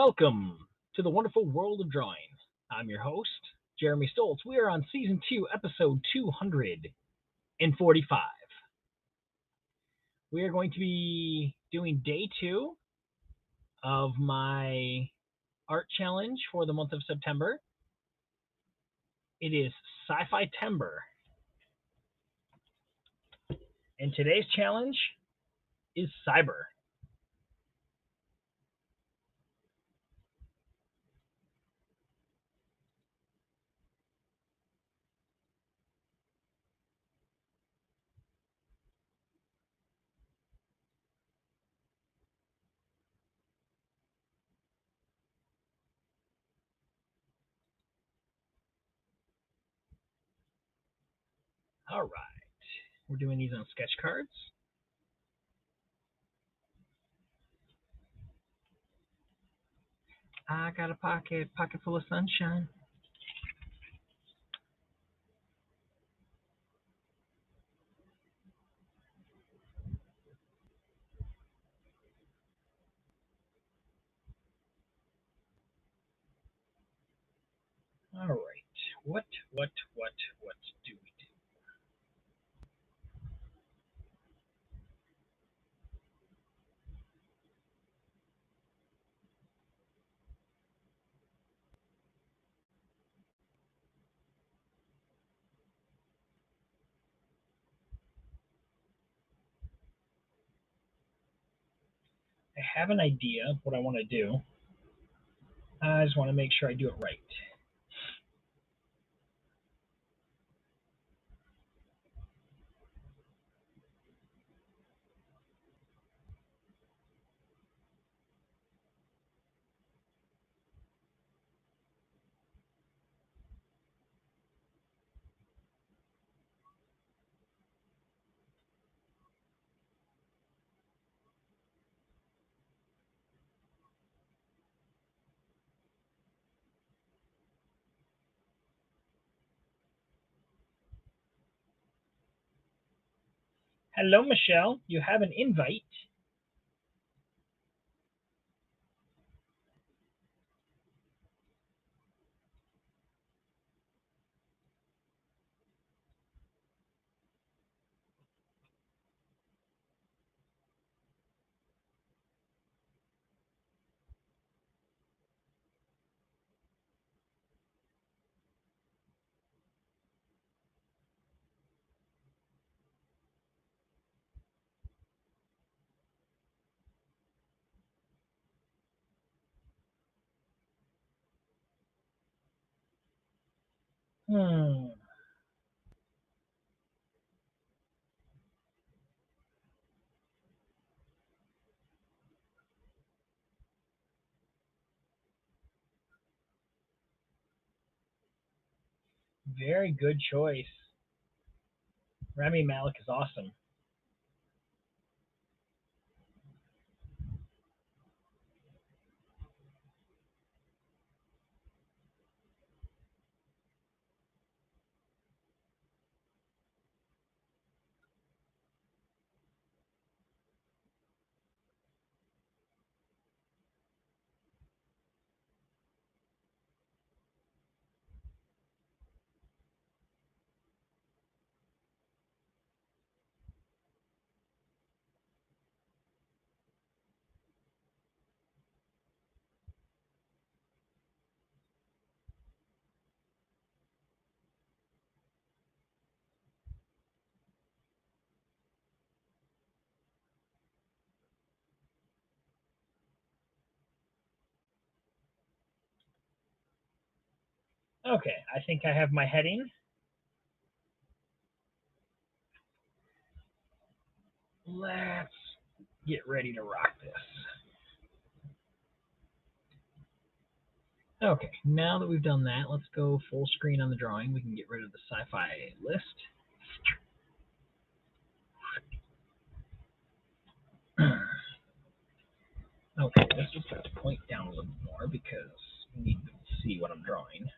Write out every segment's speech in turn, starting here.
welcome to the wonderful world of drawing. I'm your host, Jeremy Stoltz. We are on season 2, episode 245. We are going to be doing day 2 of my art challenge for the month of September. It is Sci-Fi Timber. And today's challenge is Cyber. All right. We're doing these on sketch cards. I got a pocket full of sunshine. All right. What do we do? I have an idea of what I want to do. I just want to make sure I do it right. Hello, Michelle. You have an invite. Hmm. Very good choice. Rami Malek is awesome. Okay, I think I have my heading. Let's get ready to rock this. Okay, now that we've done that, let's go full screen on the drawing. We can get rid of the sci-fi list. Okay, let's just have to point down a little more because we need to see what I'm drawing.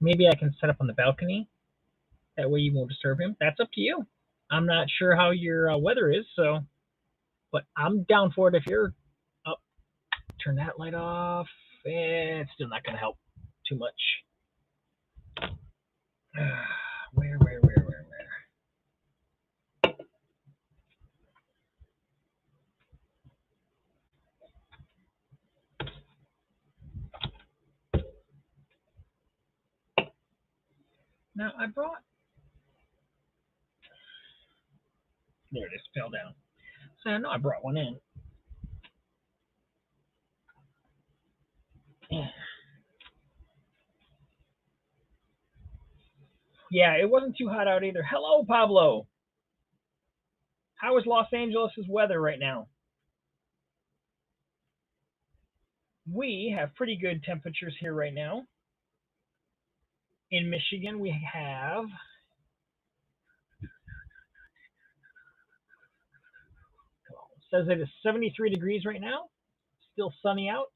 Maybe I can set up on the balcony. That way you won't disturb him. That's up to you. I'm not sure how your weather is, so, but I'm down for it if you're up. Turn that light off. It's still not going to help too much. Where? Now I brought. There it is. Fell down. So I know I brought one in. Yeah, it wasn't too hot out either. Hello, Pablo. How is Los Angeles' weather right now? We have pretty good temperatures here right now. In Michigan, we have says it is 73 degrees right now. Still sunny out.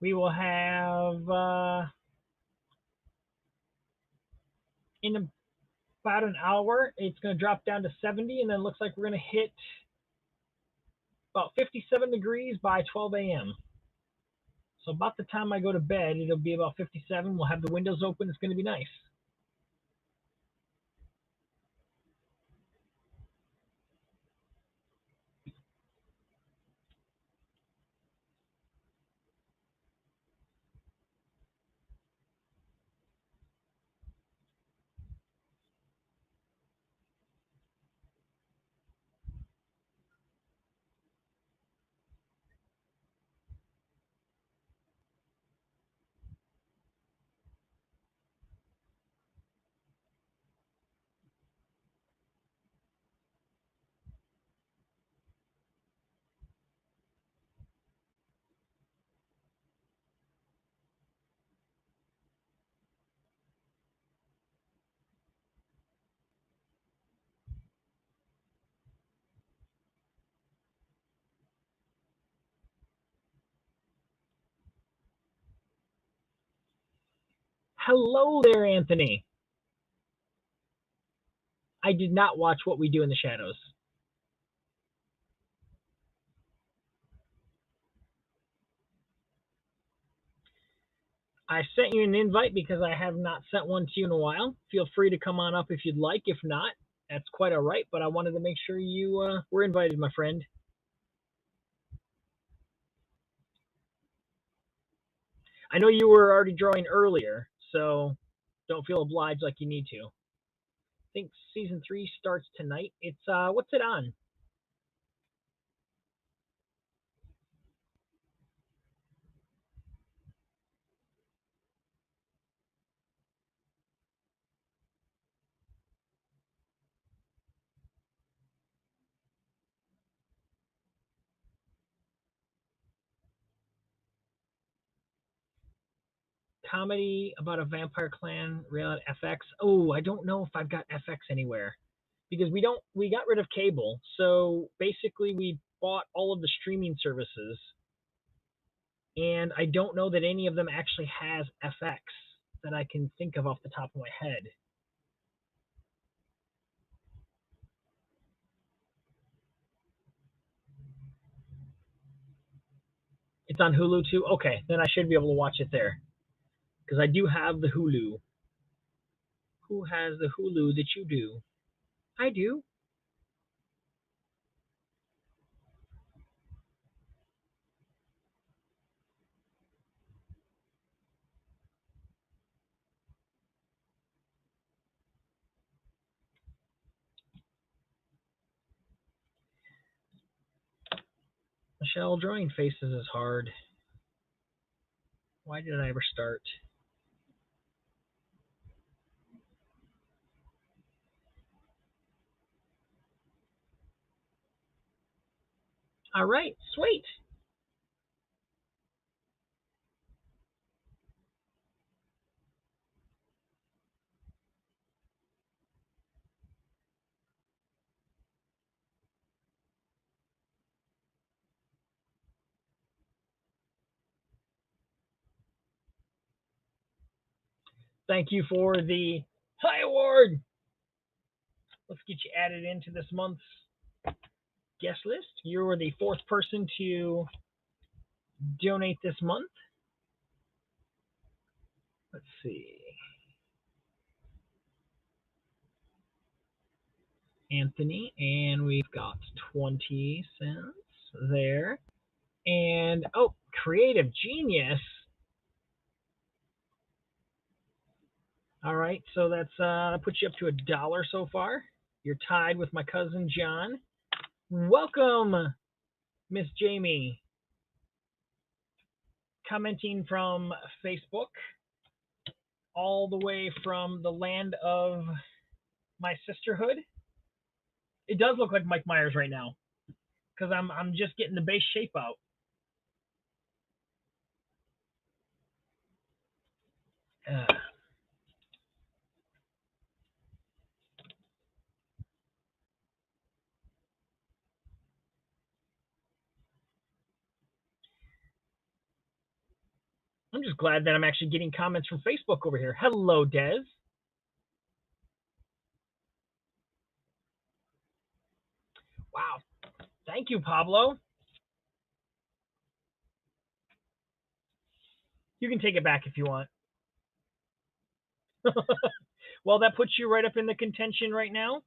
We will have in about an hour, it's going to drop down to 70, and then it looks like we're going to hit about 57 degrees by 12 a.m. So about the time I go to bed, it'll be about 57. We'll have the windows open. It's going to be nice. Hello there, Anthony. I did not watch What We Do in the Shadows. I sent you an invite because I have not sent one to you in a while. Feel free to come on up if you'd like. If not, that's quite all right. But I wanted to make sure you were invited, my friend. I know you were already drawing earlier, so don't feel obliged like you need to. I think season 3 starts tonight. It's what's it on? Comedy about a vampire clan, reality FX. Oh, I don't know if I've got FX anywhere because we got rid of cable. So basically we bought all of the streaming services and I don't know that any of them actually has FX that I can think of off the top of my head. It's on Hulu too. Okay, then I should be able to watch it there because I do have the Hulu. Who has the Hulu that you do? I do. Michelle, drawing faces is hard. Why did I ever start? All right, sweet. Thank you for the high award. Let's get you added into this month's guest list. You were the fourth person to donate this month. Let's see. Anthony, and we've got 20 cents there. And oh, Creative Genius. All right, so that's puts you up to $1 so far. You're tied with my cousin John. Welcome, Miss Jamie. Commenting from Facebook, all the way from the land of my sisterhood. It does look like Mike Myers right now, because I'm just getting the base shape out. I'm just glad that I'm actually getting comments from Facebook over here. Hello, Des. Wow. Thank you, Pablo. You can take it back if you want. Well, that puts you right up in the contention right now.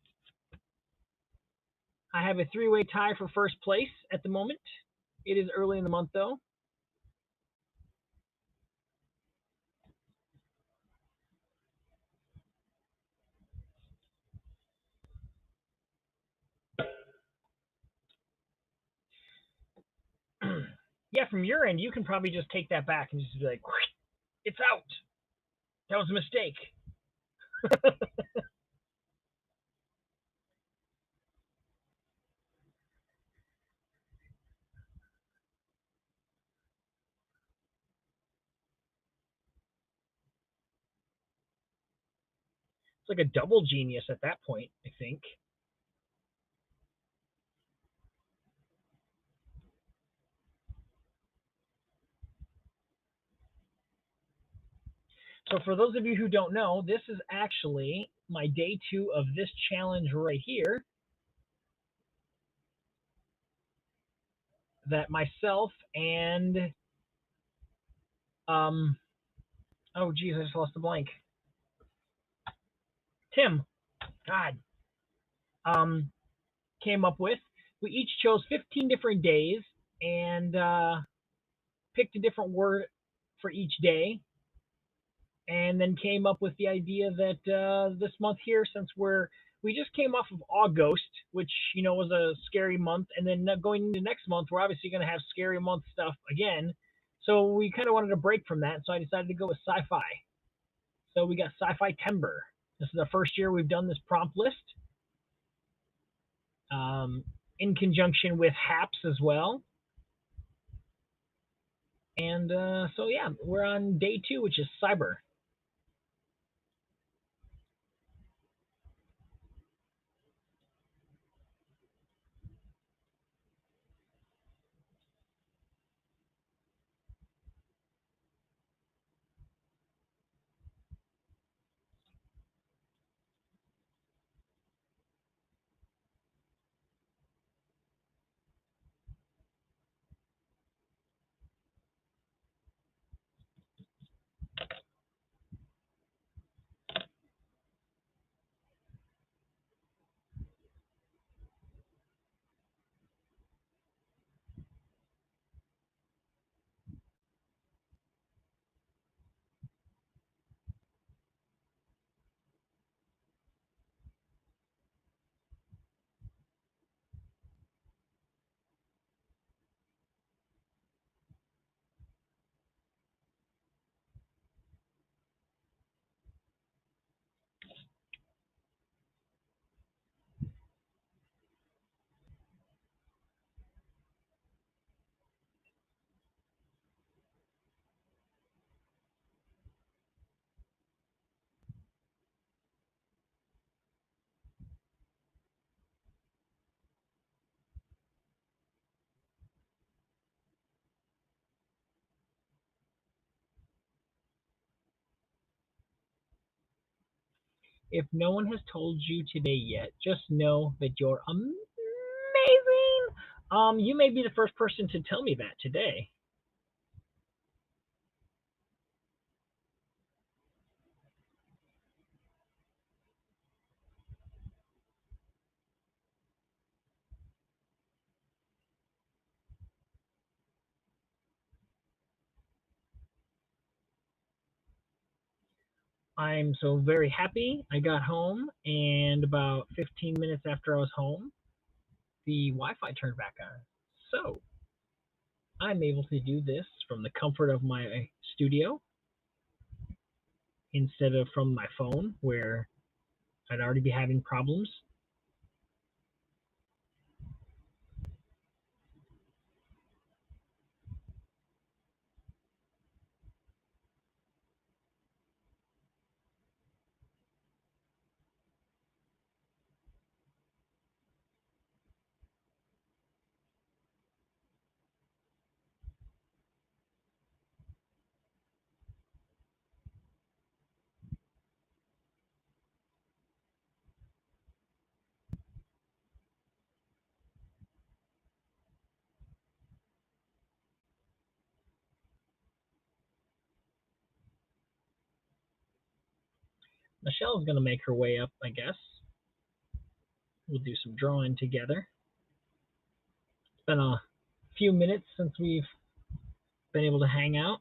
I have a three-way tie for first place at the moment. It is early in the month, though. Yeah, from your end, you can probably just take that back and just be like, it's out. That was a mistake. It's like a double genius at that point, I think. So for those of you who don't know, this is actually my day 2 of this challenge right here. That myself and oh geez, I just lost the blank. Tim, God, came up with. We each chose 15 different days and picked a different word for each day, and then came up with the idea that this month here, since we just came off of August, which was a scary month, and then going into next month, we're obviously going to have scary month stuff again. So we kind of wanted a break from that, so I decided to go with sci-fi. So we got Sci-Fi Timber. This is the first year we've done this prompt list, in conjunction with HAPS as well. And so yeah, we're on day 2, which is cyber. If no one has told you today yet, just know that you're amazing. You may be the first person to tell me that today. I'm so very happy. I got home, and about 15 minutes after I was home, the Wi-Fi turned back on. So I'm able to do this from the comfort of my studio instead of from my phone where I'd already be having problems. Michelle's going to make her way up, I guess. We'll do some drawing together. It's been a few minutes since we've been able to hang out.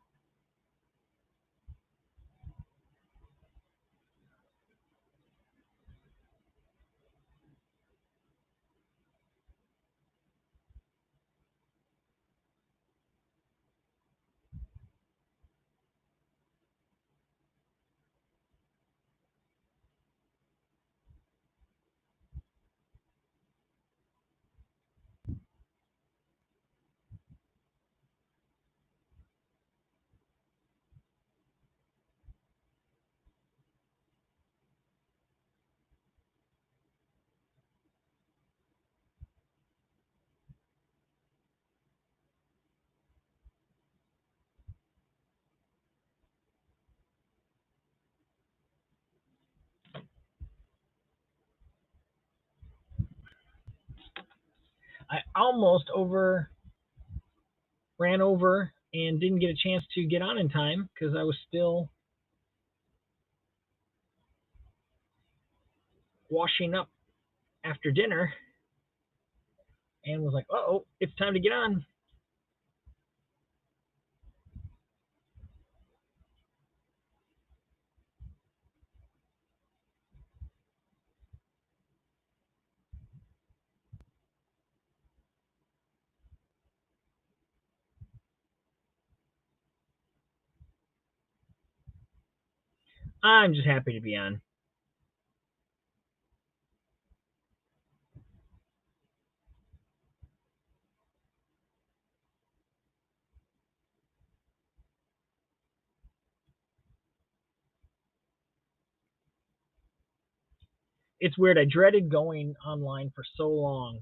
I almost ran over and didn't get a chance to get on in time because I was still washing up after dinner and was like, oh, it's time to get on. I'm just happy to be on. It's weird. I dreaded going online for so long.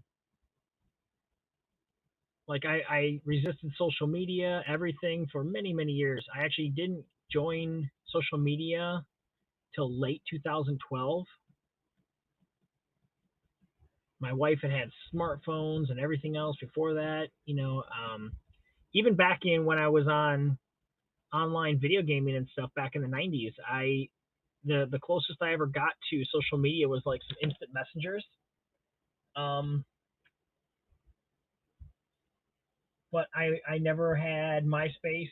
Like I resisted social media, everything for many, many years. I actually didn't join social media till late 2012. My wife had smartphones and everything else before that. Even back in when I was on online video gaming and stuff back in the 90s, the closest I ever got to social media was like some instant messengers. Um, but I never had MySpace.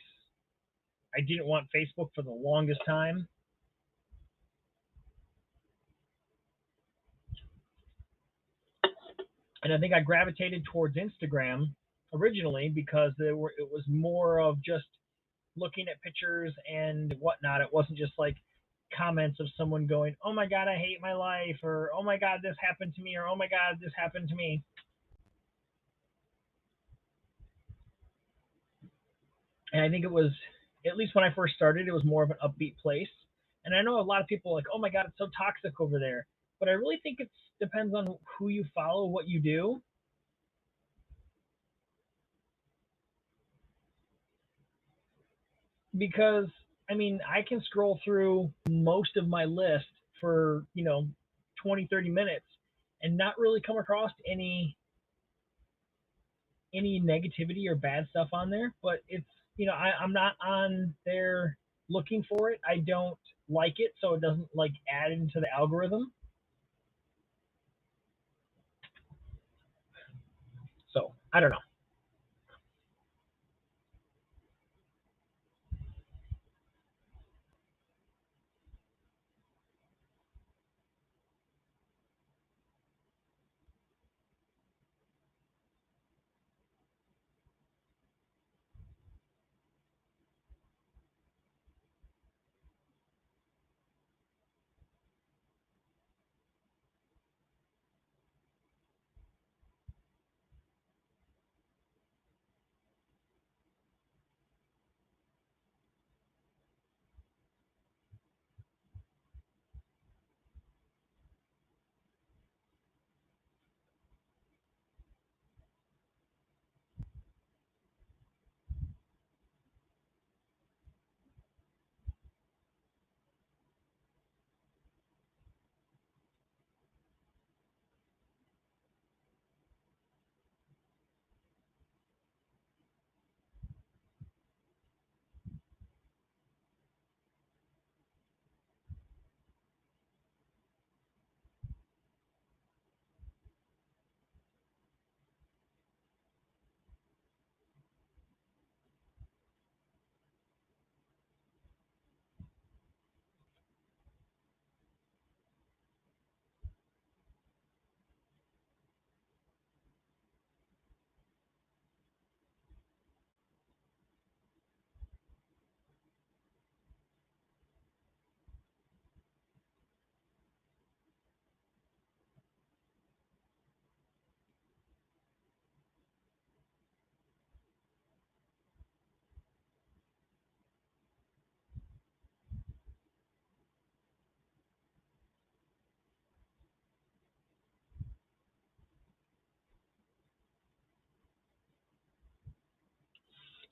I didn't want Facebook for the longest time. And I think I gravitated towards Instagram originally because it was more of just looking at pictures and whatnot. It wasn't just like comments of someone going, "Oh my god, I hate my life," or "Oh my god, this happened to me," or "Oh my god, this happened to me." And I think it was, at least when I first started, it was more of an upbeat place. And I know a lot of people are like, "Oh my god, it's so toxic over there," but I really think it depends on who you follow, what you do, because I mean, I can scroll through most of my list for 20, 30 minutes and not really come across any negativity or bad stuff on there. But it's I'm not on there looking for it. I don't like it, so it doesn't like add into the algorithm. So I don't know.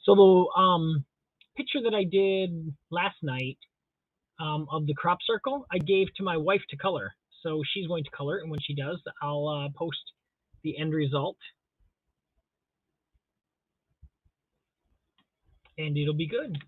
So the picture that I did last night of the crop circle, I gave to my wife to color. So she's going to color it, and when she does, I'll post the end result, and it'll be good.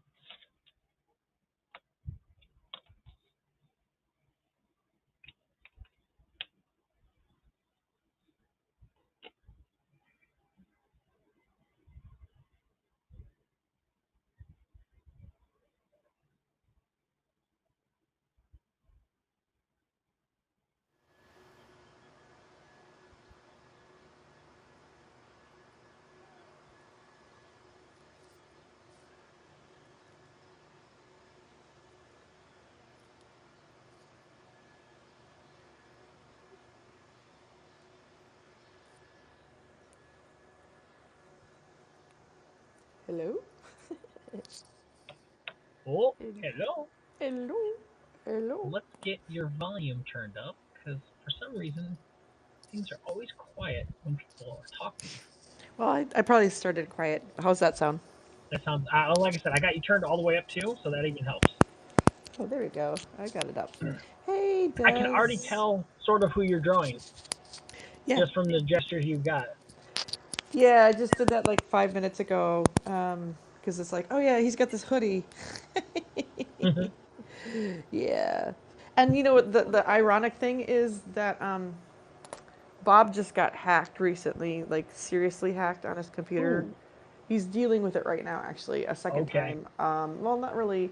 Hello? Oh, hello. Hello? Hello? Let's get your volume turned up because for some reason things are always quiet when people are talking. Well, I probably started quiet. How's that sound? That sounds, like I said, I got you turned all the way up too, so that even helps. Oh, there we go. I got it up. Hey, I can Des. already tell sort of who you're drawing Yeah. just from the gestures you've got. Yeah, I just did that like 5 minutes ago. Because it's like, oh yeah, he's got this hoodie. Yeah. And you know what the ironic thing is that Bob just got hacked recently, like seriously hacked on his computer. Ooh, He's dealing with it right now, actually, a second okay. time. Well, not really.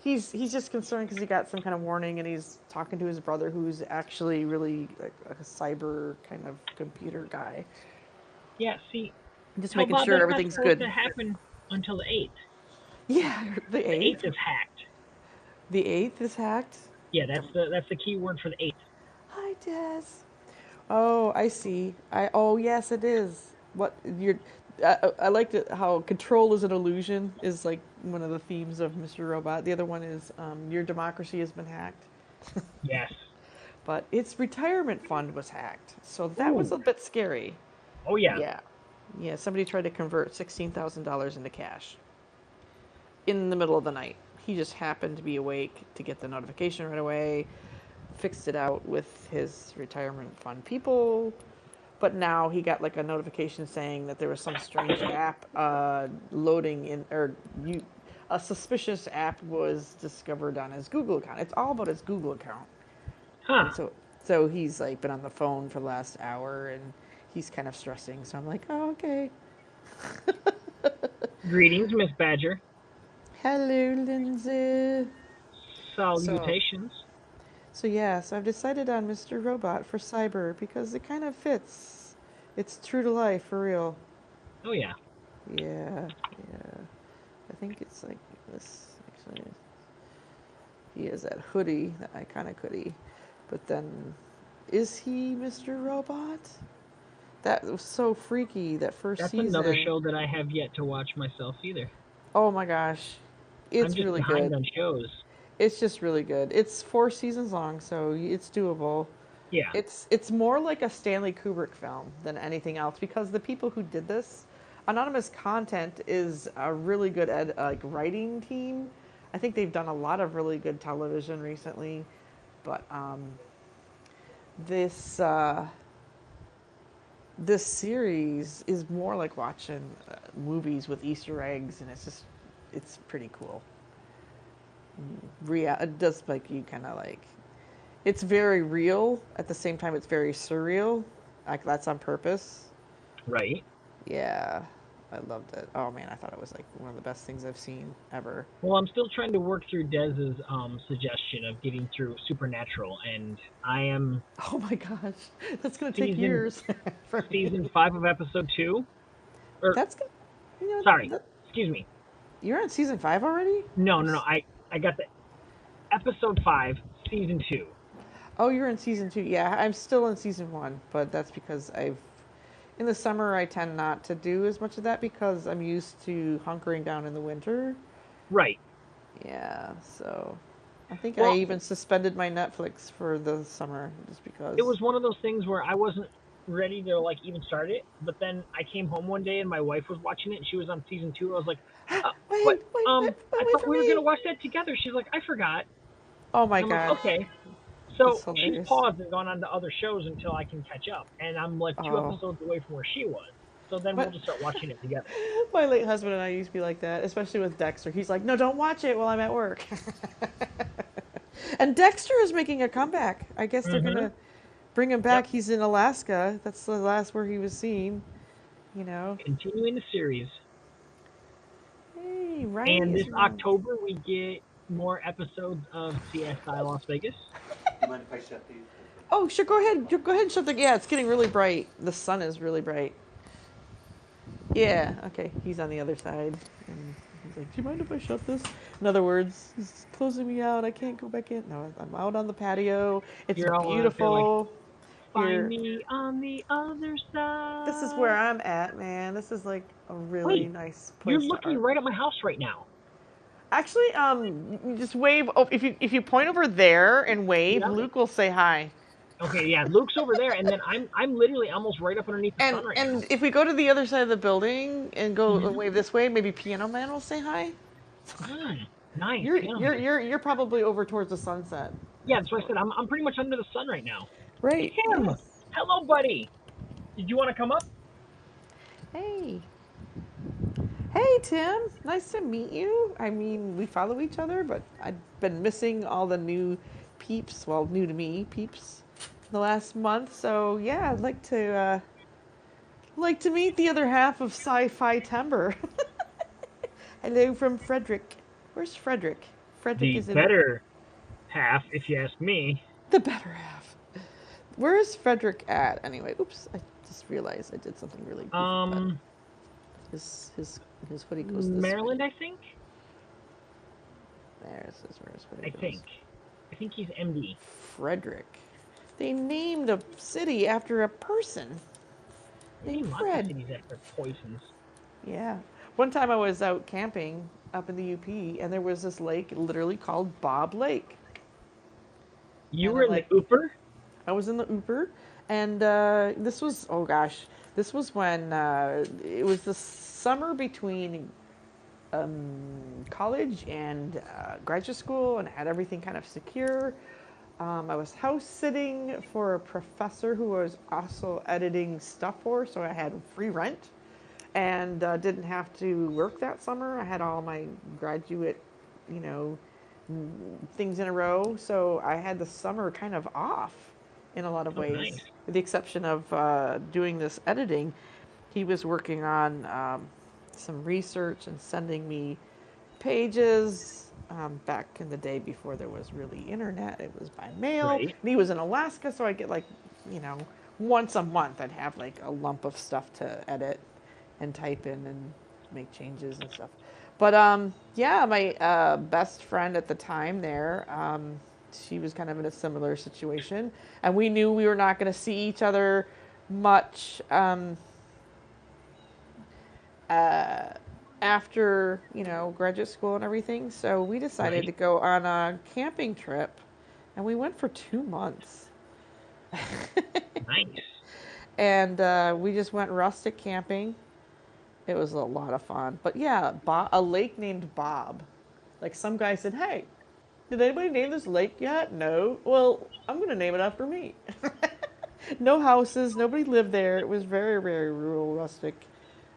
He's just concerned because he got some kind of warning, and he's talking to his brother, who's actually really like a cyber kind of computer guy, Yeah, see, just tell making Bob sure that's not everything's supposed good. to happen until the 8th. Yeah, the The 8th eighth. is hacked. The eighth is hacked. Yeah, that's the key word for the 8th. Hi, Des. Oh, I see. Oh yes, it is. What you're. I liked it how control is an illusion is like one of the themes of Mr. Robot. The other one is your democracy has been hacked. Yes. But its retirement fund was hacked. So that was a Ooh. bit scary. Oh yeah. Yeah. Yeah, somebody tried to convert $16,000 into cash in the middle of the night. He just happened to be awake to get the notification right away. fixed it out with his retirement fund people, but now he got like a notification saying that there was some strange app loading in, or a suspicious app was discovered on his Google account. It's all about his Google account, Huh. and so he's like been on the phone for the last hour, and he's kind of stressing. So I'm like, oh, okay. Greetings, Miss Badger. Hello, Lindsay. So Salutations. So yeah, so I've decided on Mr. Robot for Cyber because it kind of fits. It's true to life for real. Oh yeah. Yeah, yeah. I think it's like this actually. He has that hoodie, that iconic hoodie. But then is he Mr. Robot? That was so freaky that first That's another season. show that I have yet to watch myself either. Oh my gosh. I'm It's just really behind good. on shows. It's just really good. It's 4 seasons long, so it's doable. Yeah. It's more like a Stanley Kubrick film than anything else because the people who did this, Anonymous Content is a really good like writing team. I think they've done a lot of really good television recently, but this this series is more like watching movies with Easter eggs, and it's pretty cool. It does like you kind of like it's very real at the same time it's very surreal. Like that's on purpose. Right. Yeah, I loved it. Oh man, I thought it was like one of the best things I've seen ever. Well, I'm still trying to work through Dez's suggestion of getting through Supernatural, and I am Oh my gosh, that's gonna take season years for season me. 5 of episode 2. Or That's gonna, you know, sorry, excuse me. you're on season 5 already. No, no, no. I got the episode 5, season 2. Oh, you're in season 2. Yeah, I'm still in season 1, but that's because in the summer I tend not to do as much of that because I'm used to hunkering down in the winter. Right. Yeah, so I think I Well, even suspended my Netflix for the summer just it because. was one of those things where I wasn't ready to like even start it, but then I came home one day and my wife was watching it and she was on season 2. I was like, "What? I Wait thought for we were going to me. watch that together." She's like, "I forgot." Oh my And I'm like, gosh, "Okay." So that's she's hilarious. paused and gone on to other shows until I can catch up, and I'm like 2 Oh, episodes away from where she was. So then we'll but just start watching it together. my late husband and I used to be like that, especially with Dexter. He's like, "No, don't watch it while I'm at work." And Dexter is making a comeback. I guess they're Mhm. gonna bring him Yep. back. He's in Alaska. That's the last where he was seen. You know. Continuing the series. Hey, Riley And is this wrong. October we get more episodes of CSI Las Vegas. Oh, sure. Go ahead. Go ahead and shut the. Yeah, it's getting really bright. The sun is really bright. Yeah. Okay. He's on the other side, and he's like, "Do you mind if I shut this?" In other words, he's closing me out. I can't go back in. No, I'm out on the patio. It's You're all out there like, beautiful. find Here. me on the other This is where side. I'm at, man. This is like a really Wait, nice you're place to looking art. right at my house right now. Actually, you just wave. Oh, if you point over there and wave, Yeah. Luke will say hi. Okay, yeah, Luke's over there, and then I'm literally almost right up underneath the sun right now. And if we go to the other side of the building and go Hmm. wave this way, maybe Piano Man will say hi. Nice, You're Piano you're Man. you're you're probably over towards the sunset. Yeah, That's that's what I said. probably I'm pretty much under the sun right now. right. Tim, Yes. hello, buddy. Did you want to come up? Hey. Hey, Tim. Nice to meet you. I mean, we follow each other, but I've been missing all the new peeps. Well, new to me peeps the last month. So yeah, I'd like to meet the other half of Sci-Fi Timber. Hello from Frederick. Where's Frederick? Frederick The is in better half, if you ask me. the better half. Where is Frederick at anyway? Oops, I just realized I did something really goofy button. Um, His his his hoodie goes this way. Maryland, I think. There's where his I hoodie goes. think. I think he's MD. Frederick. They named a city after a person They named name lots of Fred. cities after poisons. Yeah. One time I was out camping up in the UP, and there was this lake literally called Bob Lake. You And were I'm in the like, Ooper? I was in the Uber, and this was, oh gosh, this was when it was the summer between college and graduate school, and had everything kind of secure. I was house sitting for a professor who was also editing stuff for, so I had free rent and didn't have to work that summer. I had all my graduate, you know, things in a row, so I had the summer kind of off in a lot of Oh, nice. ways, with the exception of doing this editing. He was working on some research and sending me pages. Back in the day before there was really internet, it was by mail. Right. And he was in Alaska, so I get like, you know, once a month I'd have like a lump of stuff to edit and type in and make changes and stuff. But yeah, my best friend at the time there, she was kind of in a similar situation, and we knew we were not going to see each other much. Uh, After graduate school and everything, so we decided to Right. go on a camping trip, and we went for 2 months. Nice. And we just went rustic camping. It was a lot of fun. But yeah, a lake named Bob. Like some guy said, "Hey, did anybody name this lake yet?" No. Well, I'm gonna name it after me. No houses, nobody lived there. It was very, very rural, rustic,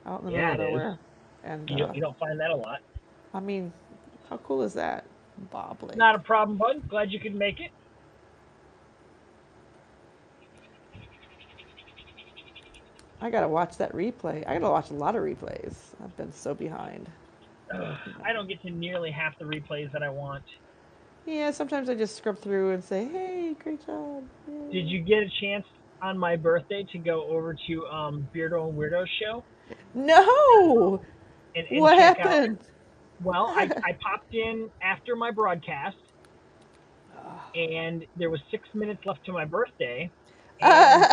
out in the middle Yeah, of it is. nowhere. And You don't find that a lot. I mean, how cool is that? Bob Not a Lake. problem, bud. Glad you could make it. I gotta watch that replay. I gotta watch a lot of replays. I've been so behind. Ugh, I don't get to nearly half the replays that I want. Yeah, sometimes I just scrub through and say, "Hey, great job!" Did Yay. you get a chance on my birthday to go over to Beardo and Weirdo show No, and what check out? happened? Well, I popped in after my broadcast, and there was 6 minutes left to my birthday, and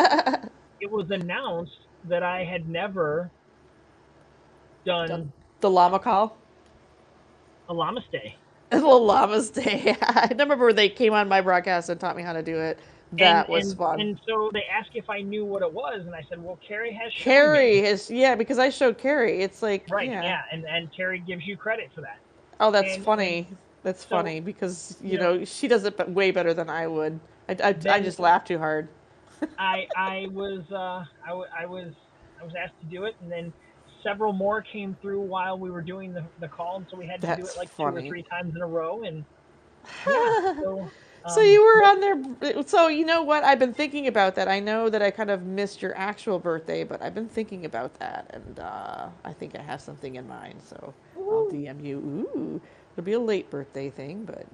it was announced that I had never the, done the llama call. a Llama Stay. The llama's day. I remember they came on my broadcast and taught me how to do it. And That was and fun. and so they asked if I knew what it was, and I said, "Well, Carrie has shown Carrie me." is, yeah, because I showed Carrie. It's like, Right, yeah. yeah, and Carrie gives you credit for that. Oh, that's And funny. That's so, funny because you know, she does it way better than I would. I then just laugh too hard. I was asked to do it, and then several more came through while we were doing the call, and so we had to do it That's like two or funny. three times in a row, and yeah, so So you were but on there. So you know what? I've been thinking about that. I know that I kind of missed your actual birthday, but I've been thinking about that, and I think I have something in mind. So I'll woo, DM you. Ooh, it'll be a late birthday thing, but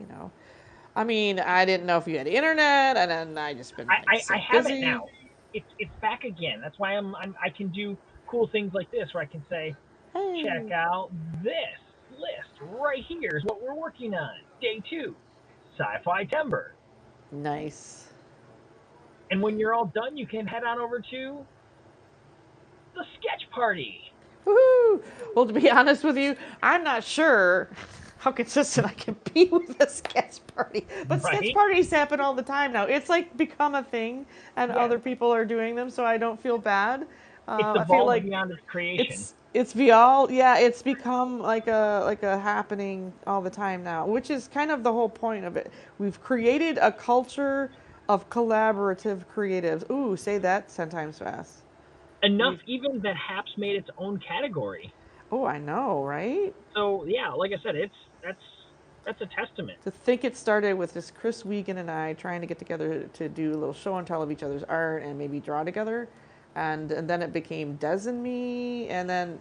I mean, I didn't know if you had internet, and then I just been like I so have it busy. now. It's back again. That's why I can do cool things like this, where I can say, check Hey, out this list right here is what we're working on. Day two, Sci-Fi Timber. nice. And when you're all done, you can head on over to the sketch party. Woohoo! Well, to be honest with you, I'm not sure how consistent I can be with a sketch party. But sketch Right? parties happen all the time now. It's like become a thing, and Yes. other people are doing them, so I don't feel bad. It's I feel evolved like beyond its creation. it's be all yeah. It's become like a happening all the time now, which is kind of the whole point of it. We've created a culture of collaborative creatives. Ooh, say that 10 times fast. Enough We've even that Haps made its own category. Oh, I know, right? So yeah, like I said, that's that's a testament. To think it started with just Chris Wiegand and I trying to get together to do a little show and tell of each other's art and maybe draw together, and then it became Des and me, and then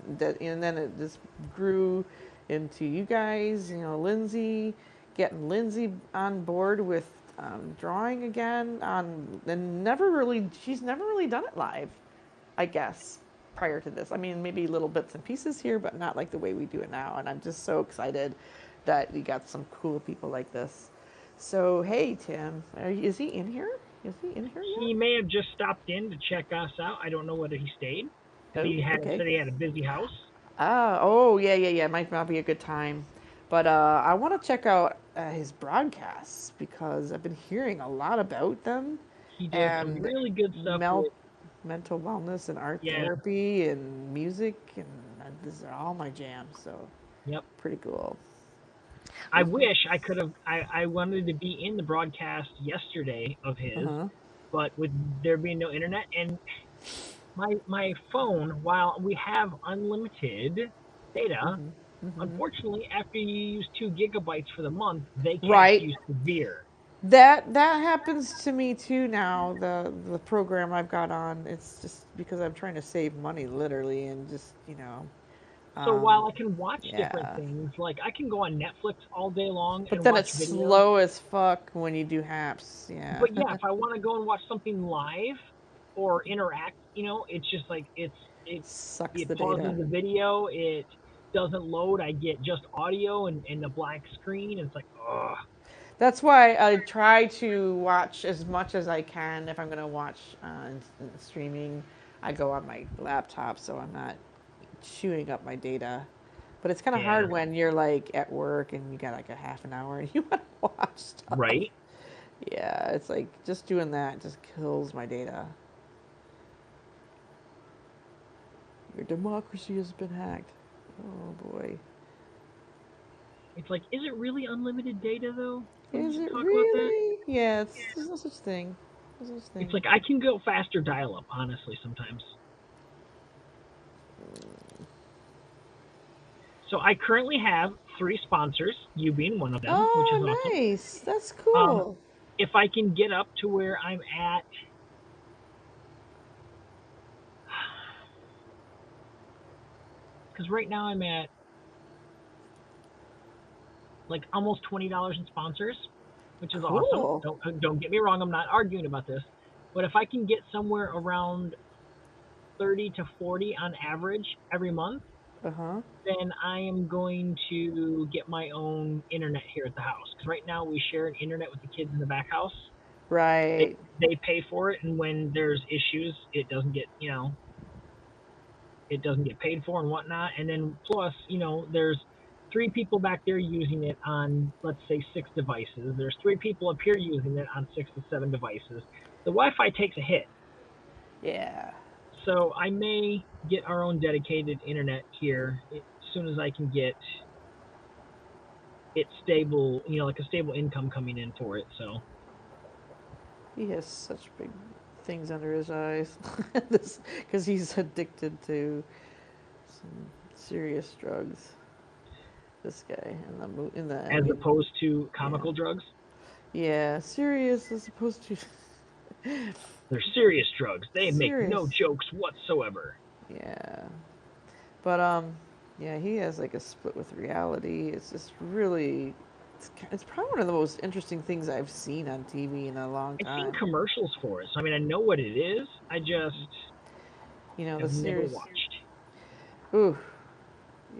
it just grew into you guys, Lindsay, getting Lindsay on board with drawing again, and she's never really done it live, I guess, prior to this. I mean, maybe little bits and pieces here, but not like the way we do it now. And I'm just so excited that you got some cool people like this. So, hey, Tim, is he in here? Is he in here yet? He may have just stopped in to check us out. I don't know whether he stayed because Oh, he had okay. said he had a busy house. Oh, yeah, yeah, yeah. Might not be a good time. But I want to check out his broadcasts because I've been hearing a lot about them He does some and really good stuff mel- with mental wellness and art yeah, therapy and music. And these are all my jams. So, yep. pretty cool. I wish I could have. I wanted to be in the broadcast yesterday of his, Uh-huh. but with there being no internet and my phone, while we have unlimited data, Mm-hmm. Mm-hmm. unfortunately, after you use 2 gigabytes for the month, they cap Right. you severe. That happens to me too now. The program I've got on, it's just because I'm trying to save money literally and just, So um while I can watch different yeah. things, like I can go on Netflix all day long But and then watch it's videos, slow as fuck when you do haps. Yeah. but yeah, if I want to go and watch something live or interact, it's just like it Sucks it the pauses data. the video, it doesn't load. I get just audio and a black screen. It's like, oh That's why I try to watch as much as I can. If I'm going to watch streaming, I go on my laptop so I'm not chewing up my data. But it's kind of yeah, hard when you're like at work and you got like a half an hour and you want to watch stuff. right. Yeah, it's like just doing that just kills my data. Your democracy has been hacked. Oh boy. It's like, is it really unlimited data though? Can we Is just it talk about that? really? Yeah, there's no such thing. There's no such It's thing. like I can go faster dial up, honestly, sometimes. So I currently have 3 sponsors, you being one of them, which is Oh, awesome. nice. That's Um, cool. if I can get up to where I'm at, because right now I'm at like almost $20 in sponsors, which is awesome. Cool. Don't get me wrong, I'm not arguing about this, but if I can get somewhere around 30 to 40 on average every month, Uh huh. then I am going to get my own internet here at the house. Because right now we share an internet with the kids in the back house. They Right. they pay for it, and when there's issues, it doesn't get paid for and whatnot. And then plus, there's 3 people back there using it on, let's say, 6 devices. There's 3 people up here using it on 6 to 7 devices. The Wi-Fi takes a hit, Yeah. so I may get our own dedicated internet here as soon as I can get it stable, like a stable income coming in for it. So He has such big things under his eyes. This because he's addicted to some serious drugs. This guy in the I as mean, opposed to yeah, comical drugs, yeah, serious as opposed to they're serious drugs. They make no serious. jokes whatsoever. Yeah, but yeah, he has like a split with reality. It's just really, it's probably one of the most interesting things I've seen on TV in a long I've seen time. commercials for it, so I mean I know what it is. I just The have never series. watched. Ooh,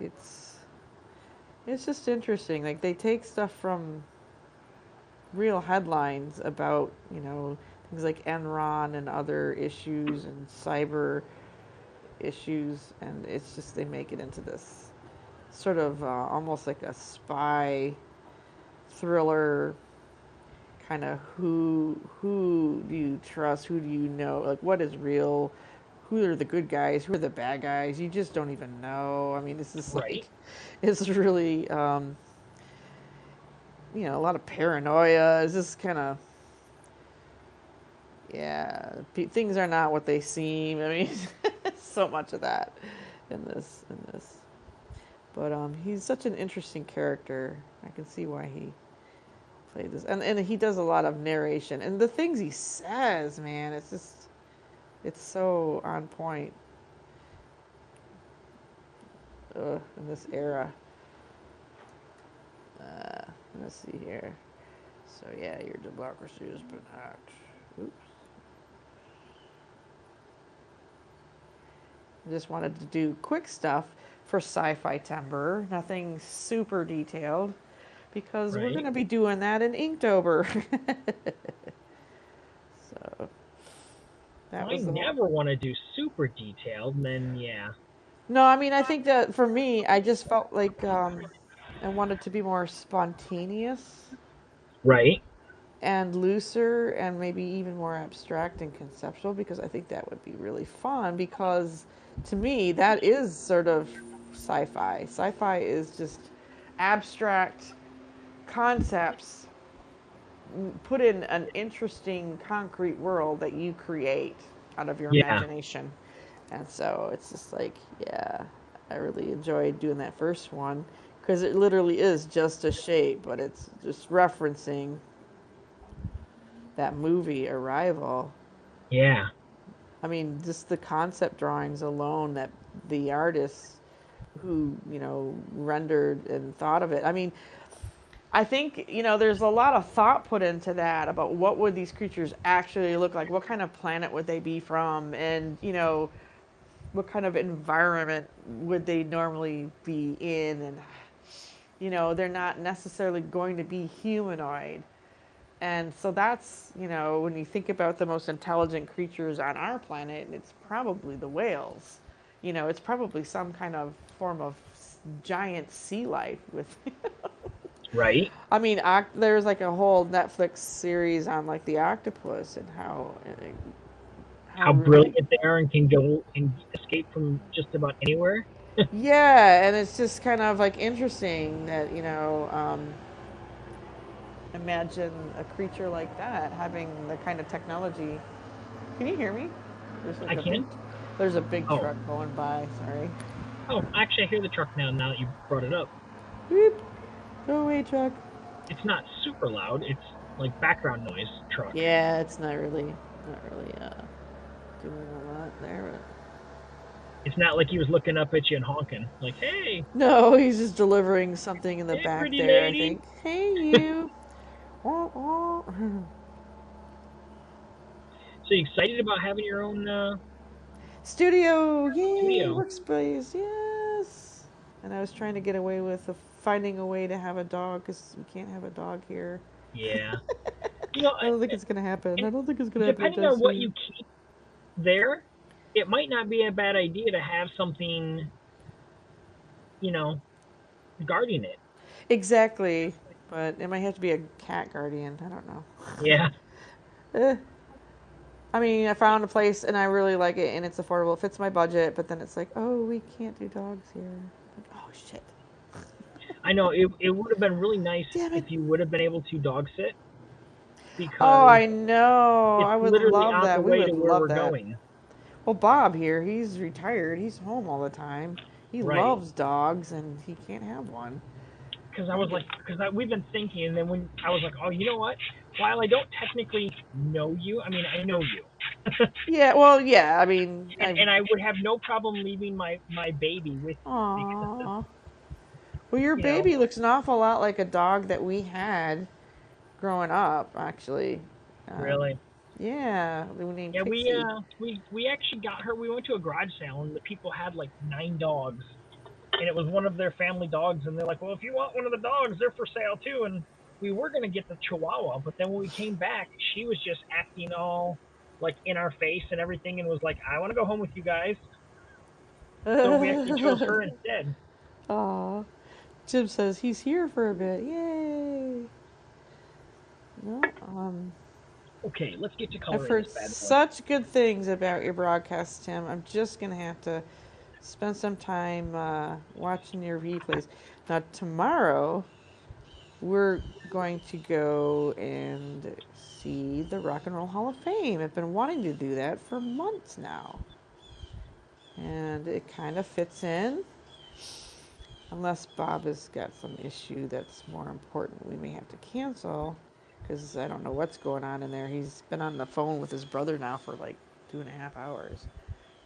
it's it's just interesting. Like they take stuff from real headlines about things like Enron and other issues and cyber issues, and it's just they make it into this sort of almost like a spy thriller kind of who do you trust, who do you know, like what is real, who are the good guys, who are the bad guys, you just don't even know. I mean, it's just Right? like it's really a lot of paranoia. It's just kind of, yeah, things are not what they seem. I mean, so much of that in this. But he's such an interesting character. I can see why he played this, and he does a lot of narration and the things he says. Man, it's so on point. In this era. Let's see here. So yeah, your democracy has been hacked. Oops. I just wanted to do quick stuff for Sci-Fi Timber. Nothing super detailed because we're going Right? to be doing that in Inktober. So that Well, I was the one. never want to do super detailed, and then yeah. No, I mean I think that for me, I just felt like I wanted to be more spontaneous Right? and looser and maybe even more abstract and conceptual because I think that would be really fun because to me that is sort of sci-fi. Sci-fi is just abstract concepts put in an interesting concrete world that you create out of your Yeah. imagination. And so it's just like, yeah, I really enjoyed doing that first one because it literally is just a shape, but it's just referencing that movie Arrival. Yeah. I mean, just the concept drawings alone that the artists who, rendered and thought of it. I mean, I think, there's a lot of thought put into that about what would these creatures actually look like? What kind of planet would they be from? And, what kind of environment would they normally be in? And, they're not necessarily going to be humanoid. And so that's, when you think about the most intelligent creatures on our planet, it's probably the whales. It's probably some kind of form of giant sea life with. Right. I mean, there's like a whole Netflix series on like the octopus and how How really. brilliant they are and can go and escape from just about anywhere. Yeah, and it's just kind of like interesting that imagine a creature like that having the kind of technology. Can you hear me? There's like I a big, can. there's a big Oh. truck going by. Sorry. Oh, actually, I hear the truck now. Now that you brought it up, Beep. Go away, truck. it's not super loud. It's like background noise truck. Yeah, it's not really doing a lot there. It's not like he was looking up at you and honking. Like, hey, No, he's just delivering something in the hey, back pretty there. I lady. think. Hey, you. Oh, oh. So you excited about having your own Studio, yay, studio? workspace, yes. And I was trying to get away with finding a way to have a dog because we can't have a dog here. Yeah. You know, I don't think it's gonna happen. and I don't think it's gonna happen depending anytime on what you soon. keep there, it might not be a bad idea to have something, you know, guarding it. Exactly, but it might have to be a cat guardian. I don't know. Yeah. Eh. I mean, I found a place and I really like it and it's affordable. It fits my budget, but then it's like, oh, we can't do dogs here. Like, oh shit. I know it would have been really nice Damn it. if you would have been able to dog sit Oh, because I know. it's I would literally love on the that. We way would to where love we're that. going. Well, Bob here, he's retired. He's home all the time. He Right. loves dogs and he can't have one. Because I I was get. like, we've been thinking, and then when I was like, oh, you know what? While I don't technically know you, I mean, I know you, Yeah, well, yeah. I mean, and I would have no problem leaving my baby with you because Aww. Well, your you know, baby looks an awful lot like a dog that we had growing up, actually. Um, really. yeah, we named Yeah, Pixie. we actually got her. We went to a garage sale, and the people had like 9 dogs, and it was one of their family dogs, and they're like, well, if you want one of the dogs, they're for sale too. And we were gonna get the Chihuahua, but then when we came back, she was just acting all like in our face and everything, and was like, I want to go home with you guys. So we actually chose her instead. Aw. Jim says he's here for a bit. Yay. No, Okay, let's get to I've coloring this heard bad boy. such good things about your broadcast, Tim. I'm just gonna have to spend some time watching your replays. Now tomorrow we're going to go and see the Rock and Roll Hall of Fame. I've been wanting to do that for months now, and it kind of fits in. Unless Bob has got some issue that's more important, we may have to cancel because I don't know what's going on in there. He's been on the phone with his brother now for like 2.5 hours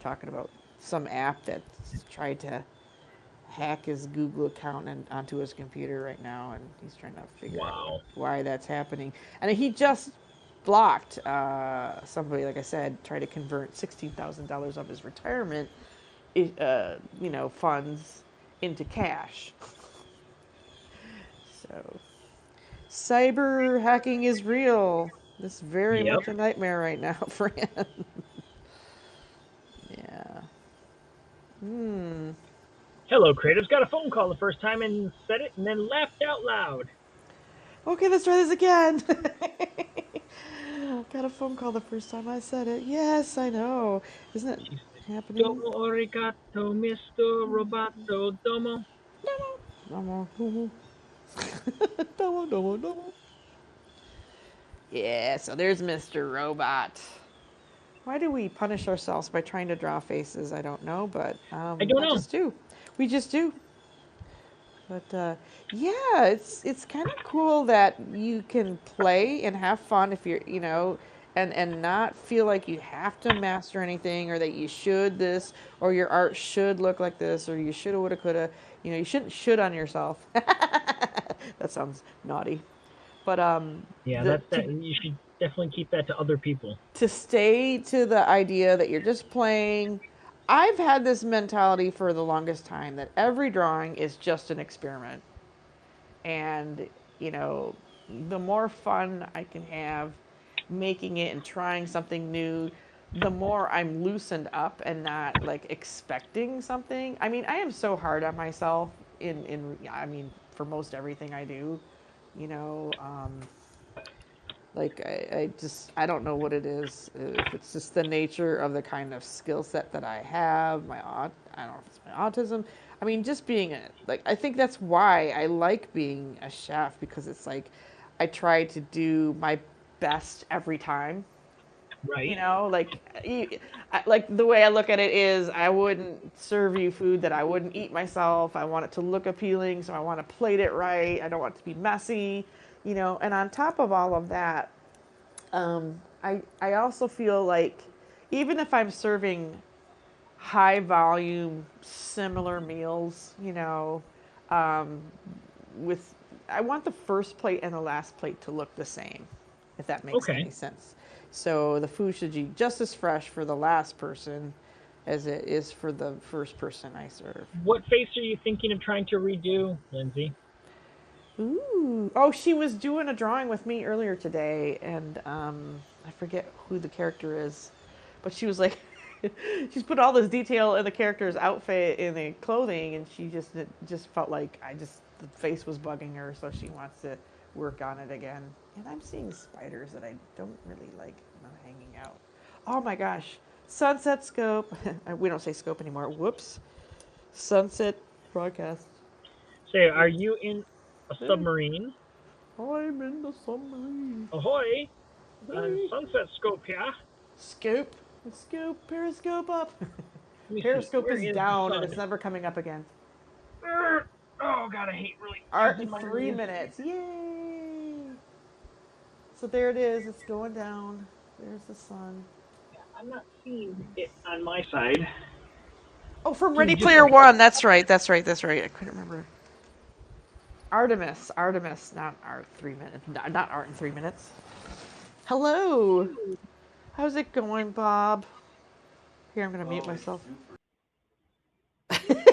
talking about some app that's tried to hack his Google account and onto his computer right now, and he's trying to figure out Wow. why that's happening. And he just blocked somebody, like I said, tried to convert $16,000 of his retirement, funds into cash. So, cyber hacking is real. It's very Yep. much a nightmare right now for him. Yeah. Hmm. Hello, creatives. Got a phone call the first time and said it, and then laughed out loud. Okay, let's try this again. Got a phone call the first time I said it. Yes, I know. Isn't it She said, happening? "Domo arigato, Mr. Roboto Domo." No more. Domo, domo, domo. Yeah, so there's Mr. Robot. Why do we punish ourselves by trying to draw faces? I don't know, but I don't I know. just do. We just do. But yeah, it's kind of cool that you can play and have fun if you're, and not feel like you have to master anything or that you should this or your art should look like this or you shoulda, woulda, coulda. You shouldn't should on yourself. That sounds naughty. But Yeah, the that's that. You should definitely keep that to other people. to stay to the idea that you're just playing. I've had this mentality for the longest time that every drawing is just an experiment. And, you know, the more fun I can have making it and trying something new, the more I'm loosened up and not like expecting something. I mean, I am so hard on myself I mean, for most everything I do, you know, like I don't know what it is. If it's just the nature of the kind of skill set that I have, I don't know if it's my autism. I mean, just being I think that's why I like being a chef because it's like I try to do my best every time. Right. Like the way I look at it is I wouldn't serve you food that I wouldn't eat myself. I want it to look appealing, so I want to plate it right. I don't want it to be messy, And on top of all of that, I also feel like even if I'm serving high volume, similar meals, um, with I want the first plate and the last plate to look the same, if that makes Okay. any sense. So the food should be just as fresh for the last person as it is for the first person I serve. What face are you thinking of trying to redo, Lindsay? Ooh. Oh, she was doing a drawing with me earlier today, and I forget who the character is, but she was like, she's put all this detail in the character's outfit, in the clothing, and she just felt like the face was bugging her, so she wants to work on it again. And I'm seeing spiders that I don't really like hanging out. Oh my gosh, sunset scope. We don't say scope anymore. Whoops. Sunset broadcast. Say, are you in a There. submarine? I'm in the submarine. Ahoy! Hey. Sunset scope here. Scoop. Scoop. Periscope up. Let me see. Periscope Where is is the down and sun? it's never coming up again. Oh God, I hate really Art in using my 3 minutes. Yay! So there it is. It's going down. There's the sun. I'm not seeing it on my side. Oh, from Give me Ready just a Player second. One. That's right. That's right. That's right. I couldn't remember. Artemis. Artemis. Not Art 3 minutes. Not Art in 3 minutes. Hello. How's it going, Bob? Here, I'm going to mute myself.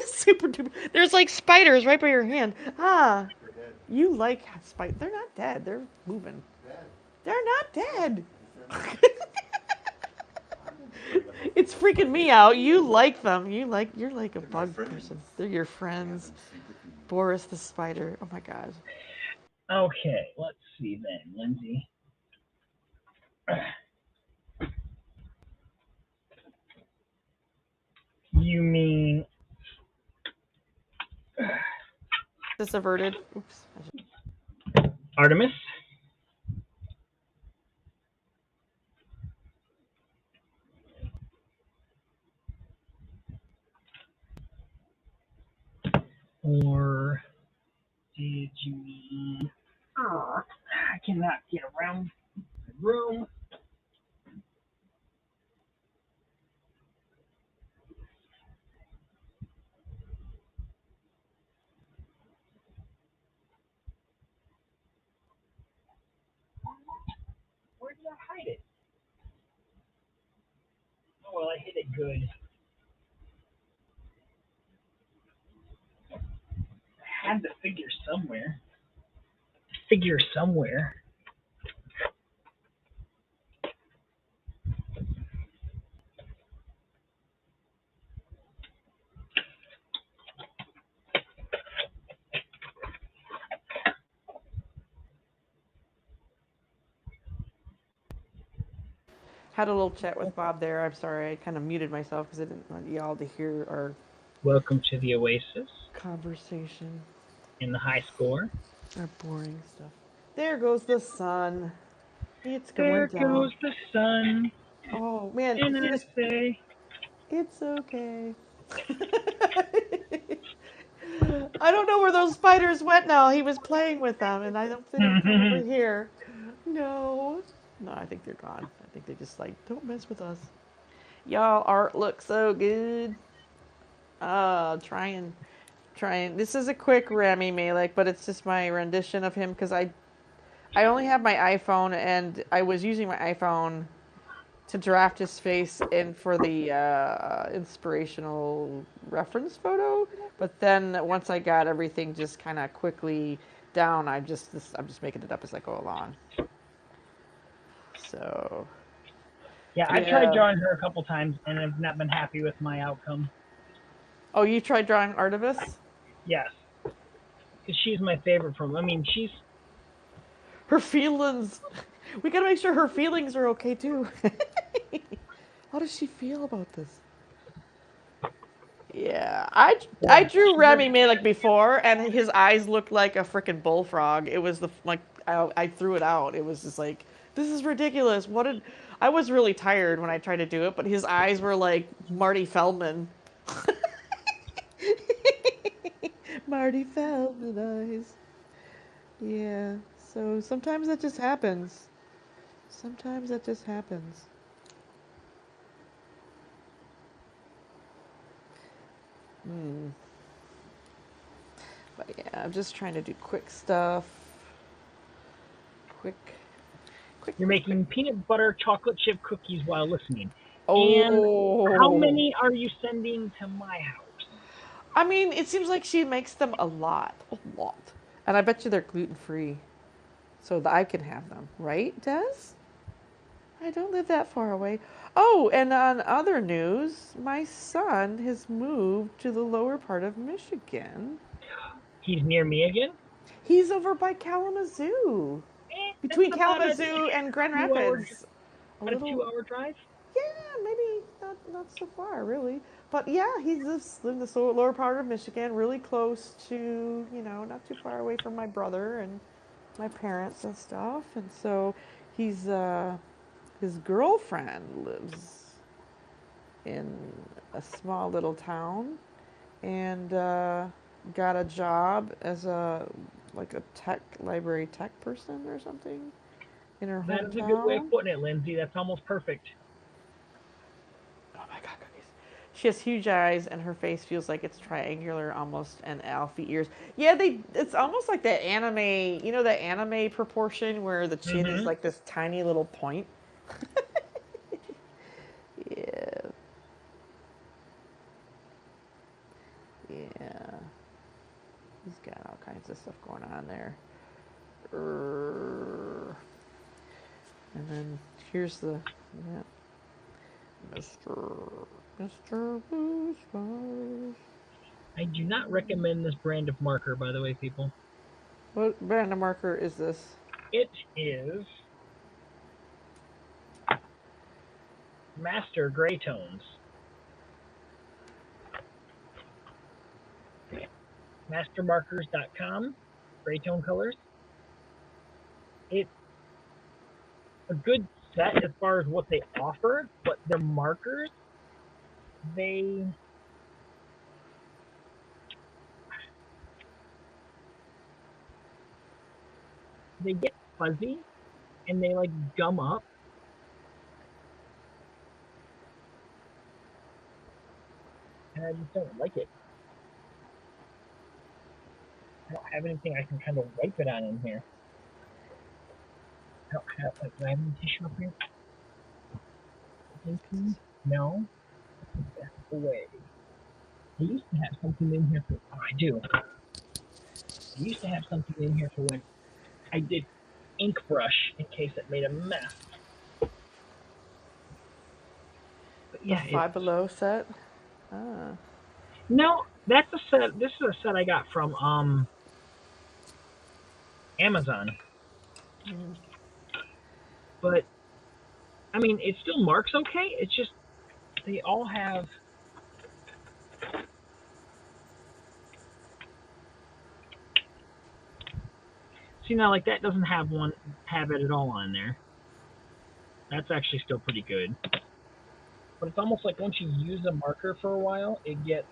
Super duper. There's like spiders right by your hand. Ah, you like spiders. They're not dead. They're moving. They're not dead. It's freaking me out. You like them. You're like a bug person. They're your friends. Boris the spider. Oh my god. Okay, let's see then, Lindsay. You mean This averted. Oops. Artemis? Or did you mean? I cannot get around the room. Where did I hide it? Oh well, I hid it good. I had the figure somewhere. Figure somewhere. Had a little chat with Bob there. I'm sorry. I kind of muted myself because I didn't want y'all to hear our Welcome to the Oasis conversation. in the high score. Our boring stuff. There goes the sun. It's going There down. goes the sun, Oh man, and he I just. say, It's okay. I don't know where those spiders went now. He was playing with them, and they don't come over here. No. No, I think they're gone. I think they just like, don't mess with us. Y'all, art looks so good. Trying. This is a quick Rami Malek, but it's just my rendition of him because I only have my iPhone, and I was using my iPhone to draft his face in for the inspirational reference photo. But then once I got everything just kind of quickly down, I'm just making it up as I go along. So yeah, I've tried yeah. drawing her a couple times, and I've not been happy with my outcome. Oh, you tried drawing Artemis? Yes, because she's my favorite from. I mean, she's Her feelings. We gotta make sure her feelings are okay too. How does she feel about this? Yeah, I yeah, drew she's Rami a, Malek before, and his eyes looked like a freaking bullfrog. It was I threw it out. It was just like, this is ridiculous. What did I was really tired when I tried to do it, but his eyes were like Marty Feldman. Marty Feldman eyes. Yeah. So sometimes that just happens. Sometimes that just happens. Hmm. But yeah, I'm just trying to do quick stuff. Quick, quick, you're quick, quick. making peanut butter chocolate chip cookies while listening. And how Oh. many are you sending to my house? I mean, it seems like she makes them a lot. A lot. And I bet you they're gluten free. So that I can have them. Right, Des? I don't live that far away. Oh, and on other news, my son has moved to the lower part of Michigan. He's near me again. He's over by Kalamazoo. That's Between about Kalamazoo and Grand 2 hour, Rapids. A about a little 2 hour drive. Yeah, maybe not so far really, but yeah, he lives in the lower part of Michigan, really close to not too far away from my brother and my parents and stuff, and so he's his girlfriend lives in a small little town and got a job as a like a library tech person or something in her That is a good way of hometown. putting it, Lindsay. That's almost perfect. Oh my god, cookies. She has huge eyes and her face feels like it's triangular almost and Alfie ears. Yeah, it's almost like that anime, that anime proportion where the chin is Hmm. like this tiny little point. Yeah. Yeah. He's got all kinds of stuff going on there. And then here's the yeah, Mr. Blue Skies. I do not recommend this brand of marker, by the way, people. What brand of marker is this? It is Master Gray Tones. Mastermarkers.com. Gray tone colors. It's a good set as far as what they offer, but their markers, they they get fuzzy and they like gum up, and I just don't like it. I don't have anything I can kind of wipe it on in here. I don't have like, do I have any tissue up here? No, that's the way. I used to have something in here for. Oh, I do. I used to have something in here for when I did ink brush in case it made a mess. But The yeah, it's Five Below set? Ah. no. That's a set. This is a set I got from Amazon. Mm. But I mean, it still marks okay. It's just they all have. See now, like that doesn't have it at all on there. That's actually still pretty good. But it's almost like once you use a marker for a while, it gets.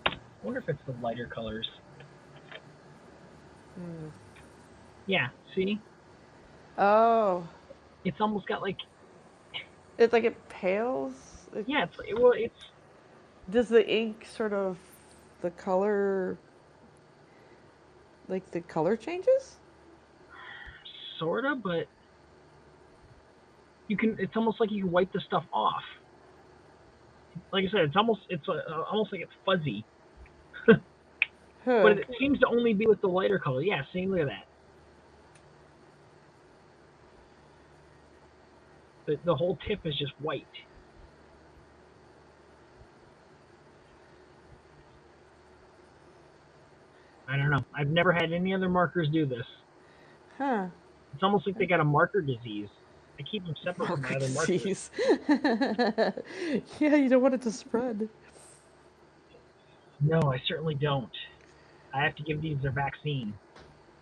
I wonder if it's the lighter colors. Hmm. Yeah, see? Oh, It's almost got like. it's like it pales. Yeah, well, it's Does the ink sort of the color, like the color changes? sorta, but you can. It's almost like you can wipe the stuff off. Like I said, almost like it's fuzzy, but Huh. it seems to only be with the lighter color. Yeah, see, look at that. The whole tip is just white. I don't know. I've never had any other markers do this. Huh. It's almost like they got a marker disease. I keep them separate from my Marker other markers. disease. Yeah, you don't want it to spread. No, I certainly don't. I have to give these their vaccine.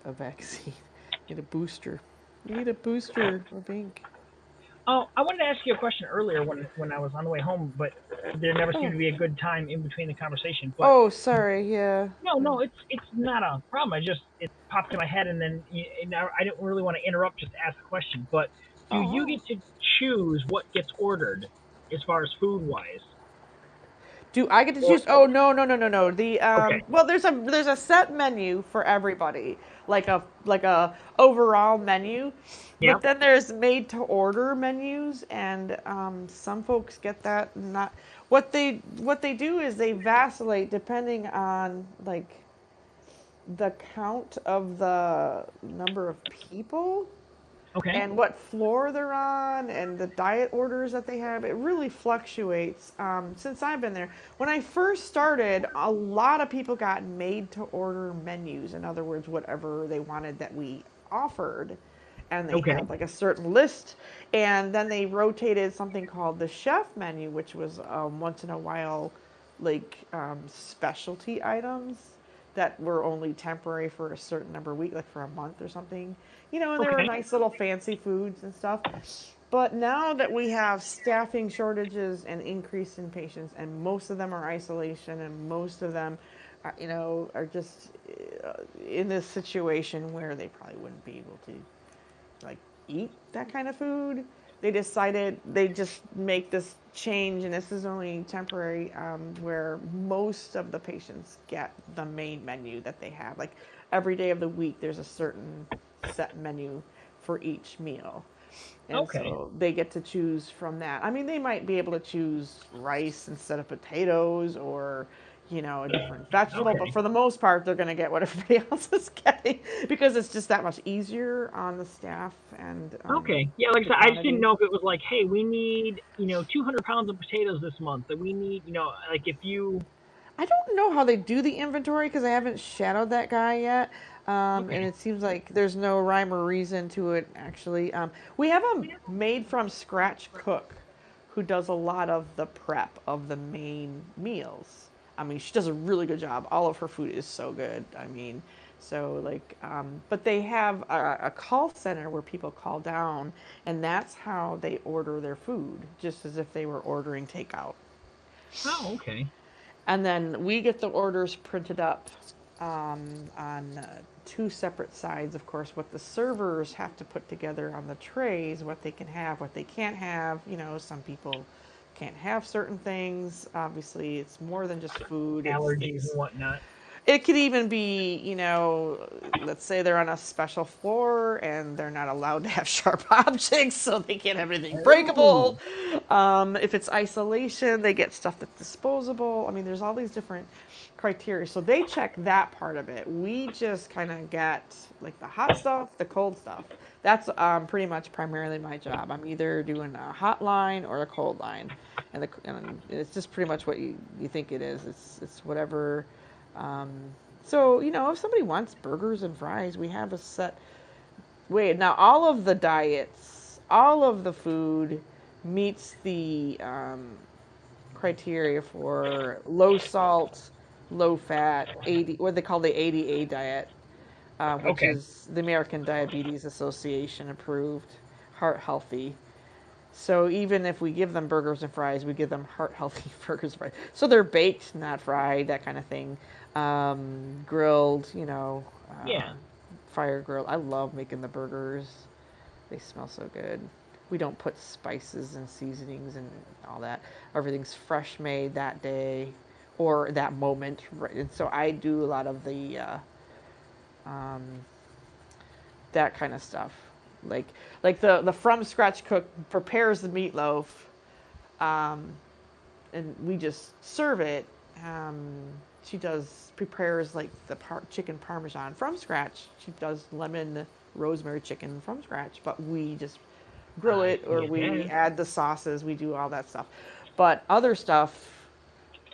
A vaccine. Need a booster. Need a booster of ink. Oh, I wanted to ask you a question earlier when I was on the way home, but there never seemed Oh. to be a good time in between the conversation. But Oh, sorry. Yeah. no, it's not a problem. It popped in my head, and then I didn't really want to interrupt just to ask a question. But do you Oh. get to choose what gets ordered as far as food wise? Do I get to Or choose? Oh, no, no, no, no, no. The okay, well, there's a set menu for everybody, like a overall menu, yeah, but then there's made to order menus, and some folks get that. Not what they do is they vacillate depending on like the count of the number of people okay, and what floor they're on and the diet orders that they have. It really fluctuates since I've been there. When I first started, a lot of people got made to order menus. In other words, whatever they wanted that we offered. And they okay, had like a certain list. And then they rotated something called the chef menu, which was once in a while like specialty items that were only temporary for a certain number of weeks, like for a month or something. And there were okay, nice little fancy foods and stuff. But now that we have staffing shortages and increase in patients, and most of them are isolation, and most of them, are just in this situation where they probably wouldn't be able to like eat that kind of food. They decided they just make this change, and this is only temporary, where most of the patients get the main menu that they have. Like every day of the week, there's a certain set menu for each meal. And okay. so they get to choose from that. I mean, they might be able to choose rice instead of potatoes or, a different vegetable, but Okay. for the most part, they're going to get what everybody else is getting because it's just that much easier on the staff and Okay. Yeah, like I the said, I just didn't quantities. know if it was like, hey, we need, 200 pounds of potatoes this month. That we need, like if you. I don't know how they do the inventory because I haven't shadowed that guy yet. And Okay. it seems like there's no rhyme or reason to it, actually. We have a made from scratch cook who does a lot of the prep of the main meals. I mean, she does a really good job. All of her food is so good. I mean, so like, but they have a call center where people call down, and that's how they order their food, just as if they were ordering takeout. Oh, okay. And then we get the orders printed up on two separate sides, of course, what the servers have to put together on the trays, what they can have, what they can't have. Some people can't have certain things. Obviously, it's more than just food. It's Allergies and it's whatnot. it could even be, let's say they're on a special floor and they're not allowed to have sharp objects, so they can't have anything Oh, breakable. If it's isolation, they get stuff that's disposable. I mean, there's all these different criteria. So they check that part of it. We just kind of get like the hot stuff, the cold stuff. That's pretty much primarily my job. I'm either doing a hot line or a cold line. And it's just pretty much what you think it is. It's whatever um, so, if somebody wants burgers and fries, we have a set. Wait, now all of the diets, all of the food meets the criteria for low salt, low fat, 80, what they call the 80A diet, which Okay. is the American Diabetes Association approved, heart healthy. So even if we give them burgers and fries, we give them heart healthy burgers and fries. So they're baked, not fried, that kind of thing. Grilled, Yeah. fire grilled. I love making the burgers. They smell so good. We don't put spices and seasonings and all that. Everything's fresh made that day or that moment. Right? And so I do a lot of the um, that kind of stuff. Like the from scratch cook prepares the meatloaf, um, and we just serve it. She prepares like the chicken parmesan from scratch. She does lemon rosemary chicken from scratch, but we just grill I it see or it we then. add the sauces. We do all that stuff. But other stuff,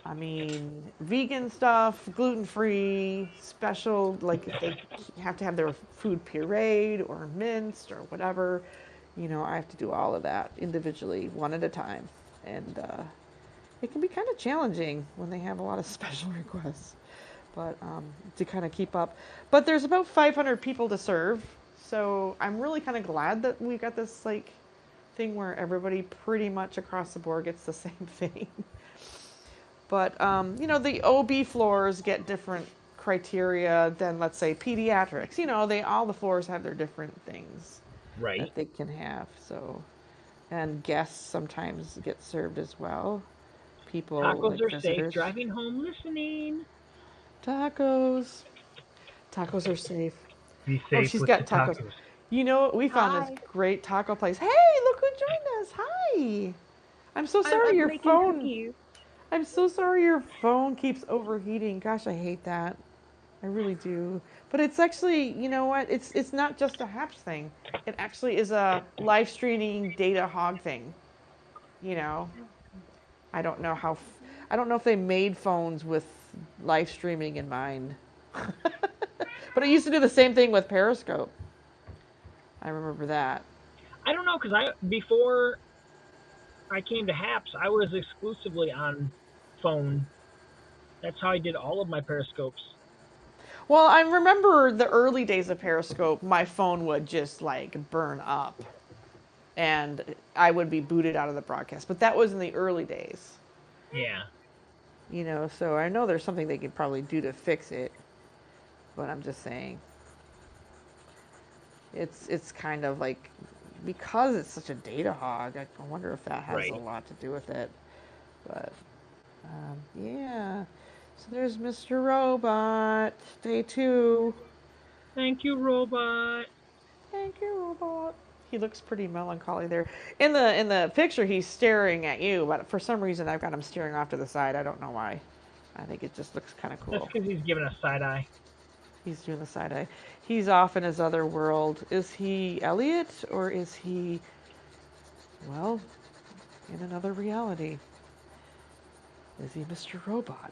I mean, vegan stuff, gluten free, special, like if they have to have their food pureed or minced or whatever, I have to do all of that individually, one at a time. And it can be kind of challenging when they have a lot of special requests, but to kind of keep up. But there's about 500 people to serve, so I'm really kind of glad that we got this like thing where everybody pretty much across the board gets the same thing. But the OB floors get different criteria than, let's say, pediatrics. All the floors have their different things Right. that they can have. So, and guests sometimes get served as well. People Tacos like are safe. visitors. Driving home listening. Tacos. Tacos are safe. Be Oh, safe she's with the got tacos. tacos. We found this Hi. great taco place. Hey, look who joined us. Hi. I'm so sorry I'm your making phone. cookies. I'm so sorry your phone keeps overheating. Gosh, I hate that. I really do. But it's actually, you know what? It's not just a Haps thing. It actually is a live streaming data hog thing. You know, I don't know how. I don't know if they made phones with live streaming in mind. But it used to do the same thing with Periscope. I remember that. I don't know because before I came to Haps, I was exclusively on phone. That's how I did all of my periscopes. Well, I remember the early days of Periscope. My phone would just like burn up, and I would be booted out of the broadcast. But that was in the early days. Yeah. So I know there's something they could probably do to fix it, but I'm just saying it's kind of like because it's such a data hog. I wonder if that has a Right. lot to do with it. But yeah, so there's Mr. Robot, day 2. Thank you, robot. Thank you, Robot. He looks pretty melancholy there. In the picture, he's staring at you, but for some reason, I've got him staring off to the side. I don't know why. I think it just looks kind of That's cool. because he's giving us side eye. He's doing the side eye. He's off in his other world. Is he Elliot or is he, well, in another reality? Is he Mr. Robot?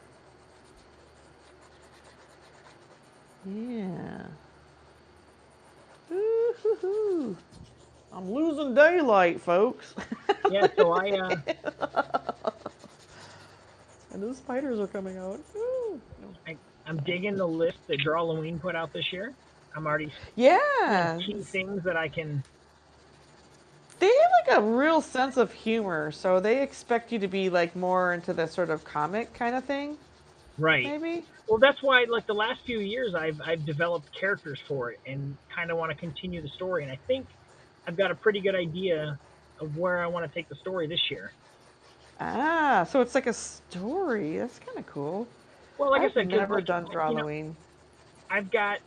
Yeah. Ooh-hoo-hoo. I'm losing daylight, folks. Yeah. So And the spiders are coming out. Ooh. I'm digging the list that Drawloween put out this year. I'm already seeing Yeah, key things that I can. they have like a real sense of humor, so they expect you to be like more into the sort of comic kind of thing, Right. maybe. Well, that's why like the last few years I've developed characters for it and kind of want to continue the story. And I think I've got a pretty good idea of where I want to take the story this year. Ah, so it's like a story. That's kind of cool. Well, like I I've said, because never done you know Drawloween. I've got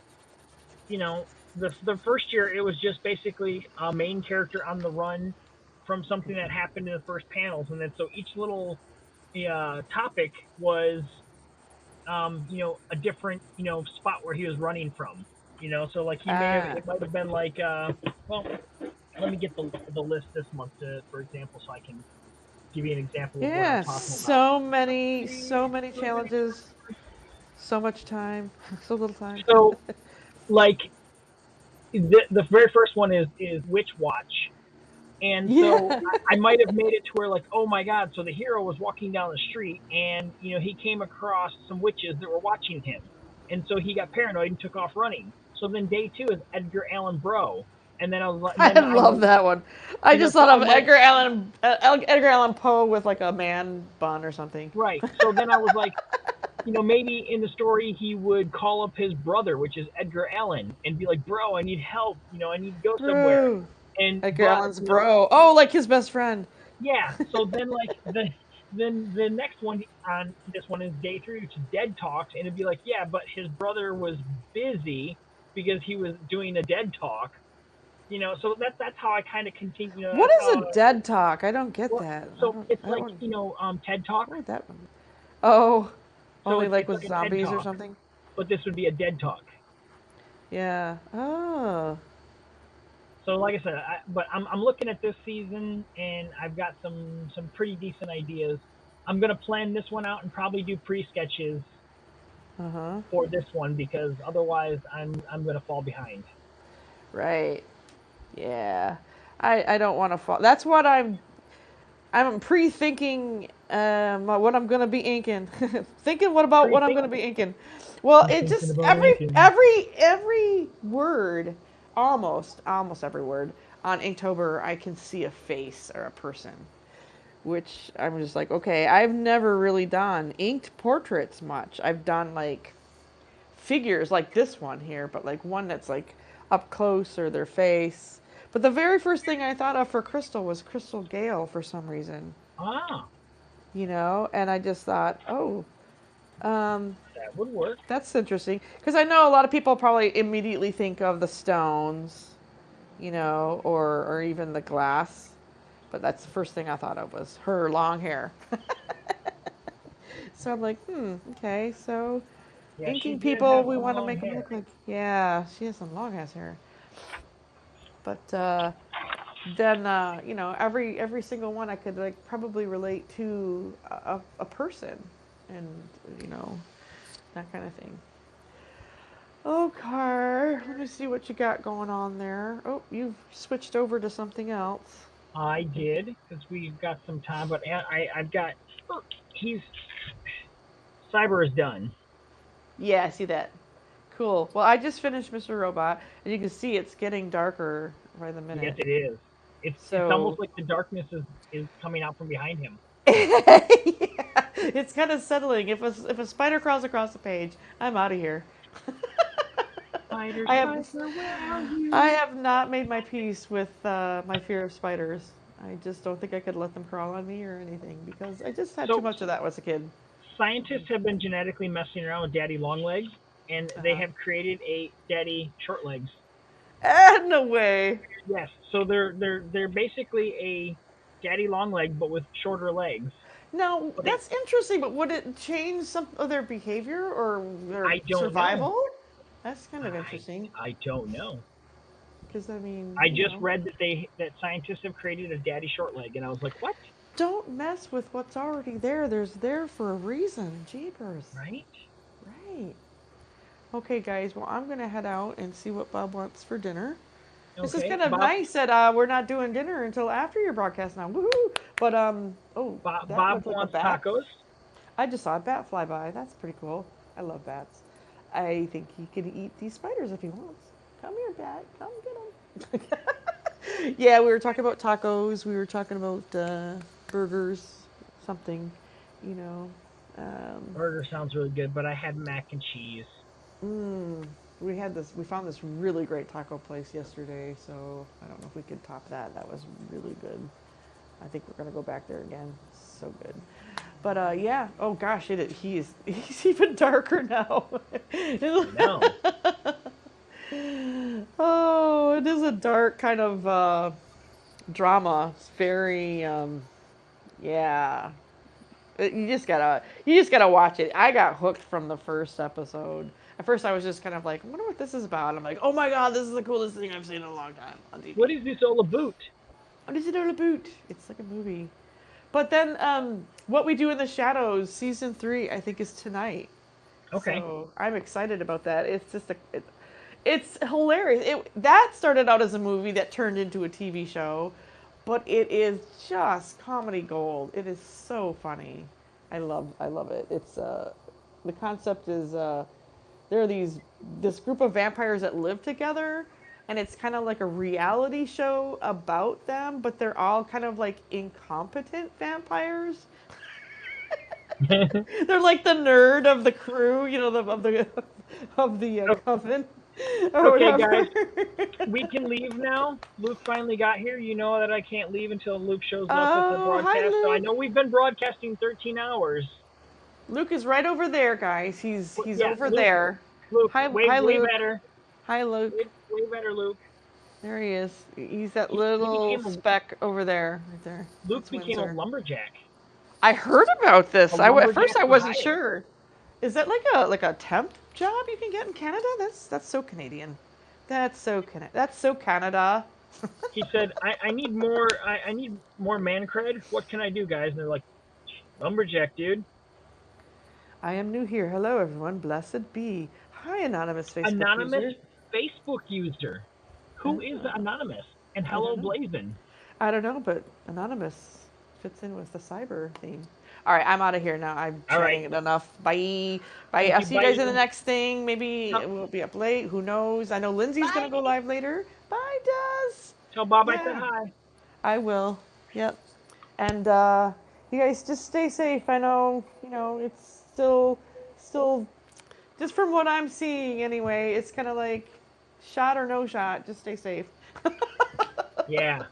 the first year it was just basically a main character on the run from something that happened in the first panels, and then so each little topic was a different spot where he was running from. So like he may have Ah, it might have been like well, let me get the list this month for example, so I can give you an example of what I'm yeah. talking about. So many challenges. So much time. So little time. So like the very first one is Witch Watch, And so Yeah. I might have made it to where like, oh my God, so the hero was walking down the street and he came across some witches that were watching him. And so he got paranoid and took off running. So then day two is Edgar Allan Poe. And then I was like, I love that one. I just so thought I'm of like, Edgar Allan Poe with like a man bun or something. right. So then I was like, maybe in the story he would call up his brother, which is Edgar Allan, and be like, bro, I need help. I need to go somewhere. Bro. And Edgar but Allan's bro. Oh, like his best friend. yeah. So then like the next one on this one is day three, which is Dead Talks, and it'd be like, yeah, but his brother was busy because he was doing a Dead Talk. So that's how I kind of continue. What That's is how. a dead talk? I don't get Well, that. so it's I like don't TED Talk. what would that one? Oh, So only like it's with like a TED zombies or Talk, something? but this would be a Dead Talk. Yeah. Oh. So like I said, but I'm looking at this season and I've got some pretty decent ideas. I'm gonna plan this one out and probably do pre-sketches Uh-huh. for this one because otherwise I'm gonna fall behind. Right. Yeah. I don't want to fall. That's what I'm pre-thinking what I'm gonna be inking. Thinking what about what I'm Pre-think gonna be inking. Well, I'm it thinking just about inking. every word, almost every word on Inktober, I can see a face or a person, which I'm just like, okay, I've never really done inked portraits much. I've done like figures like this one here, but like one that's like up close or their face. But the very first thing I thought of for Crystal was Crystal Gale for some reason, Ah, and I just thought, oh, um, that would work. that's interesting because I know a lot of people probably immediately think of the stones, or even the glass, but that's the first thing I thought of was her long hair. So I'm like, okay, so Yeah, she inking did people, have we some want to long make them hair. look like, yeah, she has some long ass hair. But then, every single one I could like probably relate to a person, and you know that kind of thing. Okay, let me see what you got going on there. Oh, you've switched over to something else. I did because we've got some time, but I've got he's Cyber is done. Yeah, I see that. Cool. Well, I just finished Mr. Robot, and you can see it's getting darker by the Yes, minute. it is. It's So almost like the darkness is coming out from behind him. yeah, it's kind of settling. If a spider crawls across the page, I'm out of here. Spider, I have spider, where are I you? have not made my peace with my fear of spiders. I just don't think I could let them crawl on me or anything because I just had too So much of that as a kid. scientists have been genetically messing around with daddy long legs, and they Uh-huh. have created a daddy short legs. No way. Yes, so they're basically a daddy long leg, but with shorter legs. Now But that's interesting, but would it change some of their behavior or their I don't know. survival? That's kind of interesting I don't know. because I mean, I just read that scientists have created a daddy short leg, and I was like, what? don't mess with what's already there. There's there for a reason. Jeepers. Right? Right. Okay, guys. Well, I'm gonna head out and see what Bob wants for dinner. This is Okay, kind of Bob. nice that we're not doing dinner until after your broadcast now. Woohoo! But oh, that Bob looked like a wants bat. tacos. I just saw a bat fly by. That's pretty cool. I love bats. I think he can eat these spiders if he wants. Come here, bat. Come get him. Yeah, we were talking about tacos. We were talking about burgers, something, you know. Um, Burger sounds really good, but I had mac and cheese. mm, we had this. We found this really great taco place yesterday. So I don't know if we could top that. That was really good. I think we're gonna go back there again. So good. But yeah. Oh gosh, he's even darker now. I know. Oh, it is a dark kind of drama. It's very yeah. You just gotta watch it. I got hooked from the first episode. At first, I was just kind of like, I wonder what this is about. I'm like, oh my god, this is the coolest thing I've seen in a long time on What TV. is this all about? What is it all about? It's like a movie. But then, What We Do in the Shadows, season 3, I think is tonight. Okay. So I'm excited about that. It's hilarious. That started out as a movie that turned into a TV show. but it is just comedy gold. It is so funny. I love it. It's the concept is there are this group of vampires that live together, and it's kind of like a reality show about them, but they're all kind of like incompetent vampires. They're like the nerd of the crew, of the coven or Okay, guys, whatever. we can leave now. Luke finally got here. You know that I can't leave until Luke shows up with the Oh, hi, broadcast. So I Luke. know we've been broadcasting 13 hours. Luke is right over there, guys. He's Yeah, over there. Luke, Hi, way Luke. better. Hi, Luke. Way better, Luke. There he is. He's that He little became a speck over there, right there. Luke That's became a Windsor. lumberjack. I heard about A this. At first lumberjack I for wasn't hire. sure. Is that like a temp job you can get in Canada? That's so Canadian. That's so Canada. He said, I need more I need more man cred. What can I do, guys? And they're like, lumberjack, dude. I am new here. Hello, everyone. Blessed be. Hi, anonymous Facebook Anonymous user. Facebook user. Who is Ah, anonymous? And I hello, don't know. Blazin. I don't know, but anonymous fits in with the cyber theme. All right, I'm out of here now. I'm All right. chatting it enough. Bye. Bye. Thank I'll you. see you Bye. guys in the next thing. Maybe Tell, we'll be up late. Who knows? I know Lindsay's going Bye. to go live later. Bye, Daz. tell Bob I said Yeah, hi. I will. Yep. And you guys just stay safe. I know, it's still, just from what I'm seeing anyway, it's kind of like shot or no shot. Just stay safe. Yeah.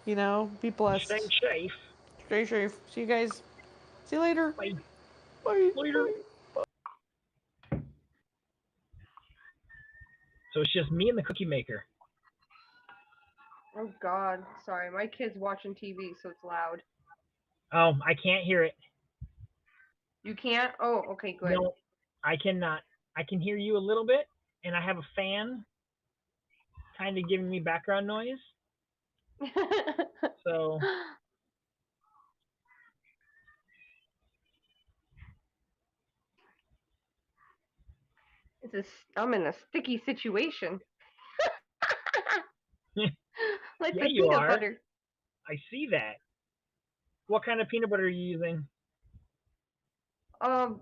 Be Stay blessed. safe. Stay safe. See you guys. See you later. Bye. Bye. Later. Bye. So it's just me and the cookie maker. Oh God, sorry, my kid's watching TV, so it's loud. Oh, I can't hear it. You can't? Oh, okay, good. No, I cannot. I can hear you a little bit, and I have a fan kind of giving me background noise. So I'm in a sticky situation. Like yeah, the you peanut are. butter. I see that. What kind of peanut butter are you using? Um,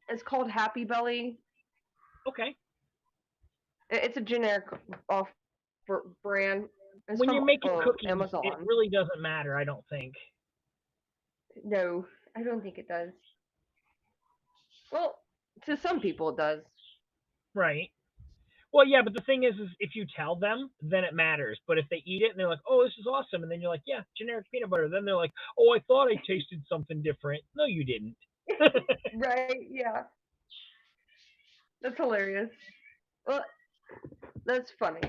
it's called Happy Belly. Okay. It's a generic off brand. It's When you're from making cookies, Amazon. it really doesn't matter, I don't think. No, I don't think it does. Well, to some people it does. Right. Well, yeah, but the thing is if you tell them, then it matters. But if they eat it and they're like, "Oh, this is awesome," and then you're like, "Yeah, generic peanut butter," then they're like, "Oh, I thought I tasted something different." No, you didn't. Right? Yeah. That's hilarious. Well, that's funny.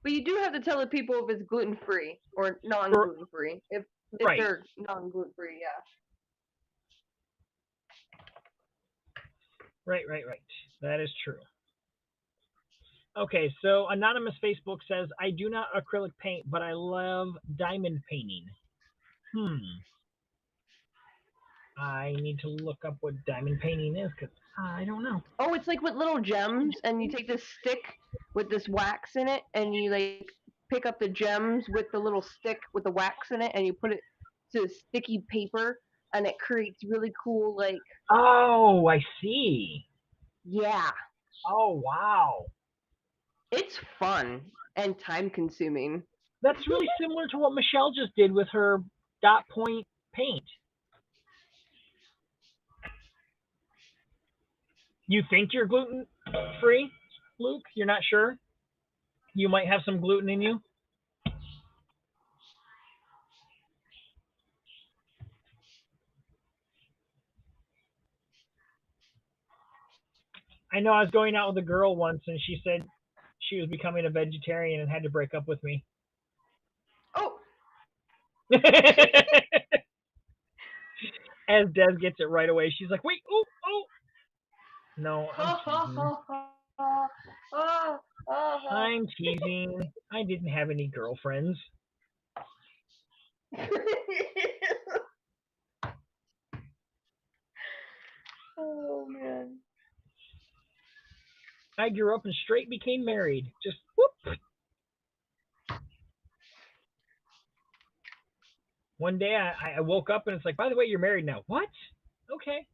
But you do have to tell the people if it's gluten free or non gluten free. If Right. they're non gluten free, yeah. Right. That is true. Okay, so anonymous Facebook says, "I do not acrylic paint, but I love diamond painting." I need to look up what diamond painting is because I don't know. Oh, it's like with little gems, and you take this stick with this wax in it, and you like pick up the gems with the little stick with the wax in it, and you put it to sticky paper, and it creates really cool like. Oh, I see. Yeah. Oh, wow. It's fun and time consuming. That's really similar to what Michelle just did with her dot point paint. You think you're gluten free, Luke? You're not sure? You might have some gluten in you? I know I was going out with a girl once and she said she was becoming a vegetarian and had to break up with me. Oh. As Des gets it right away, she's like, "Wait, oh. No, I'm teasing. I didn't have any girlfriends. Oh man. I grew up and straight became married. Just whoop. One day I woke up and it's like, by the way, you're married now. What? Okay.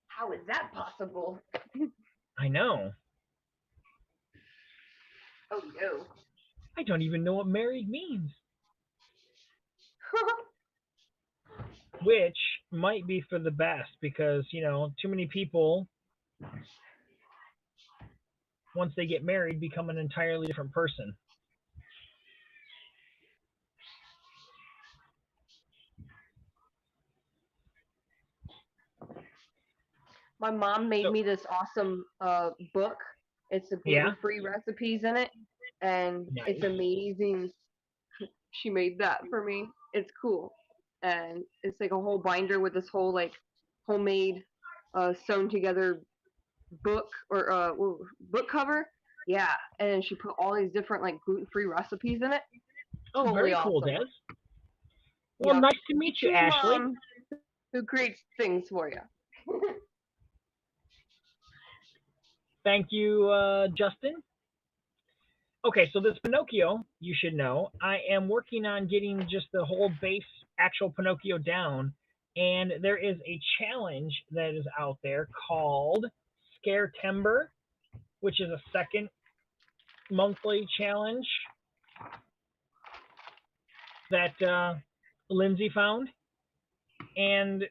How is that possible? I know. Oh no. I don't even know what married means. Which might be for the best because, too many people, once they get married, become an entirely different person. My mom made So, me this awesome book. It's a yeah, gluten-free recipes in it, and it's nice. amazing. She made that for me. It's cool, and it's like a whole binder with this whole like homemade, sewn together book or book cover. Yeah, and she put all these different like gluten-free recipes in it. Oh, Totally very cool, awesome. Des. Well, Yep. nice to Me meet you, too, Ashley. mom. Who creates things for you? Thank you, Justin. Okay, so this Pinocchio, you should know, I am working on getting just the whole base actual Pinocchio down, and there is a challenge that is out there called Scare Timber, which is a second monthly challenge that Lindsay found, and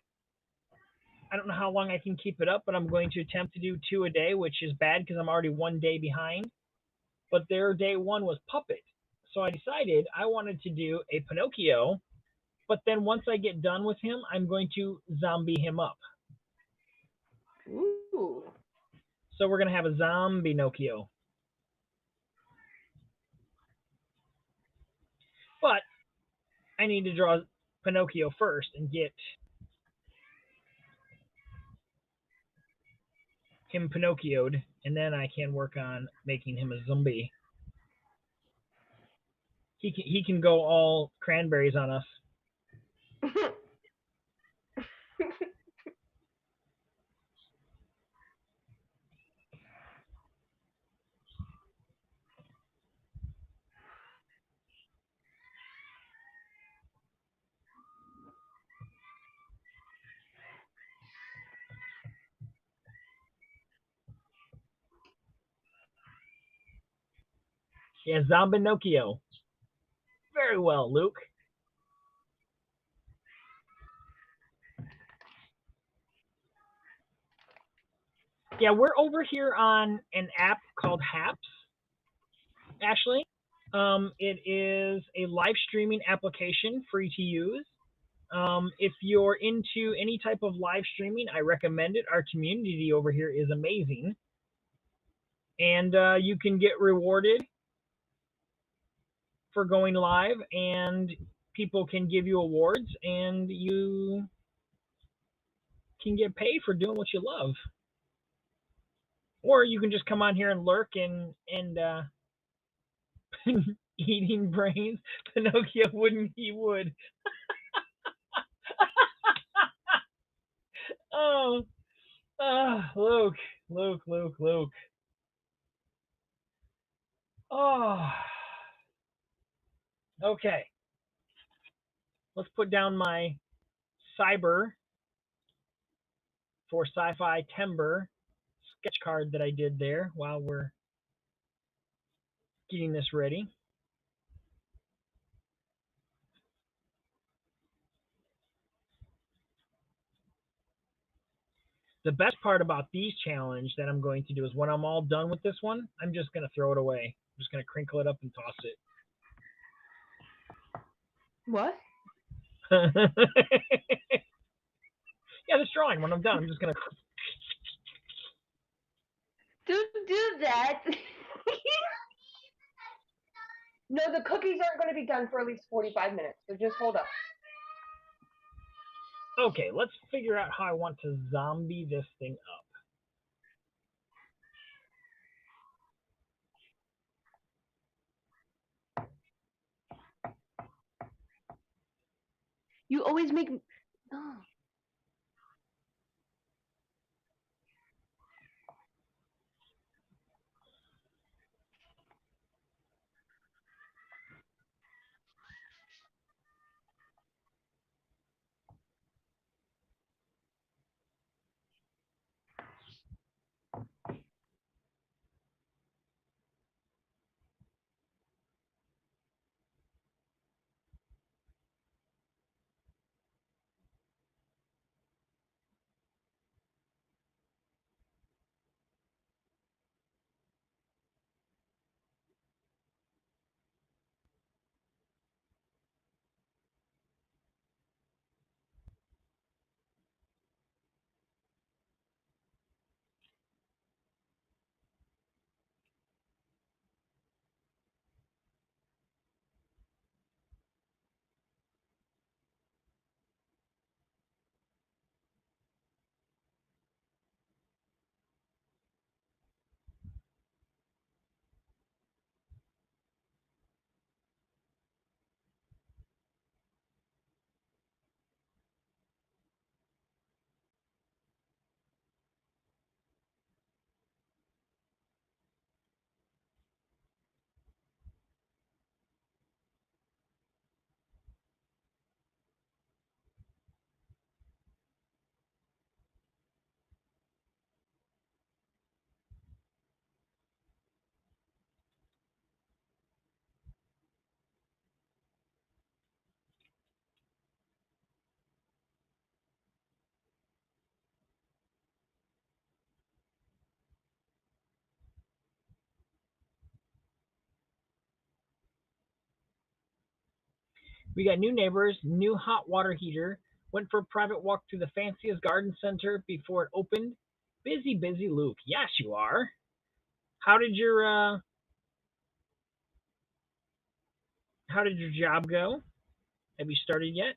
I don't know how long I can keep it up, but I'm going to attempt to do 2 a day, which is bad because I'm already 1 day behind. But their day one was Puppet. So I decided I wanted to do a Pinocchio, but then once I get done with him, I'm going to zombie him up. Ooh. So we're going to have a zombie Pinocchio. But I need to draw Pinocchio first and get him Pinocchioed, and then I can work on making him a zombie. He can go all cranberries on us. Yeah, zombie Pinocchio. Very well, Luke. Yeah, we're over here on an app called Haps, Ashley. It is a live streaming application, free to use. If you're into any type of live streaming, I recommend it. Our community over here is amazing, and you can get rewarded for going live, and people can give you awards, and you can get paid for doing what you love. Or you can just come on here and lurk and eating brains. Pinocchio wouldn't, he would. Oh, Luke, Luke, Luke, Luke. Oh, okay. Let's put down my cyber for sci-fi timber sketch card that I did there while we're getting this ready. The best part about these challenge that I'm going to do is when I'm all done with this one, I'm just going to throw it away. I'm just going to crinkle it up and toss it. What? Yeah, this drawing, when I'm done, I'm just going to. Don't do that. No, the cookies aren't going to be done for at least 45 minutes, so just hold up. Okay, let's figure out how I want to zombie this thing up. You always make. Oh. We got new neighbors, new hot water heater. Went for a private walk through the fanciest garden center before it opened. Busy, busy Luke. Yes, you are. How did your how did your job go? Have you started yet?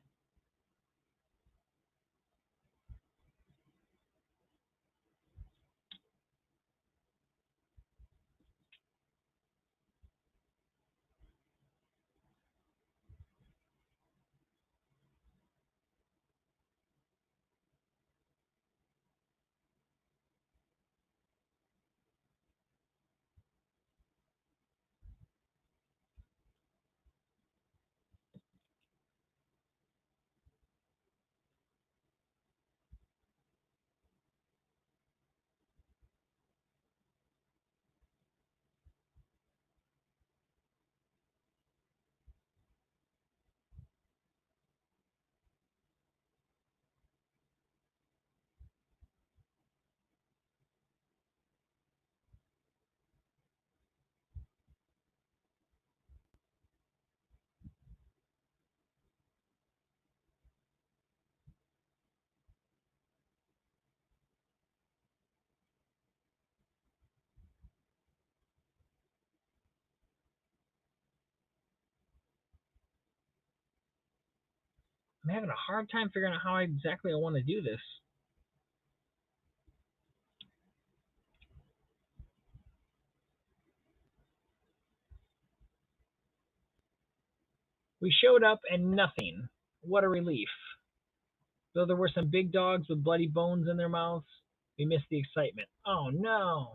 I'm having a hard time figuring out how exactly I want to do this. We showed up and nothing. What a relief. Though there were some big dogs with bloody bones in their mouths, we missed the excitement. Oh no.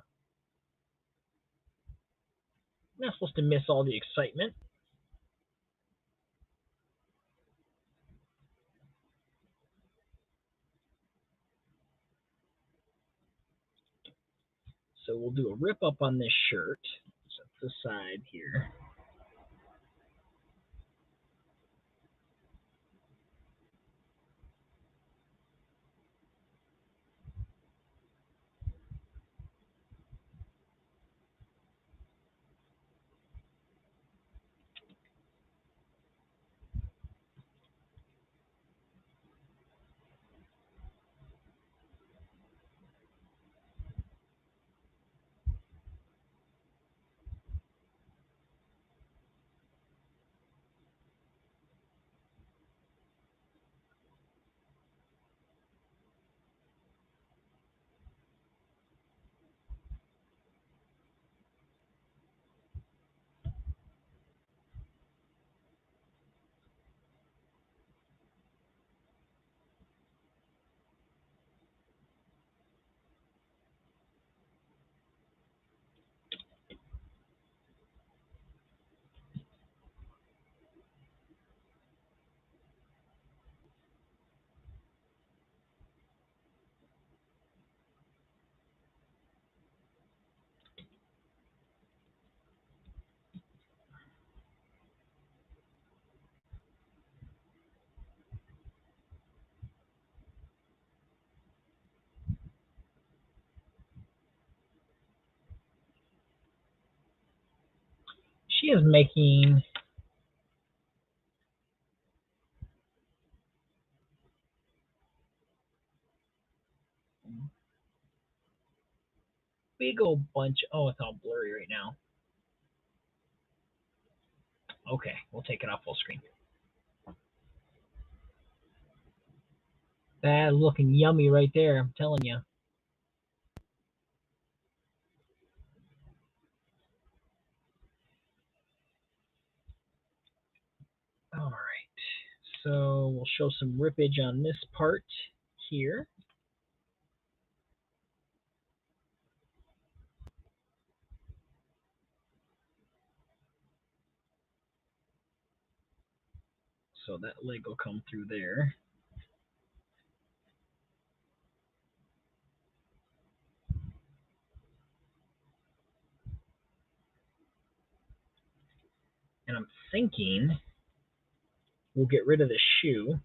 I'm not supposed to miss all the excitement. So we'll do a rip up on this shirt. Set the side here. She is making big old bunch. Oh, it's all blurry right now. Okay, we'll take it off full screen. That is looking yummy right there, I'm telling you. All right, so we'll show some rippage on this part here. So that leg will come through there. And I'm thinking we'll get rid of the shoe.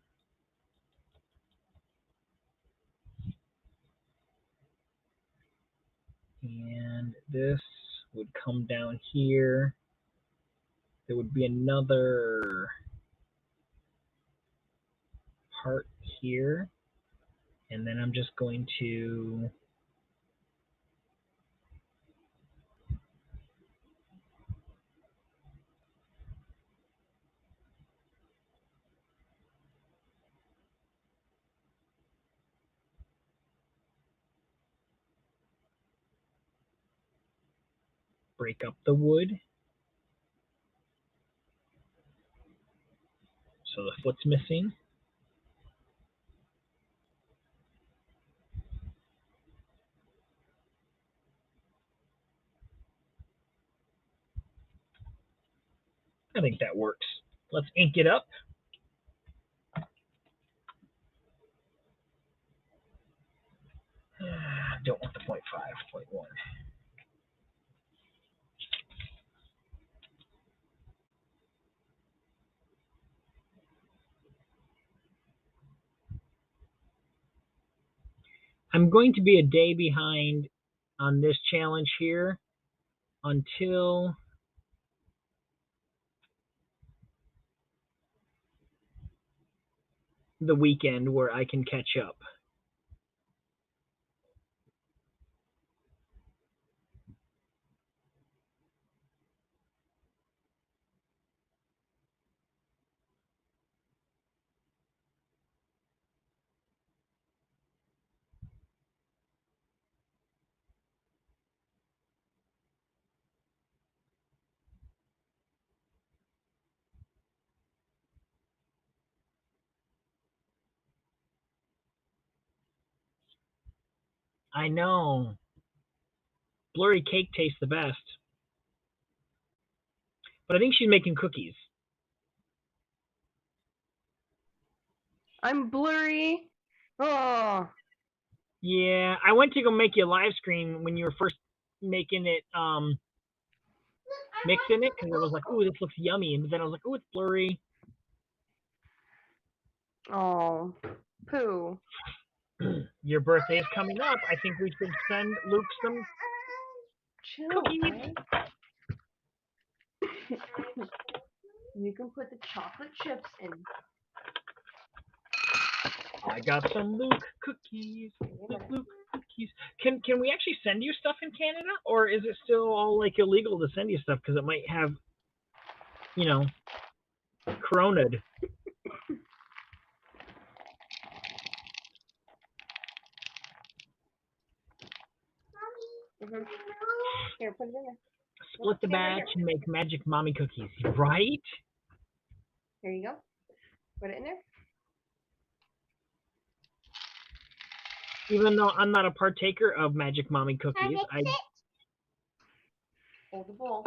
And this would come down here. There would be another part here, and then I'm just going to break up the wood. So the foot's missing. I think that works. Let's ink it up. Don't want the 0.5, 0.1. I'm going to be a day behind on this challenge here until the weekend where I can catch up. I know. Blurry cake tastes the best. But I think she's making cookies. I'm blurry. Oh. Yeah, I went to go make you a live screen when you were first making it, mixing it, because I was like, ooh, this looks yummy. And then I was like, ooh, it's blurry. Oh. Pooh. Your birthday is coming up. I think we should send Luke some Chill, cookies. right? You can put the chocolate chips in. I got some Luke cookies. Luke cookies. Can we actually send you stuff in Canada, or is it still all like illegal to send you stuff because it might have, you know, corona'd? Mm-hmm. Here, put it in there. Split the batch and make magic mommy cookies, right? Here you go. Put it in there. Even though I'm not a partaker of magic mommy cookies, Hold the bowl.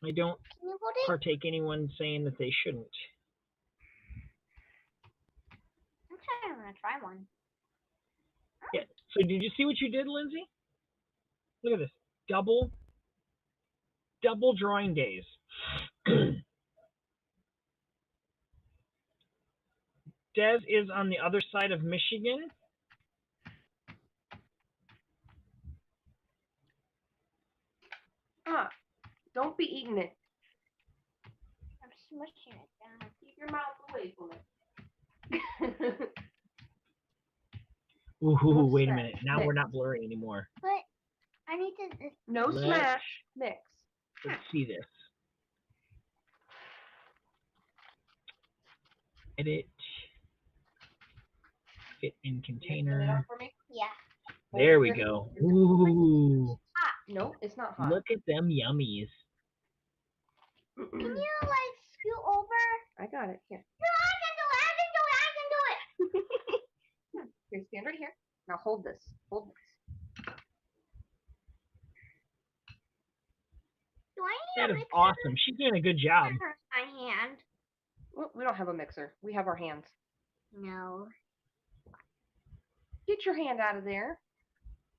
I don't partake anyone saying that they shouldn't. I'm gonna try one. Yeah. So did you see what you did, Lindsay? Look at this. Double drawing days. Des is on the other side of Michigan. Don't be eating it. I'm smushing it down. Keep your mouth away from it. Ooh, What's wait a that? minute. Now Mix. we're not blurry anymore. But I need to. No Let's- smash. Mix. Let's see this. Edit. Fit in Put it container. up for me? Yeah. There we go. Ooh. No, it's not hot. Look at them yummies. Can you like scoot over? I got it. Here. No, I can do it. I can do it. I can do it. Here, stand right here. Now hold this. Hold this. Do I need That a is mixer? awesome. She's doing a good job. My hand. Well, we don't have a mixer. We have our hands. No. Get your hand out of there.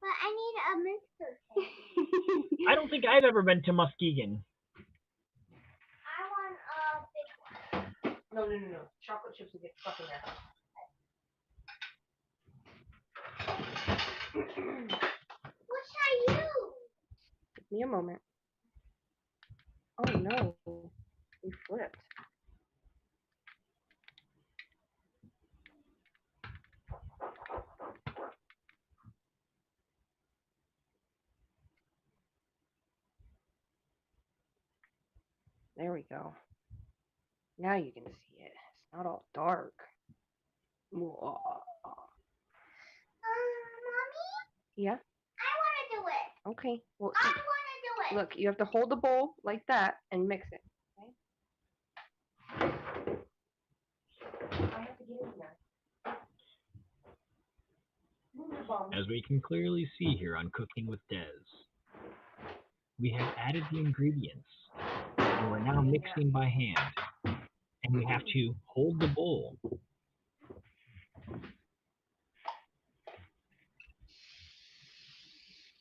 But I need a mixer. I don't think I've ever been to Muskegon. I want a big one. No. Chocolate chips will get stuck in there. What should I use? Give me a moment. Oh no. We flipped. There we go. Now you can see it. It's not all dark. Mommy, Yeah. I want to do it. Okay. Well, I see, want to do it. look, you have to hold the bowl like that and mix it. Okay. I have to get in there. Move your bum. As we can clearly see here on Cooking with Des, we have added the ingredients, and we're now mixing by hand. And we have to hold the bowl.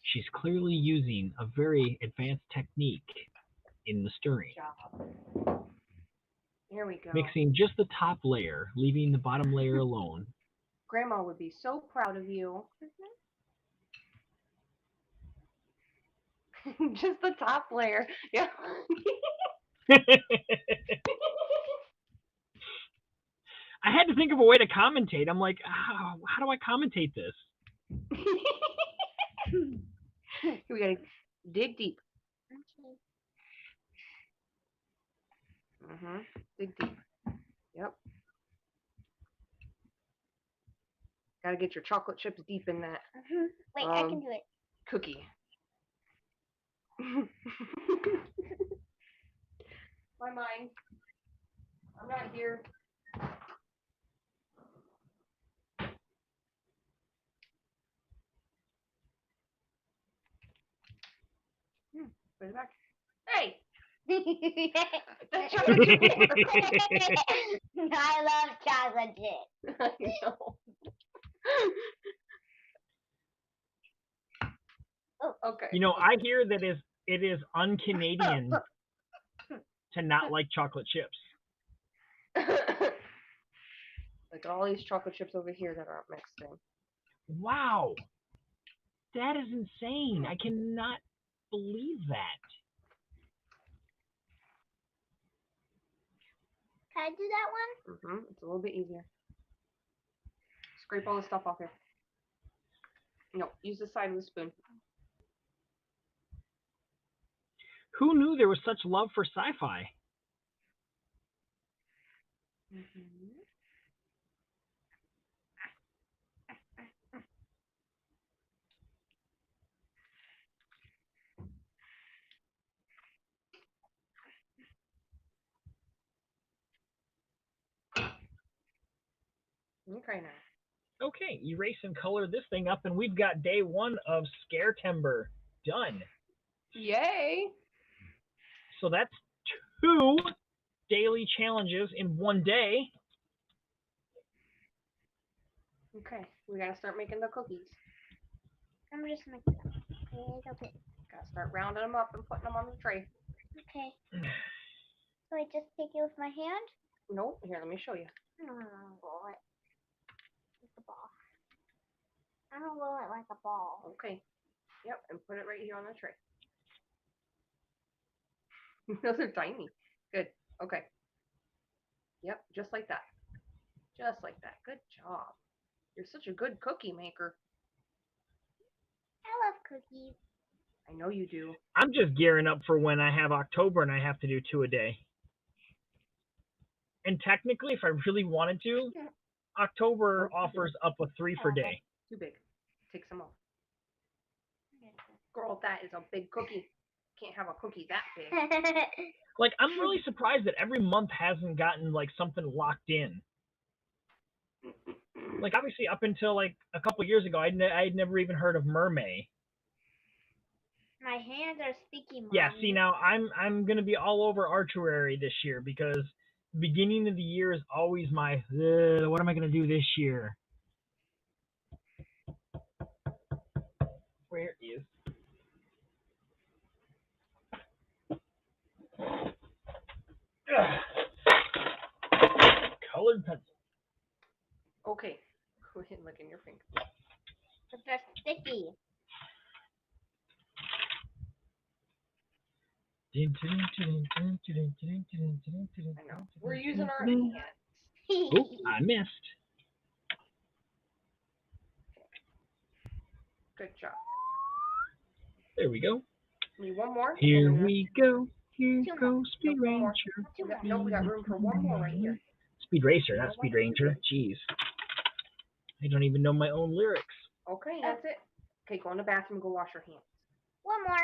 She's clearly using a very advanced technique in the stirring. Good job. Here we go. Mixing just the top layer, leaving the bottom layer alone. Grandma would be so proud of you. Just the top layer. Yeah. I had to think of a way to commentate. I'm like, how do I commentate this? We gotta dig deep. Dig deep. Yep. Gotta get your chocolate chips deep in that Wait, I can do it. cookie. My mind. I'm not here. Put it back. Hey! That's chocolate chip. I love chocolate chips. I know. Okay. You know, I hear that it is un-Canadian to not like chocolate chips. Like all these chocolate chips over here that aren't mixed in. Wow. That is insane. I cannot believe that. Can I do that one? It's a little bit easier. Scrape all the stuff off here. No, use the side of the spoon. Who knew there was such love for sci-fi? Okay, now. Okay, erase and color this thing up, and we've got day 1 of Scare Timber done. Yay! So that's 2 daily challenges in 1 day. Okay, we gotta start making the cookies. I'm just making them a little bit. Gotta start rounding them up and putting them on the tray. Okay. So I just take it with my hand? Nope, here, let me show you. No, roll it. Like a ball. I don't roll it like a ball. Okay. Yep, and put it right here on the tray. Those are tiny. Good. Okay. Yep, just like that. Just like that. Good job. You're such a good cookie maker. I love cookies. I know you do. I'm just gearing up for when I have October and I have to do 2 a day. And technically, if I really wanted to, October offers up a 3 for day. Too big. Take some off. Girl, that is a big cookie. Can't have a cookie that big. Like, I'm really surprised that every month hasn't gotten, like, something locked in. Like, obviously, up until, like, a couple years ago, I'd never even heard of Mermaid. My hands are sticky, Mommy. Yeah, see, now, I'm going to be all over Archery this year because the beginning of the year is always my, what am I going to do this year? Where is... Colored pencil. Okay. Go ahead and look in your finger. But they're sticky. I know. We're using our hands. Oh, I missed. Good job. There we go. Need one more? Here we go. Here Two more. goes Speed No, one more. Ranger. Two more. No, we got room for one more right here. Speed Racer, not Speed Ranger. Jeez. I don't even know my own lyrics. Okay, that's it. Okay, go in the bathroom and go wash your hands. One more.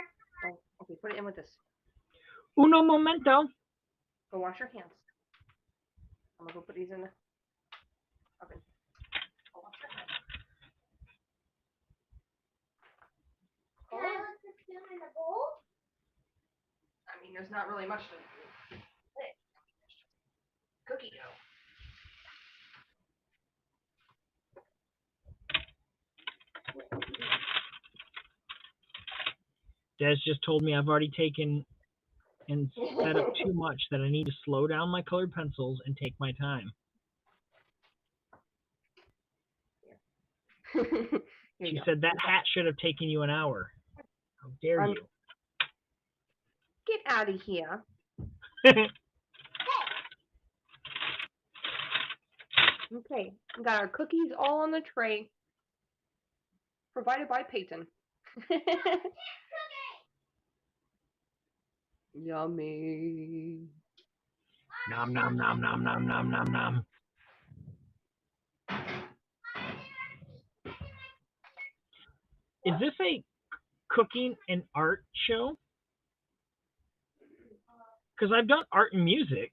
Oh, okay, put it in with this. Uno momento. Go wash your hands. I'm gonna go put these in the oven. Go wash your hands. Can I put the spoon in the bowl? I mean, there's not really much to cookie dough. Des just told me I've already taken and set up too much, that I need to slow down my colored pencils and take my time. Here She you go. said that hat should have taken you an hour. How dare you? Get out of here. Okay, we got our cookies all on the tray. Provided by Peyton. Yummy. Nom nom nom nom nom nom nom nom. Is this a cooking and art show? Because I've done art and music.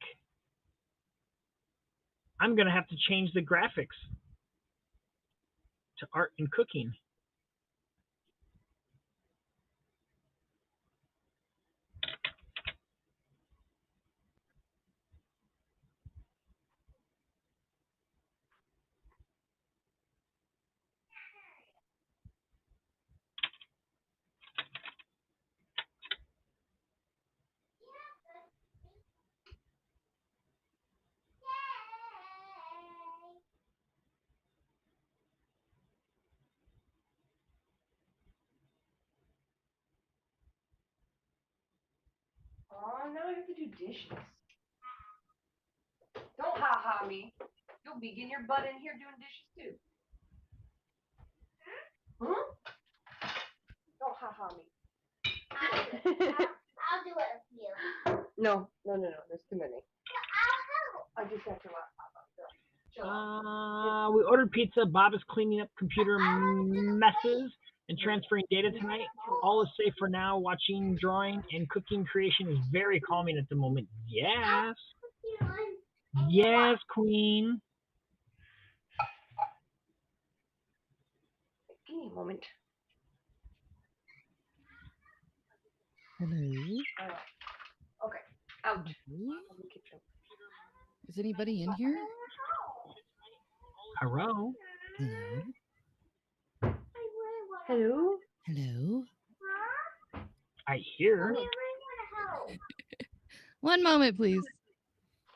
I'm going to have to change the graphics to art and cooking. Oh, now I have to do dishes. Don't ha-ha me. You'll be getting your butt in here doing dishes too. Huh? Don't ha-ha me. I'll do it with you. No. There's too many. I'll I just have to laptop up. Chill. We ordered pizza. Bob is cleaning up computer messes and transferring data tonight. All is safe for now. Watching, drawing, and cooking creation is very calming at the moment. Yes. Yes, Queen. Give me a moment. Hello. Okay. Out. Hello? Of the kitchen. Is anybody in here? Hello. Hello. Hello? Hello. I hear. One moment, please.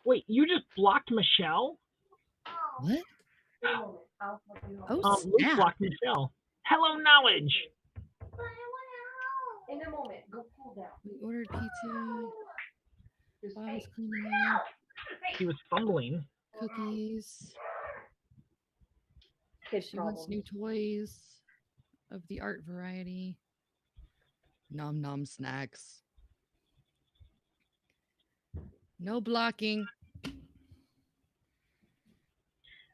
Wait, you just blocked Michelle? What? Give me a moment. I'll help you out. Oh, Luke snap. blocked Michelle. Hello, knowledge. In a moment. Go cool down. We ordered pizza. Just Bob hey. is cleaning up. He was fumbling. Cookies. Kids She wants problems. new toys of the art variety. Nom nom snacks. No blocking.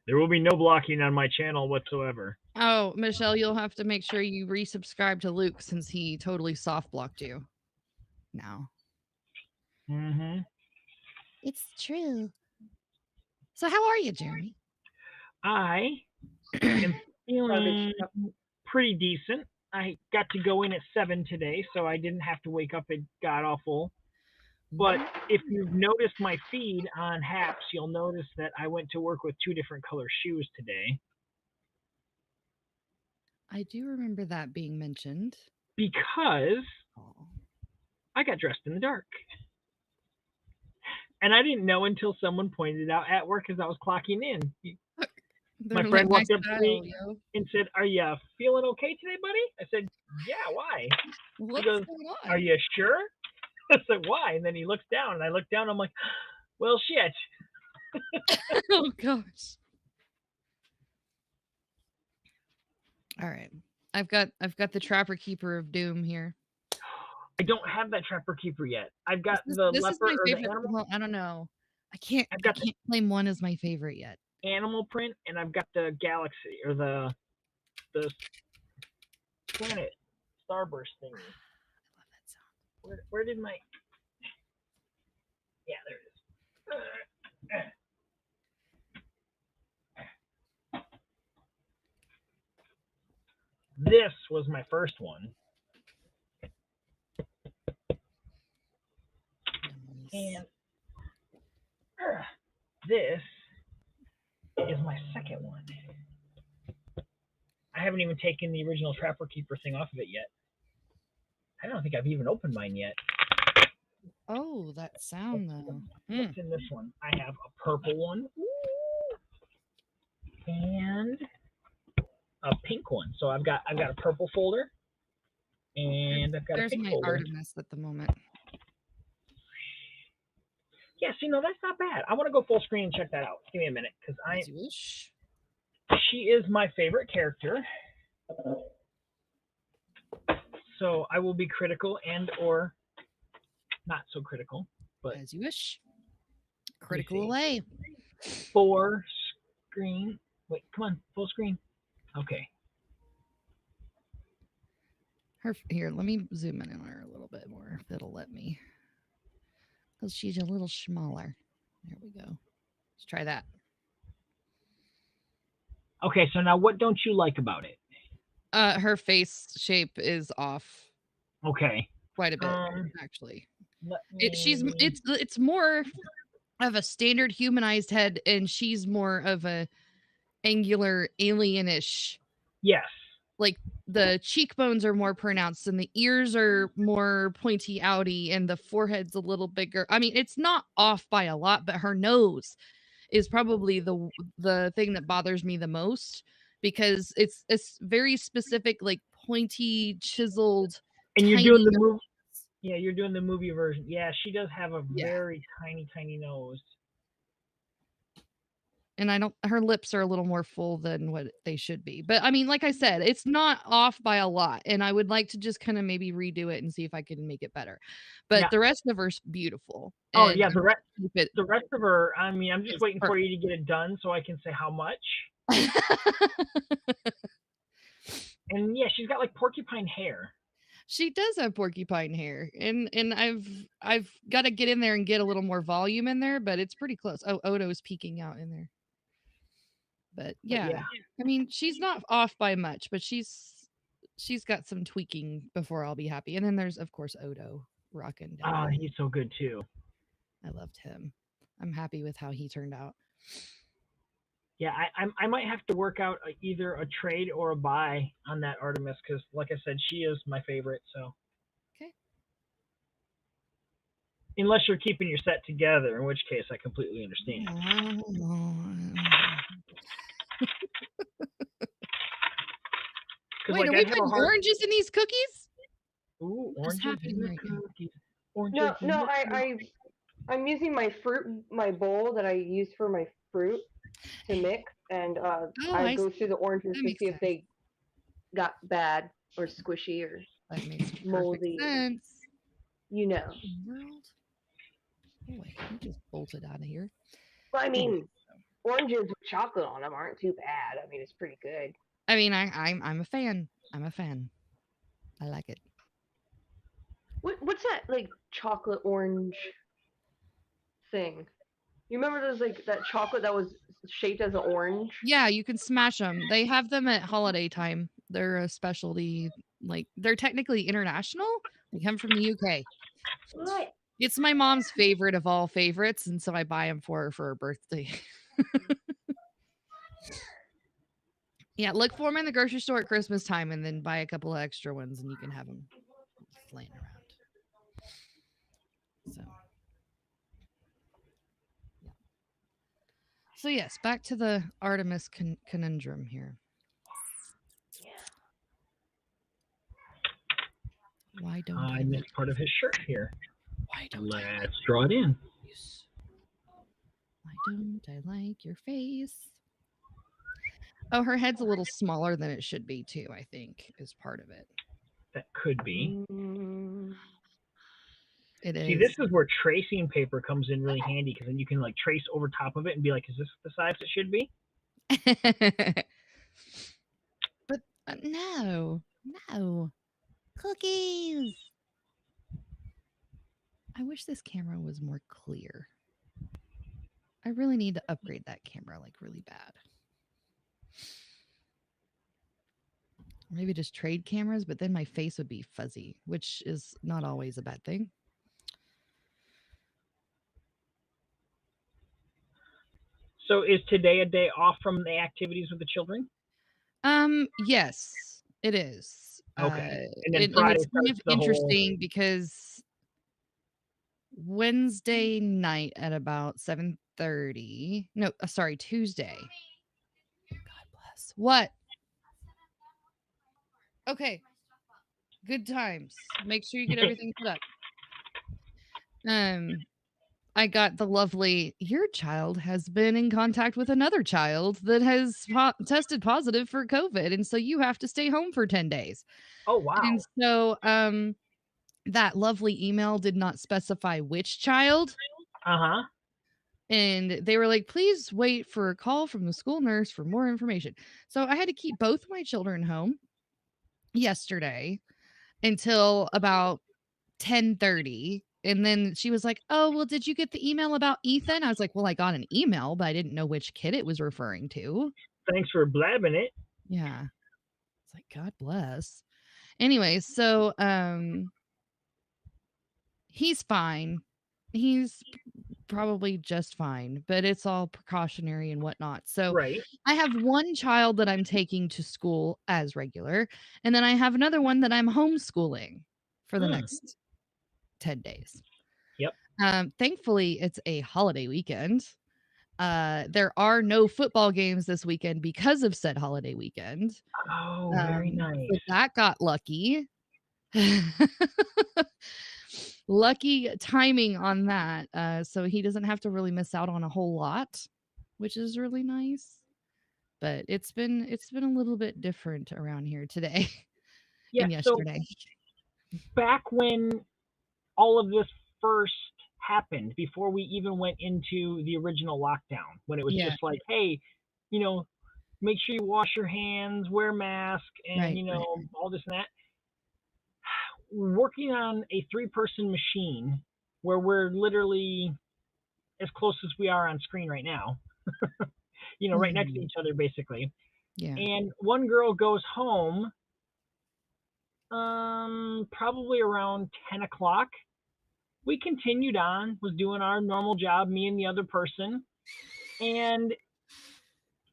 There will be no blocking on my channel whatsoever. Oh, Michelle, you'll have to make sure you resubscribe to Luke since he totally soft blocked you. Now. Mm-hmm. It's true. So how are you, Jeremy? I am feeling Garbage. pretty decent. I got to go in at 7 today, so I didn't have to wake up at god awful. But if you've noticed my feed on Haps, you'll notice that I went to work with 2 different color shoes today I do remember that being mentioned. because Oh. I got dressed in the dark. And I didn't know until someone pointed it out at work as I was clocking in. My They're friend like, walked up to me "Nice style, yo." and said, "Are you feeling okay today, buddy?" I said, "Yeah, why?" What's goes, going on? "Are you sure?" I said, "Why?" And then he looks down, and I look down, I'm like, "Well, shit." Oh gosh. All right. I've got the Trapper Keeper of Doom here. I don't have that Trapper Keeper yet. I've got This the is leopard my or the favorite. animal, Well, I don't know. I can't claim one as my favorite yet. animal print, and I've got the galaxy or the planet starburst thingy. I love that sound. Where did my? Yeah, there it is. This was my first one, and this is my second one. I haven't even taken the original Trapper Keeper thing off of it yet. I don't think I've even opened mine yet. Oh, that sound though. What's in this one? I have a purple one and a pink one. So I've got a purple folder and I've got There's a pink my folder. Artemis at the moment. Yeah, see, no, that's not bad. I want to go full screen and check that out. Give me a minute, because As you wish. she is my favorite character. So I will be critical and or not so critical. But As you wish. Critical see. away. For screen. Wait, come on, full screen. Okay. Here, let me zoom in on her a little bit more if it'll let me. Because she's a little smaller. There we go. Let's try that. Okay, so now what don't you like about it? Her face shape is off Okay. quite a bit, actually. It's more of a standard humanized head, and she's more of a angular alienish. Yes. Like the cheekbones are more pronounced, and the ears are more pointy outy, and the forehead's a little bigger. I mean, it's not off by a lot, but her nose is probably the thing that bothers me the most, because it's very specific, like pointy, chiseled. And you're tiny doing the nose. movie. Yeah, you're doing the movie version. Yeah, she does have a very tiny nose. And her lips are a little more full than what they should be. But I mean, like I said, it's not off by a lot. And I would like to just kind of maybe redo it and see if I can make it better. But Yeah. the rest of her's beautiful. Oh and yeah, I'm the gonna keep it. rest of her. I mean, I'm just It's waiting for you to get it done so I can say how much. And yeah, she's got like porcupine hair. She does have porcupine hair, and I've got to get in there and get a little more volume in there, but it's pretty close. Oh, Odo's peeking out in there. But yeah, I mean, she's not off by much, but she's got some tweaking before I'll be happy. And then there's of course Odo rocking down. Oh, he's so good too. I loved him. I'm happy with how he turned out. Yeah, I might have to work out either a trade or a buy on that Artemis because, like I said, she is my favorite. So. Okay. Unless you're keeping your set together, in which case I completely understand. Wait, are we putting oranges in these cookies? Ooh, oranges in the cookies. No, I'm using my bowl that I use for my fruit to mix, and I go through the oranges to see if they got bad or squishy or moldy. Sense. You know. Boy, he just bolted out of here. Well, I mean, oranges with chocolate on them aren't too bad. I mean, it's pretty good. I mean, I'm a fan. I'm a fan. I like it. What's that like chocolate orange thing? You remember those like that chocolate that was shaped as an orange? Yeah, you can smash them. They have them at holiday time. They're a specialty. Like they're technically international. They come from the UK. What? It's my mom's favorite of all favorites, and so I buy them for her birthday. Yeah, look for them in the grocery store at Christmas time, and then buy a couple of extra ones, and you can have them laying around. So yes, back to the Artemis conundrum here. Why don't I missed part of his shirt here? Why don't Let's draw it in. Why don't I like your face? Oh, her head's a little smaller than it should be too, I think, is part of it. That could be. It See, is. this is where tracing paper comes in really handy because then you can like trace over top of it and be like, is this the size it should be? But no. Cookies. I wish this camera was more clear. I really need to upgrade that camera like really bad. Maybe just trade cameras, but then my face would be fuzzy, which is not always a bad thing. So is today a day off from the activities with the children? Yes, it is. Okay. And then And Friday it's kind starts of the whole. interesting because Wednesday night at about 7:30. No, sorry, Tuesday. God bless. What? Okay. Good times. Make sure you get everything put up. I got the lovely, your child has been in contact with another child that has tested positive for COVID, and so you have to stay home for 10 days. Oh, wow. And so that lovely email did not specify which child. Uh-huh. And they were like, please wait for a call from the school nurse for more information. So I had to keep both my children home yesterday until about 10:30. And then she was like, oh, well, did you get the email about Ethan? I was like, well, I got an email, but I didn't know which kid it was referring to. Thanks for blabbing it. Yeah. It's like, God bless. Anyway, so he's fine. He's probably just fine, but it's all precautionary and whatnot. So Right. I have one child that I'm taking to school as regular, and then I have another one that I'm homeschooling for the next 10 days. Yep. Thankfully, it's a holiday weekend. There are no football games this weekend because of said holiday weekend. Oh, very nice. So that got lucky. Lucky timing on that. So he doesn't have to really miss out on a whole lot, which is really nice. But it's been a little bit different around here today Yeah, and yesterday. So back when all of this first happened, before we even went into the original lockdown, when it was Yeah. just like, hey, you know, make sure you wash your hands, wear a mask, and Right. all this and that. Working on a 3-person machine where we're literally as close as we are on screen right now, right next to each other basically. Yeah. And one girl goes home probably around 10 o'clock. We continued on, was doing our normal job, me and the other person. And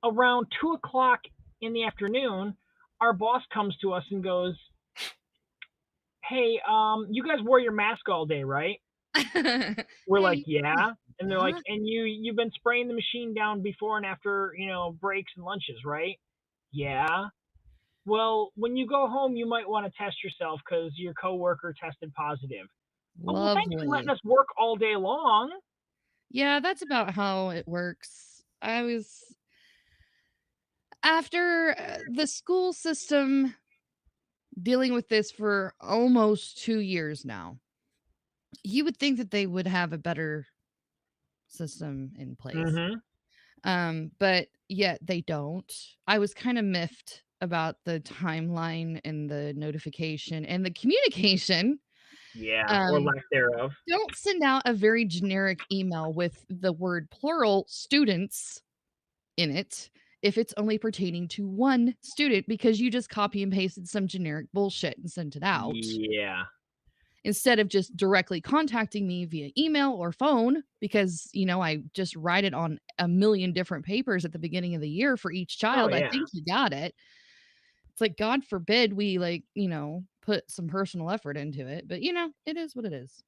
around 2 o'clock in the afternoon, our boss comes to us and goes, hey, you guys wore your mask all day, right? We're like, yeah. And they're like, and you've been spraying the machine down before and after, breaks and lunches, right? Yeah. Well, when you go home, you might want to test yourself because your coworker tested positive. Oh, well, thanks for letting us work all day long. Yeah, that's about how it works. After the school system dealing with this for almost 2 years now, you would think that they would have a better system in place. Mm-hmm. But yet they don't. I was kind of miffed about the timeline and the notification and the communication. Yeah, or lack thereof. Don't send out a very generic email with the word plural students in it if it's only pertaining to one student, because you just copy and pasted some generic bullshit and sent it out. Yeah. Instead of just directly contacting me via email or phone, because, I just write it on a million different papers at the beginning of the year for each child. Oh, yeah. I think you got it. It's like, God forbid we put some personal effort into it, but it is what it is.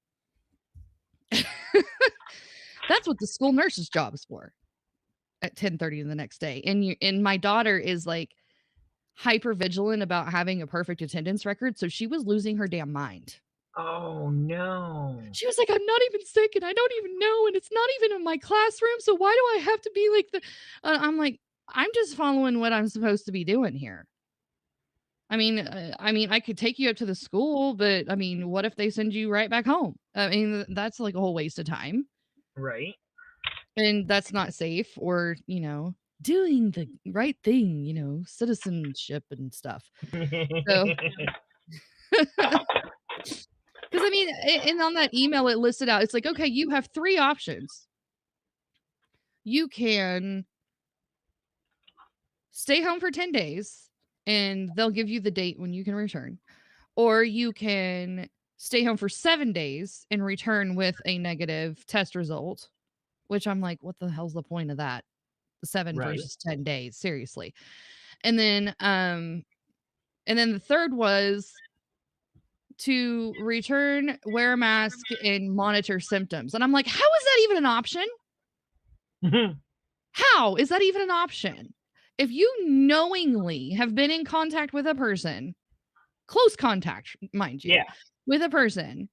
That's what the school nurse's job is for at 10:30 the next day. And my daughter is like hyper vigilant about having a perfect attendance record. So she was losing her damn mind. Oh, no. She was like, I'm not even sick and I don't even know. And it's not even in my classroom. So why do I have to be like I'm like, I'm just following what I'm supposed to be doing here. I mean, I could take you up to the school, but I mean, what if they send you right back home? I mean, that's like a whole waste of time, Right. and that's not safe, or doing the right thing, citizenship and stuff. So, because I mean, and on that email it listed out, it's like, okay, you have 3 options. You can stay home for 10 days, and they'll give you the date when you can return. Or you can stay home for 7 days and return with a negative test result, which I'm like, what the hell's the point of that? 7 Right. versus 10 days, seriously. And then the third was to return, wear a mask, and monitor symptoms. And I'm like, how is that even an option? How is that even an option? If you knowingly have been in contact with a person, close contact, mind you, Yeah. with a person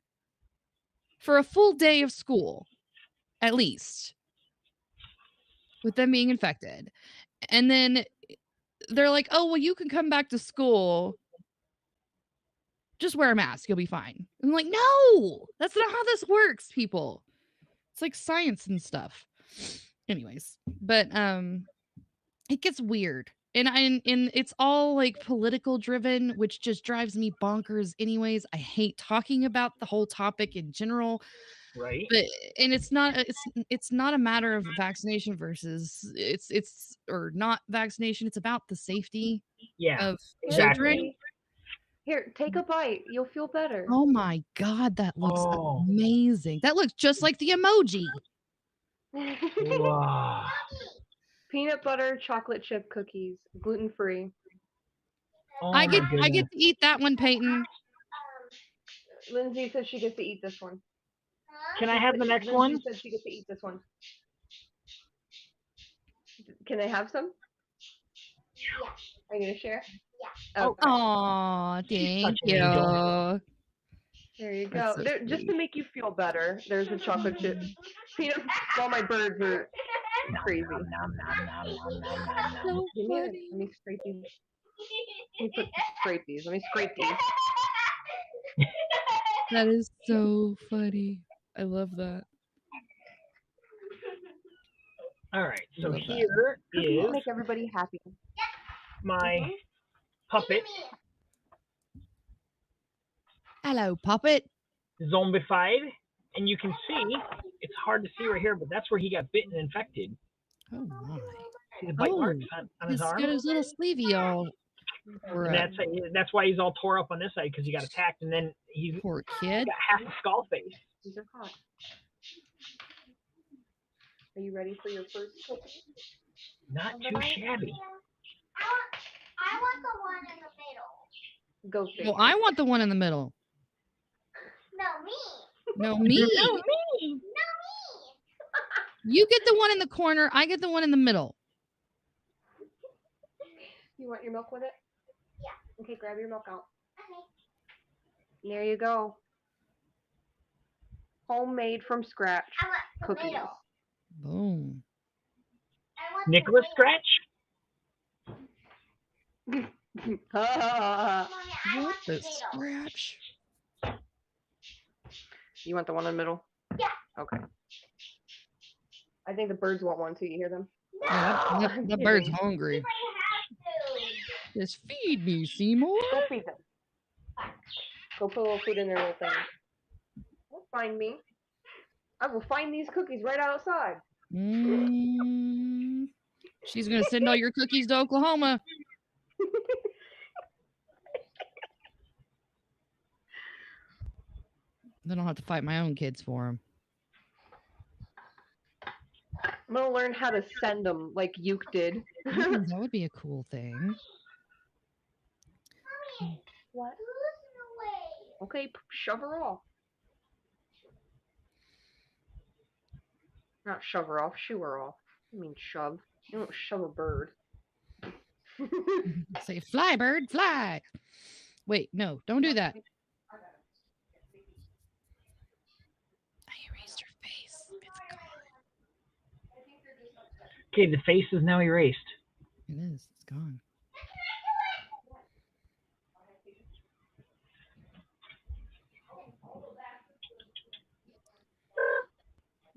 for a full day of school, at least, with them being infected, and then they're like, oh, well, you can come back to school. Just wear a mask. You'll be fine. I'm like, no, that's not how this works, people. It's like science and stuff. Anyways, but it gets weird. And it's all like political driven, which just drives me bonkers anyways. I hate talking about the whole topic in general. Right. But and it's not a matter of vaccination versus it's or not vaccination. It's about the safety Yeah. of Exactly. children. Here, take a bite. You'll feel better. Oh my god, that looks Oh. amazing. That looks just like the emoji. Wow. Peanut butter chocolate chip cookies, gluten free. Oh I my get goodness. to eat that one, Peyton. Lindsay said she gets to eat this one. Can I have the next Lindsay one? said she gets to eat this one. Can I have some? Are you gonna share? Yeah. Okay. Aw, She's thank such an angel. you. There you That's go. so Just to sweet. make you feel better, there's a chocolate chip. Peanut. All my birds are crazy. Nom, nom, nom, nom, nom, nom, nom, nom. So Give me a, funny. let me scrape these. Let me scrape these. That is so funny. I love that. All right. So Love that. here Cookies is make everybody happy. my puppet Hello, puppet. zombified, and you can see it's hard to see right here, but that's where he got bitten and infected. Oh my. See the bite Oh, marks on his He's arm. got his little sleevey all And that's why he's all tore up on this side, because he got attacked, and then he's poor kid. got half a skull face. These are hot. Are you ready for your first cookie? Not too shabby. I want the one in the middle. Go figure. Well, I want the one in the middle. No, me. No, me. No, me. No, me. You get the one in the corner. I get the one in the middle. You want your milk with it? Yeah. Okay, grab your milk out. Okay. There you go. Homemade from scratch I want the cookies. middle. Boom. I want the Nicholas middle. Scratch. Ha, ha, ha, Come on, I What want the the middle. scratch? You want the one in the middle? Yeah. Okay. I think the birds want one too. You hear them? No. Yeah, that bird's kidding. hungry. Have to. Just feed me, Seymour. Go feed them. Go put a little food in their little thing. Don't find me. I will find these cookies right outside. She's gonna send all your cookies to Oklahoma. Then I'll have to fight my own kids for them. I'm gonna learn how to send them like Yuke did. That would be a cool thing. What? Who's Okay, shove her off. Not shove her off, shoo her off. I mean shove. You don't shove a bird. Say, fly, bird, fly. Wait, no, don't do that. I erased her face. It's gone. Okay, the face is now erased. It is. It's gone.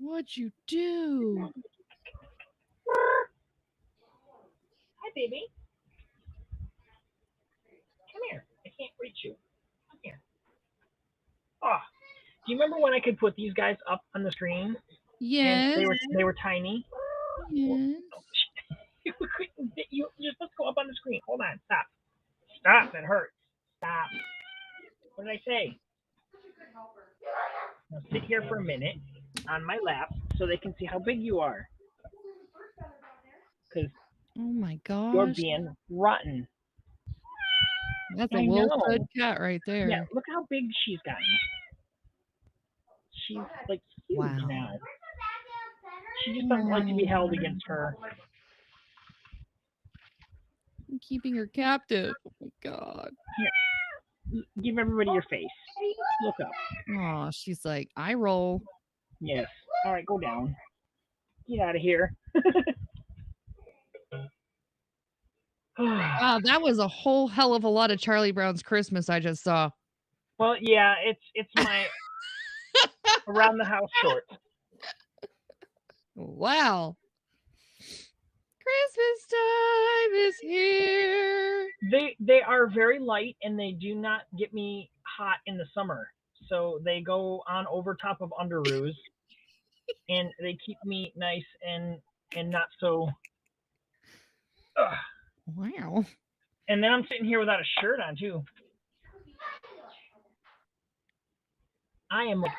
What'd you do? Hi, baby. Come here. I can't reach you. Come here. Oh, do you remember when I could put these guys up on the screen and Yes. they were tiny? Yes. You you're supposed to go up on the screen. Hold on. Stop. Stop. That hurts. Stop. What did I say? Now sit here for a minute on my lap so they can see how big you are. Because Oh my you're gosh. being rotten. That's a I well-fed know. cat right there. Yeah, look how big she's gotten. She's like huge Wow. now. She just doesn't like to be held against her. I'm keeping her captive. Oh my god. Give everybody your face. Look up. Oh, she's like, I roll. Yes. All right, go down. Get out of here. Wow, that was a whole hell of a lot of Charlie Brown's Christmas I just saw. Well, yeah, it's my around the house short. Wow. Christmas time is here. They are very light and they do not get me hot in the summer. So they go on over top of underoos and they keep me nice and not so Wow. and then I'm sitting here without a shirt on too. I am like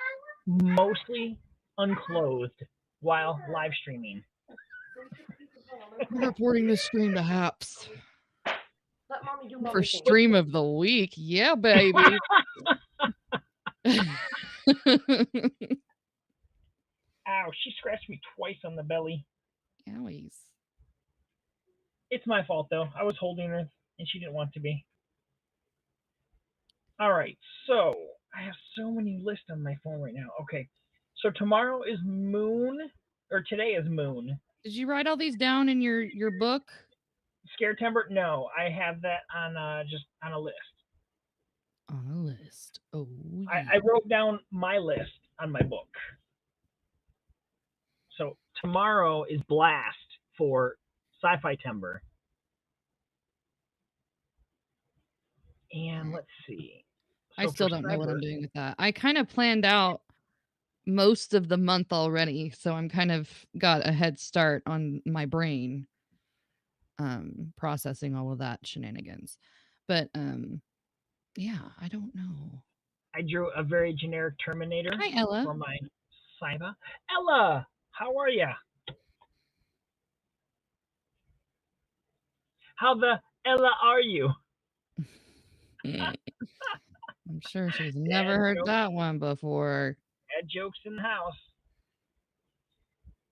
mostly unclothed while live streaming. I'm reporting this stream to Haps Let mommy do for mommy thing. stream of the week. Yeah, baby. Ow, she scratched me twice on the belly. Owies. It's my fault though. I was holding her and she didn't want to be. All right, so I have so many lists on my phone right now. Okay, so tomorrow is Moon, or today is Moon. Did you write all these down in your book? Scare Timber? No, I have that on just on a list. On a list. Oh, I wrote down my list on my book. So tomorrow is Blast for Sci-Fi Timber. And let's see. I So still for don't know what I'm Cyber- doing with that. I kind of planned out most of the month already, so I'm kind of got a head start on my brain processing all of that shenanigans. But yeah, I don't know. I drew a very generic Terminator Hi, Ella. for my Cyber. Ella, how are ya? How the Ella are you? I'm sure she's never Dad heard joke. that one before. Dad jokes in the house.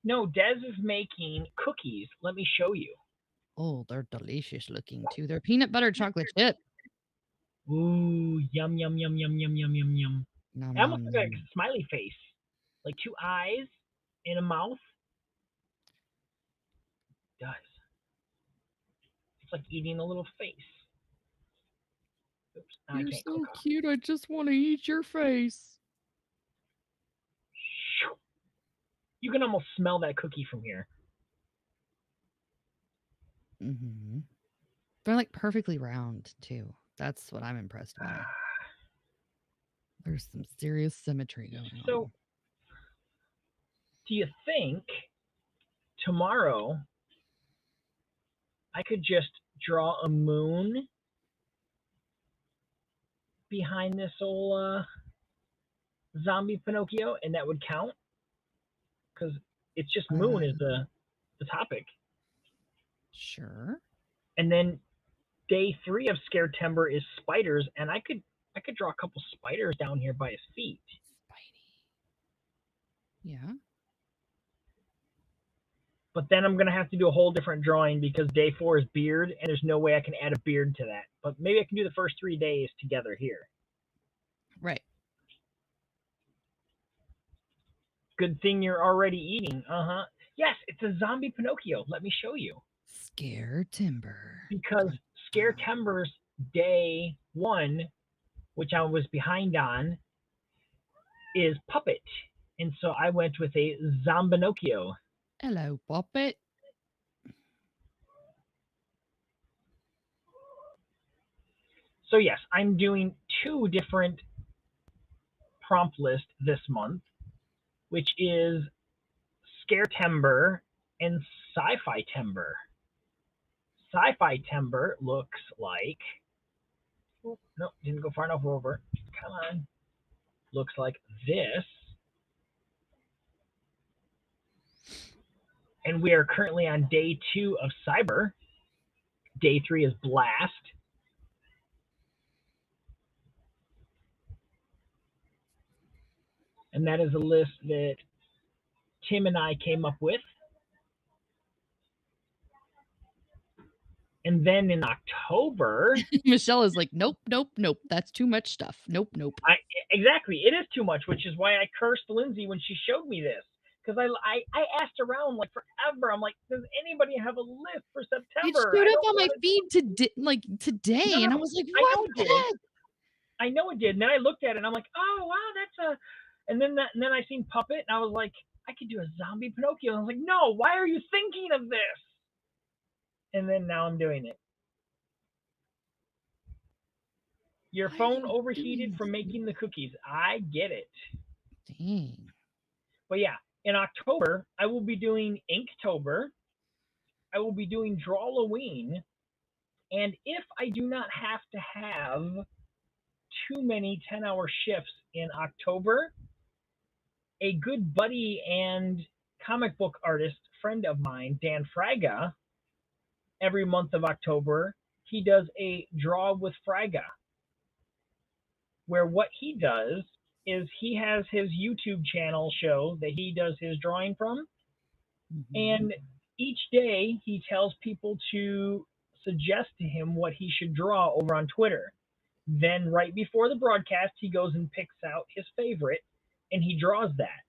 No, Des is making cookies. Let me show you. Oh, they're delicious looking too. They're peanut butter chocolate chip. Ooh, yum, yum, yum, yum, yum, yum, yum, yum. Nom, That almost nom, looks like nom. a smiley face. Like two eyes and a mouth. It does. It's like eating a little face. Oops, now I You're can't so click. cute. I just want to eat your face. Shoo. You can almost smell that cookie from here. Mm-hmm. They're like perfectly round too. That's what I'm impressed by. There's some serious symmetry going So, on. do you think tomorrow I could just draw a moon behind this old zombie Pinocchio and that would count? Because it's just moon is the topic. Sure. And then day 3 of Scare Timber is spiders, and I could draw a couple spiders down here by his feet. Spidey. Yeah. But then I'm gonna have to do a whole different drawing because day 4 is beard, and there's no way I can add a beard to that. But maybe I can do the first 3 days together here. Right. Good thing you're already eating. Yes, it's a zombie Pinocchio. Let me show you. Scare Timber. Because Scare Timber's day 1, which I was behind on, is Puppet. And So I went with a Zombinocchio. Hello, Puppet. So yes, I'm doing 2 different prompt lists this month, which is Scare Timber and Sci-Fi Timber. Sci-Fi Timber looks like, oh, no, didn't go far enough over. Come on. Looks like this. And we are currently on day 2 of Cyber. Day 3 is Blast. And that is a list that Tim and I came up with. And then in October, Michelle is like, nope, nope, nope. That's too much stuff. Nope, nope. exactly, it is too much, which is why I cursed Lindsay when she showed me this. Because I asked around like forever. I'm like, does anybody have a list for It September? showed I up don't on my wanna- feed today, and I No, was like, I what know it the did. heck? I know it did. And then I looked at it and I'm like, oh wow, that's a. And then I seen Puppet and I was like, I could do a zombie Pinocchio. And I was like, no, why are you thinking of this? And then now I'm doing it. Your Why are phone you overheated doing from this? making the cookies. I get it. Dang. But yeah, in October, I will be doing Inktober. I will be doing Drawloween. And if I do not have to have too many 10-hour shifts in October, a good buddy and comic book artist friend of mine, Dan Fraga, every month of October, he does a Draw with Fraga, where what he does is he has his YouTube channel show that he does his drawing from, and each day he tells people to suggest to him what he should draw over on Twitter. Then right before the broadcast, he goes and picks out his favorite, and he draws that.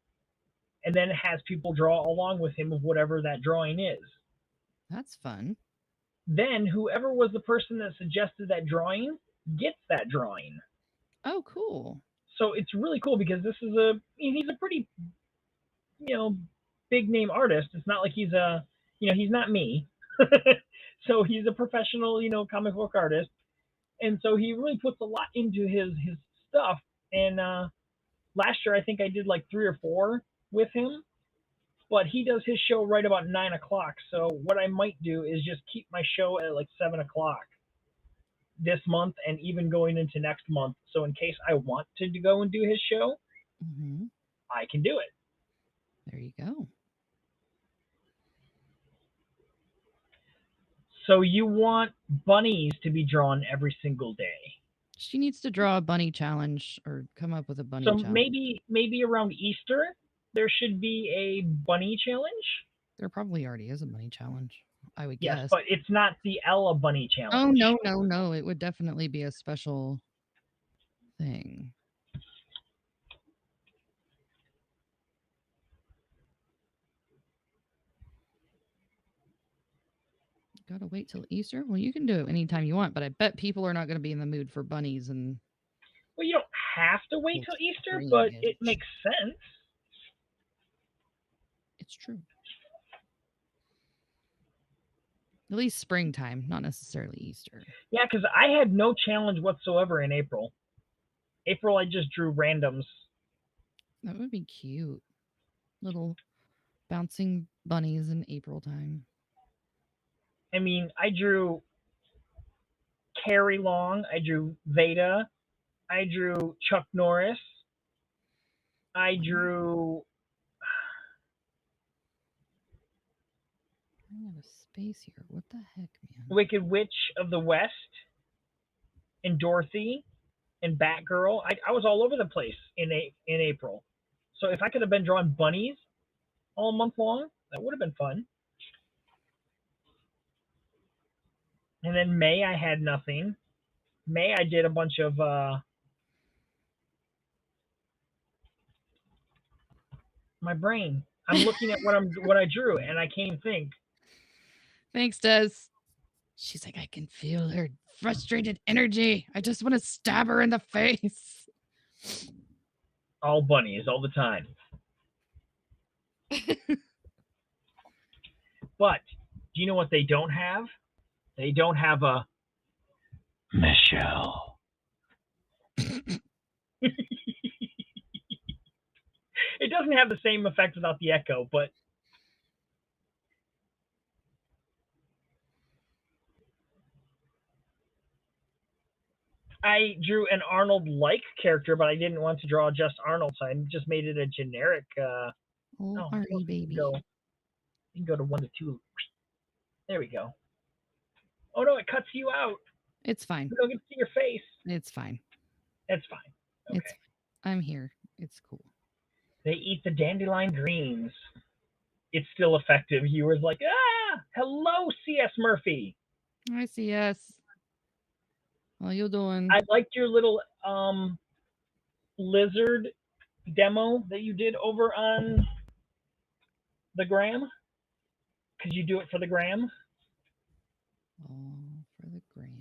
And then has people draw along with him of whatever that drawing is. That's fun. Then whoever was the person that suggested that drawing gets that drawing. Oh, cool. So it's really cool because he's a pretty, big name artist. It's not like he's he's not me. So he's a professional, comic book artist. And so he really puts a lot into his stuff. And last year I think I did like 3 or 4 with him. But he does his show right about 9 o'clock. So what I might do is just keep my show at like 7 o'clock this month and even going into next month. So in case I want to go and do his show, I can do it. There you go. So you want bunnies to be drawn every single day. She needs to draw a bunny challenge or come up with a bunny So challenge. maybe around Easter there should be a bunny challenge. There probably already is a bunny challenge, I would Yes, guess. but it's not the Ella bunny Oh, challenge. no. It would definitely be a special thing. Gotta wait till Easter? Well, you can do it anytime you want, but I bet people are not going to be in the mood for bunnies and... Well, you don't have to wait Well, till Easter, green but is. it makes sense. It's true. At least springtime, not necessarily Easter. Yeah, because I had no challenge whatsoever in April. April, I just drew randoms. That would be cute. Little bouncing bunnies in April time. I mean, I drew Carrie Long, I drew Veda, I drew Chuck Norris, I drew... I have a space here. What the heck, man? Wicked Witch of the West, and Dorothy, and Batgirl. I was all over the place in April. So if I could have been drawing bunnies all month long, that would have been fun. And then May, I had nothing. May, I did a bunch of my brain. I'm looking at what I drew, and I can't even think. Thanks, Des. She's like, I can feel her frustrated energy. I just want to stab her in the face. All bunnies all the time. But do you know what they don't have? They don't have a Michelle. It doesn't have the same effect without the echo, but I drew an Arnold-like character, but I didn't want to draw just Arnold, so I just made it a generic. Oh, Arnie baby. You can go to 1 to 2. There we go. Oh no, it cuts you out. It's fine. You don't get to see your face. It's fine. That's fine. Okay. It's I'm here. It's cool. They eat the dandelion greens. It's still effective. You were like, hello, C.S. Murphy. Hi, CS. How you doing? I liked your little lizard demo that you did over on the gram. Could you do it for the gram? Oh, for the gram.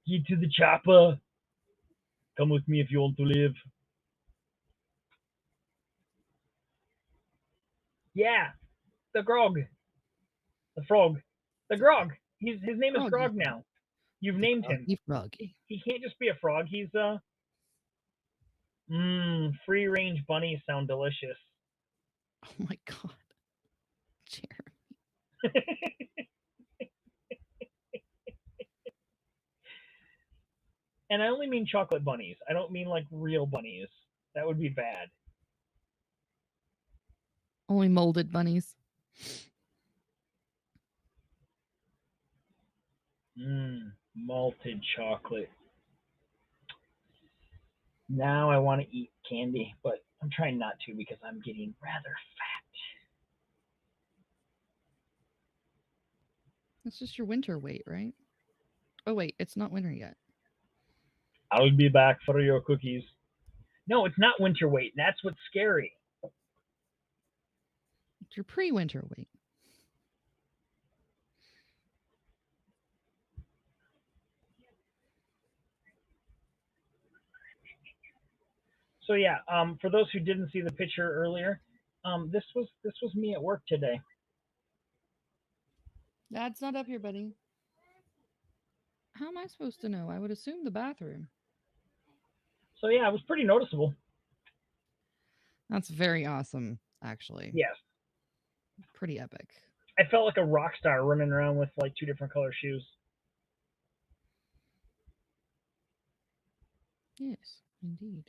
Get to the chopper. Come with me if you want to live. Yeah, the grog. The frog. The grog. His name is Froggy. Grog now. You've named him. Froggy. He can't just be a frog. He's free range bunnies sound delicious. Oh my god. Jeremy. And I only mean chocolate bunnies. I don't mean like real bunnies. That would be bad. Only molded bunnies. Malted chocolate. Now I want to eat candy, but I'm trying not to because I'm getting rather fat. That's just your winter weight, right? Oh wait, it's not winter yet. I'll be back for your cookies. No, it's not winter weight. That's what's scary. It's your pre-winter weight. So yeah, for those who didn't see the picture earlier, this was me at work today. Dad's not up here, buddy. How am I supposed to know? I would assume the bathroom. So yeah, it was pretty noticeable. That's very awesome, actually. Yes. Pretty epic. I felt like a rock star running around with like 2 different color shoes. Yes, indeed.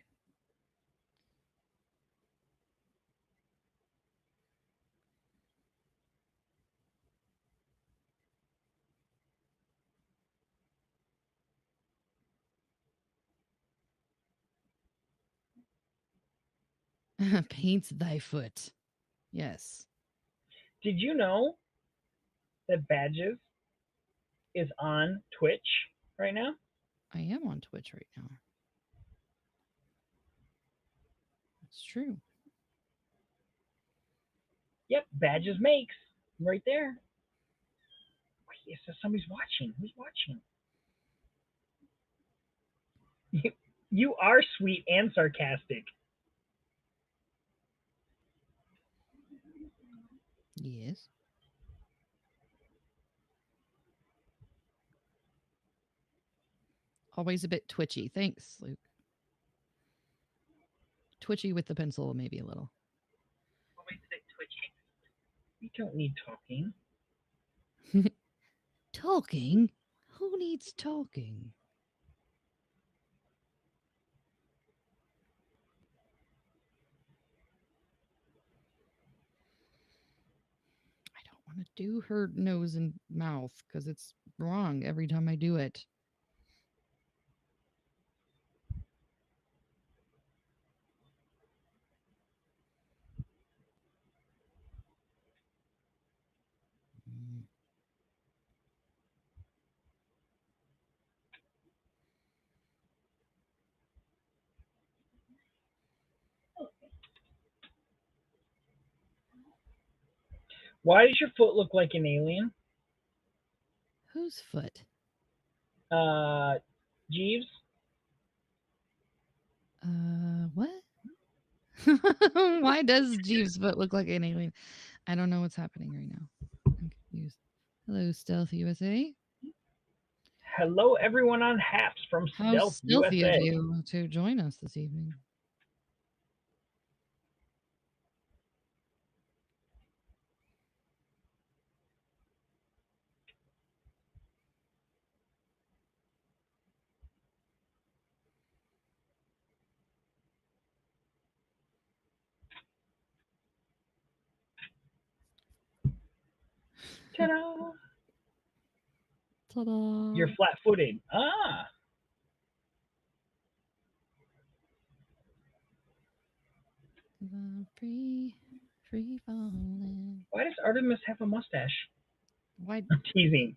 Paints thy foot. Yes. Did you know that Badges is on Twitch right now? I am on Twitch right now. It's true. Yep, Badges makes. Right there. Wait, it says somebody's watching. Who's watching? You are sweet and sarcastic. Yes. Always a bit twitchy. Thanks, Luke. Twitchy with the pencil, maybe a little. Always a bit twitchy. We don't need talking. Talking? Who needs talking? I don't want to do her nose and mouth because it's wrong every time I do it. Why does your foot look like an alien? Whose foot? Jeeves? What? Why does Jeeves' foot look like an alien? I don't know what's happening right now. I'm confused. Hello, Stealth USA. Hello, everyone on Haps from How Stealth stealthy of USA. you to join us this evening. Ta-da! Ta-da! You're flat-footed. Ah, Free falling. why does Artemis have a mustache? Why? I'm teasing.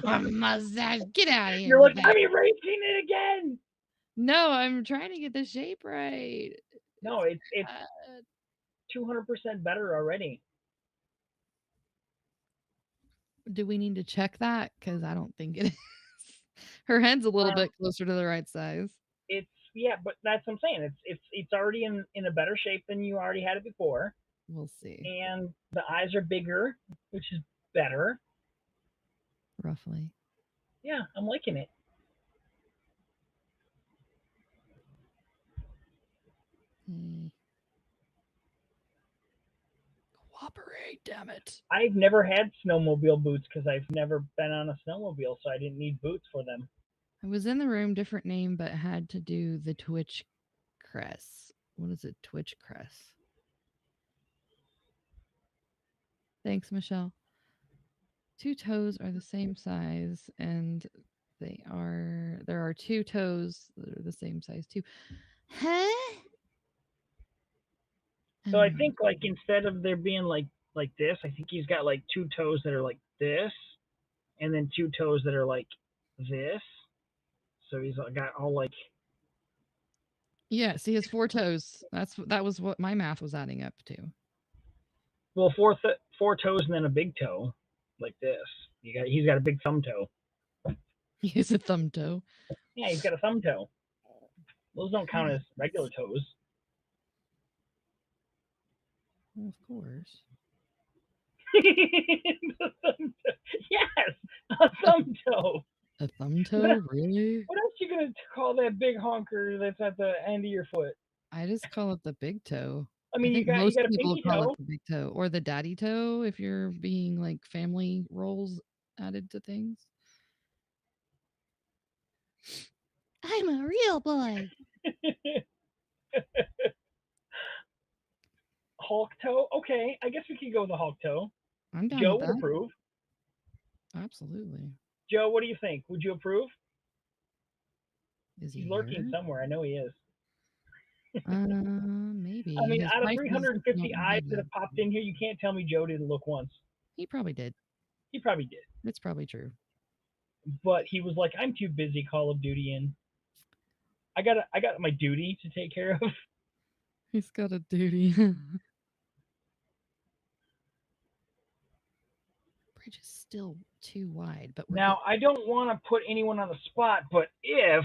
Mustache. Get out of here. You're like, with I'm that. erasing it again. No, I'm trying to get the shape right. No, it's Uh, 200% better already. do we need to check that? Because I don't think it is. Her head's a little bit closer to the right size. It's but that's what I'm saying. It's already in a better shape than you already had it before, We'll see. and the eyes are bigger, which is better. Roughly. Yeah, I'm liking it. Cooperate, damn it. I've never had snowmobile boots because I've never been on a snowmobile, so I didn't need boots for them. I was in the room, different name, but had to do the Twitch crest. What is it? Twitch crest. Thanks, Michelle. 2 toes are the same size, and there are 2 toes that are the same size too. Huh? So I think like instead of there being like this, I think he's got like 2 toes that are like this, and then 2 toes that are like this. So he's got all like. Yeah, see, his 4 toes. That was what my math was adding up to. Well, 4 toes and then a big toe, like this. He's got a big thumb toe. He's a thumb toe. Yeah, he's got a thumb toe. Those don't count as regular toes. Well, of course. Yes, a thumb toe. A thumb toe? Really? What else you gonna call that big honker that's at the end of your foot? I just call it the big toe. I mean, you think most got a people pinky call toe. it the big toe or the daddy toe if you're being like family roles added to things. I'm a real boy. Hulk toe. Okay, I guess we could go with the Hulk toe. I'm down Joe with would that. approve. Absolutely. Joe, what do you think? Would you approve? Is he He's lurking here? somewhere. I know he is. Maybe. I mean, His out of mic was 350 not eyes that muted. have popped in here, you can't tell me Joe didn't look once. He probably did. He probably did. It's probably true. But he was like, I'm too busy Call of Duty, and I got my duty to take care of. He's got a duty. Bridge is still too wide, but Now, I don't want to put anyone on the spot, but if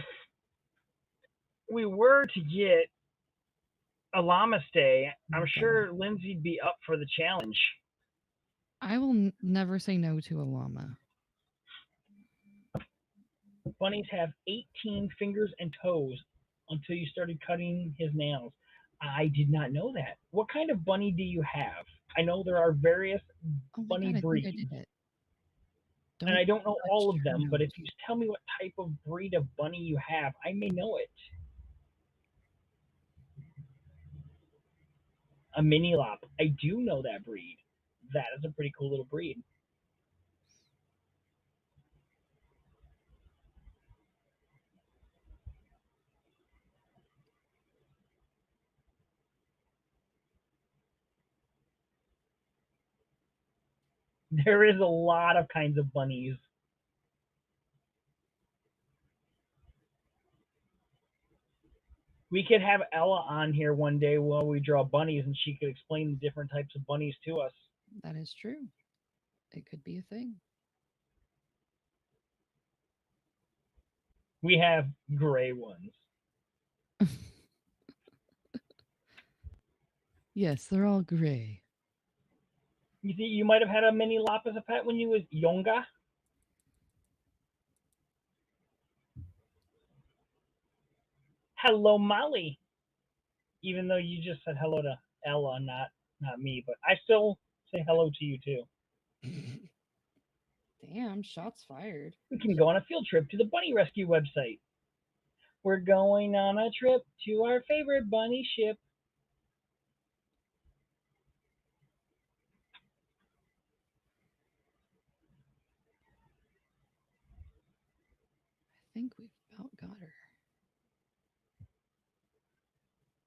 we were to get a Llama Stay, I'm sure Lindsay'd be up for the challenge. I will never say no to a llama. Bunnies have 18 fingers and toes until you started cutting his nails. I did not know that. What kind of bunny do you have? I know there are various bunny breeds. I did it. And I don't know all of them, but if you tell me what type of breed of bunny you have, I may know it. A mini lop. I do know that breed. That is a pretty cool little breed. There is a lot of kinds of bunnies. We could have Ella on here one day while we draw bunnies, and she could explain the different types of bunnies to us. That is true. It could be a thing. We have gray ones. Yes, they're all gray. You think you might have had a mini lop as a pet when you was younger? Hello, Molly. Even though you just said hello to Ella, not me, but I still say hello to you too. Damn, shots fired. We can go on a field trip to the Bunny Rescue website. We're going on a trip to our favorite bunny ship. I think we've about got her.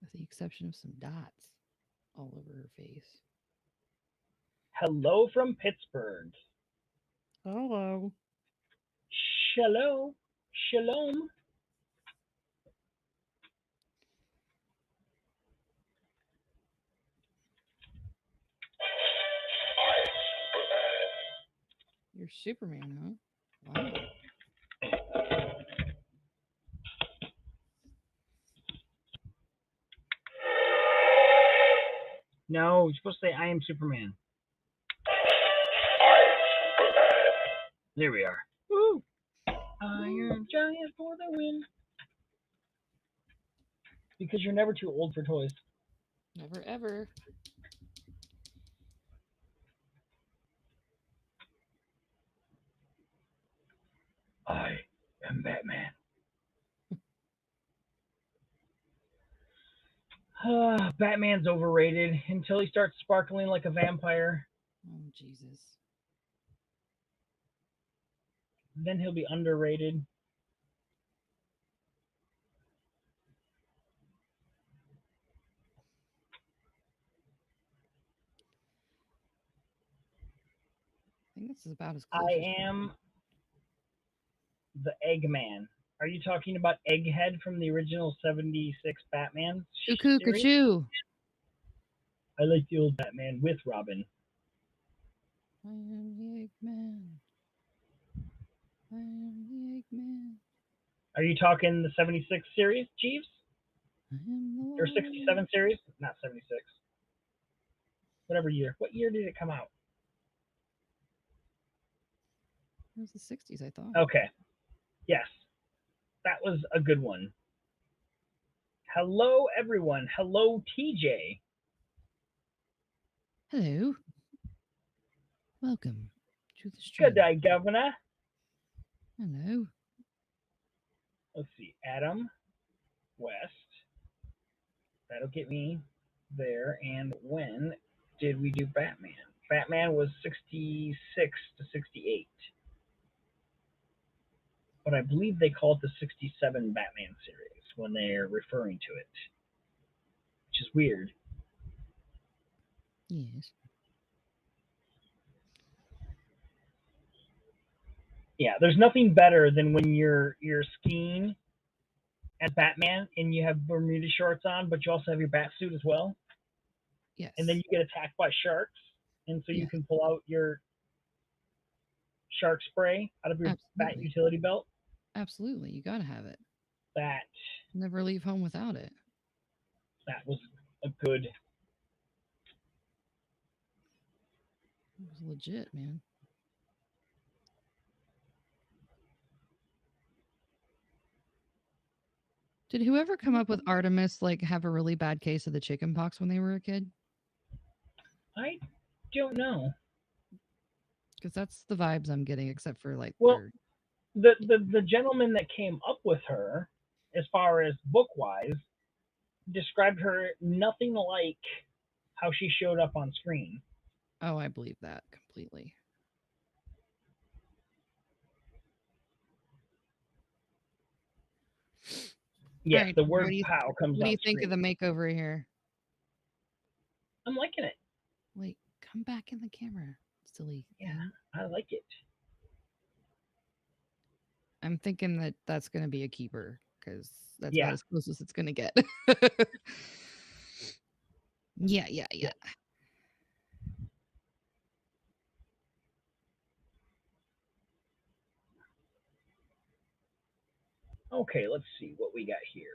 With the exception of some dots all over her face. Hello from Pittsburgh. Hello. Shalom. Shalom. You're Superman, huh? Wow. No, you're supposed to say I am Superman. There we are. Woo! Iron Giant for the win. Because you're never too old for toys. Never ever. I am Batman. Batman's overrated until he starts sparkling like a vampire. Oh, Jesus. Then he'll be underrated. I think this is about as close I as am the Eggman. Are you talking about Egghead from the original 76 Batman Cuckoo, series? cuckoo. I like the old Batman with Robin. I am the Eggman. I am the Eggman. Are you talking the 76 series, Jeeves? I am the Or one. 67 series? Not 76. Whatever year. What year did it come out? It was the 60s, I thought. Okay. Yes. That was a good one. Hello, everyone. Hello, TJ. Hello. Welcome to the stream. Good day, Governor. Hello. Let's see. Adam West. That'll get me there. And when did we do Batman? Batman was 66 to 68. But I believe they call it the 67 Batman series when they're referring to it, which is weird. Yes. Yeah, there's nothing better than when you're skiing as Batman and you have Bermuda shorts on, but you also have your bat suit as well. Yes. And then you get attacked by sharks, and so you can pull out your shark spray out of your bat Absolutely. utility belt. Absolutely. You got to have it. That Never leave home without it. was a good. It was legit, man. Did whoever come up with Artemis like have a really bad case of the chicken pox when they were a kid? I don't know. Because that's the vibes I'm getting, except for like Well, the gentleman that came up with her, as far as book wise, described her nothing like how she showed up on screen. Oh, I believe that completely. Yes, right, the word what do you, "pow" comes What do on you think screen. of the makeover here? I'm liking it. Wait, come back in the camera, silly. Yeah, thing. I like it. I'm thinking that that's going to be a keeper because that's Yeah. about as close as it's going to get. Yeah. Okay, let's see what we got here.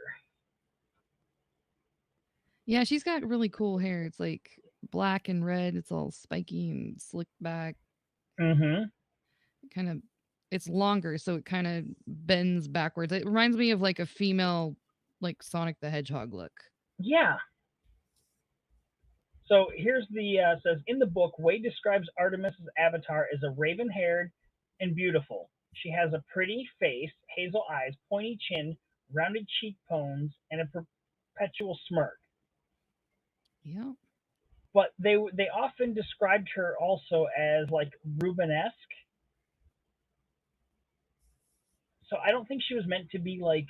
Yeah, she's got really cool hair. It's like black and red. It's all spiky and slicked back. Mm-hmm. Kind of, it's longer, so it kind of bends backwards. It reminds me of like a female, like Sonic the Hedgehog look. Yeah. So here's the says in the book, Wade describes Artemis's avatar as a raven-haired and beautiful. She has a pretty face, hazel eyes, pointy chin, rounded cheekbones, and a perpetual smirk. Yeah. But they often described her also as like Rubenesque. So I don't think she was meant to be like,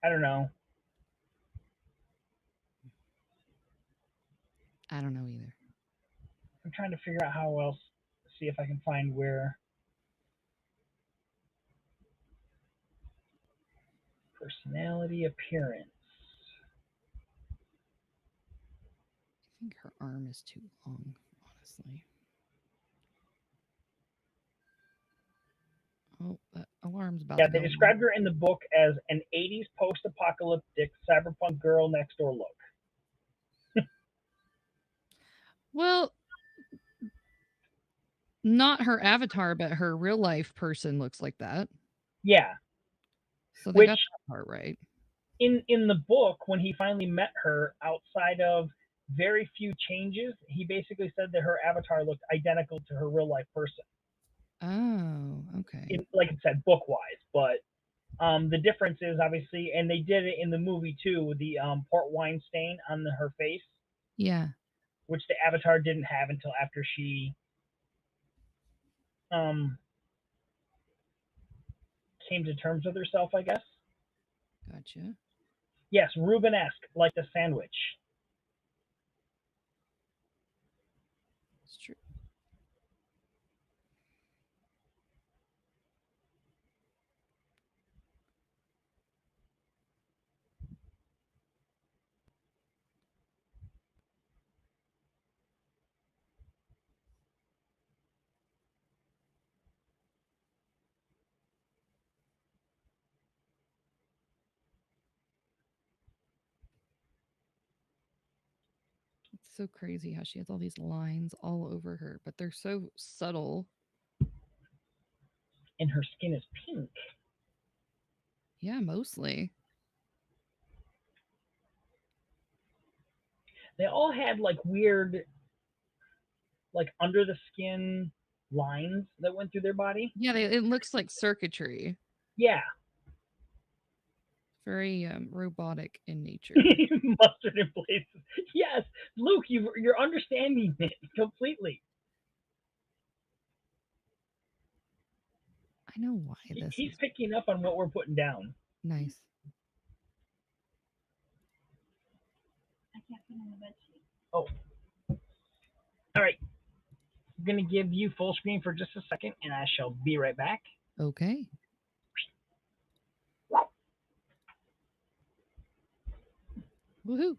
I don't know. I don't know either. I'm trying to figure out how else, see if I can find where personality appearance. I think her arm is too long, honestly. Oh, that alarm's about Yeah, to they go off. described her in the book as an 80s post-apocalyptic cyberpunk girl next door look. Well, not her avatar, but her real life person looks like that. Yeah, So they which got that part right. in the book, when he finally met her, outside of very few changes, he basically said that her avatar looked identical to her real life person. Oh, okay. Like I said, book wise, but the difference is obviously, and they did it in the movie too, the port wine stain on her face, Yeah. which the avatar didn't have until after she um, came to terms with herself, I guess. Gotcha. Yes, Rubenesque, like the sandwich. It's true. It's so crazy how she has all these lines all over her, but they're so subtle. And her skin is pink. Yeah, mostly. They all had like weird, like under the skin lines that went through their body. Yeah, it looks like circuitry. Yeah, Very robotic in nature. mustard in places. Yes, Luke, you're understanding it completely. I know why this He's is picking up on what we're putting down. nice. I can't fit in the bed sheet. Oh, all right. I'm gonna give you full screen for just a second, and I shall be right back. Okay. Woohoo.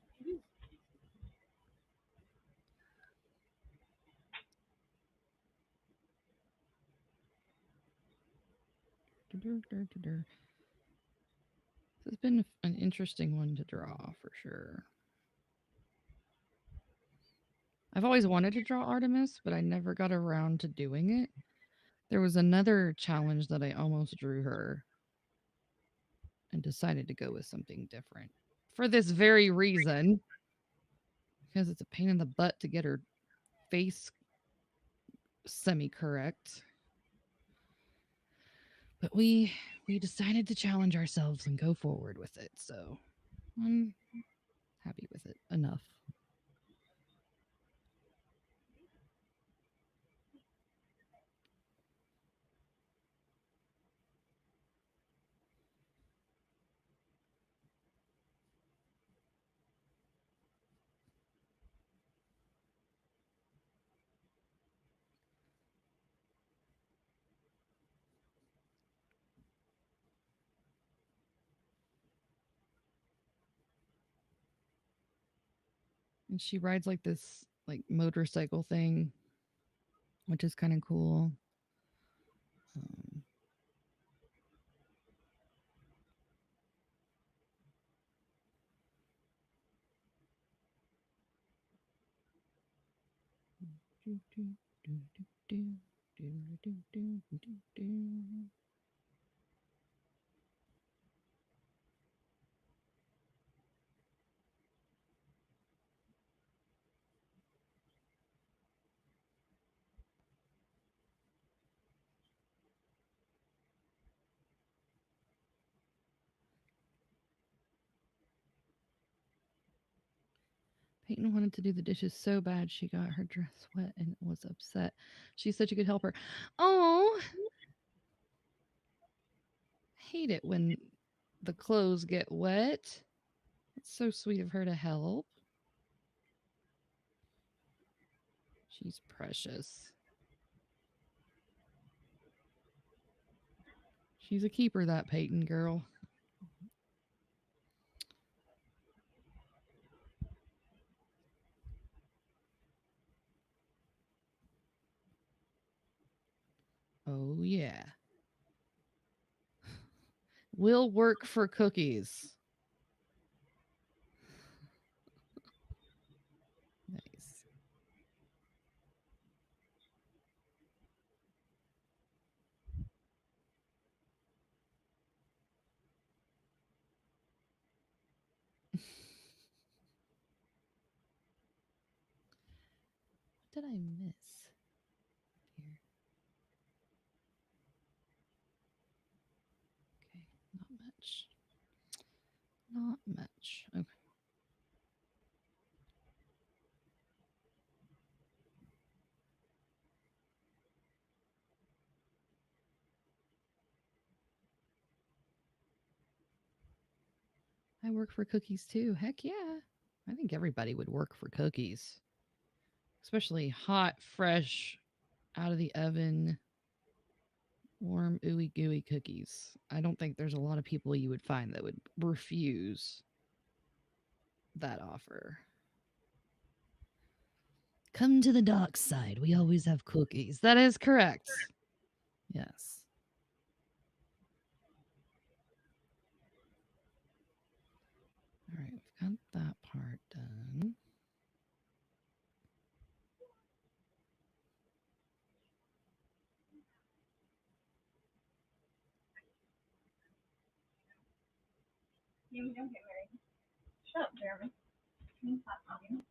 This has been an interesting one to draw for sure. I've always wanted to draw Artemis, but I never got around to doing it. There was another challenge that I almost drew her and decided to go with something different for this very reason, because it's a pain in the butt to get her face semi correct. But we decided to challenge ourselves and go forward with it. So I'm happy with it enough. And she rides like this like motorcycle thing, which is kind of cool. Um, Peyton wanted to do the dishes so bad she got her dress wet and was upset. She's such a good helper. Oh, hate it when the clothes get wet. It's so sweet of her to help. She's precious. She's a keeper, that Peyton girl. Oh, yeah. Will work for cookies. Nice. What did I miss here? Okay, not much. Not much. Okay. I work for cookies too. Heck yeah. I think everybody would work for cookies. Especially hot, fresh, out of the oven, warm, ooey gooey cookies. I don't think there's a lot of people you would find that would refuse that offer. Come to the dark side. We always have cookies. That is correct. Yes. All right, we've got that part done. Jeremy, don't get married. Shut up, Jeremy. Can you stop talking?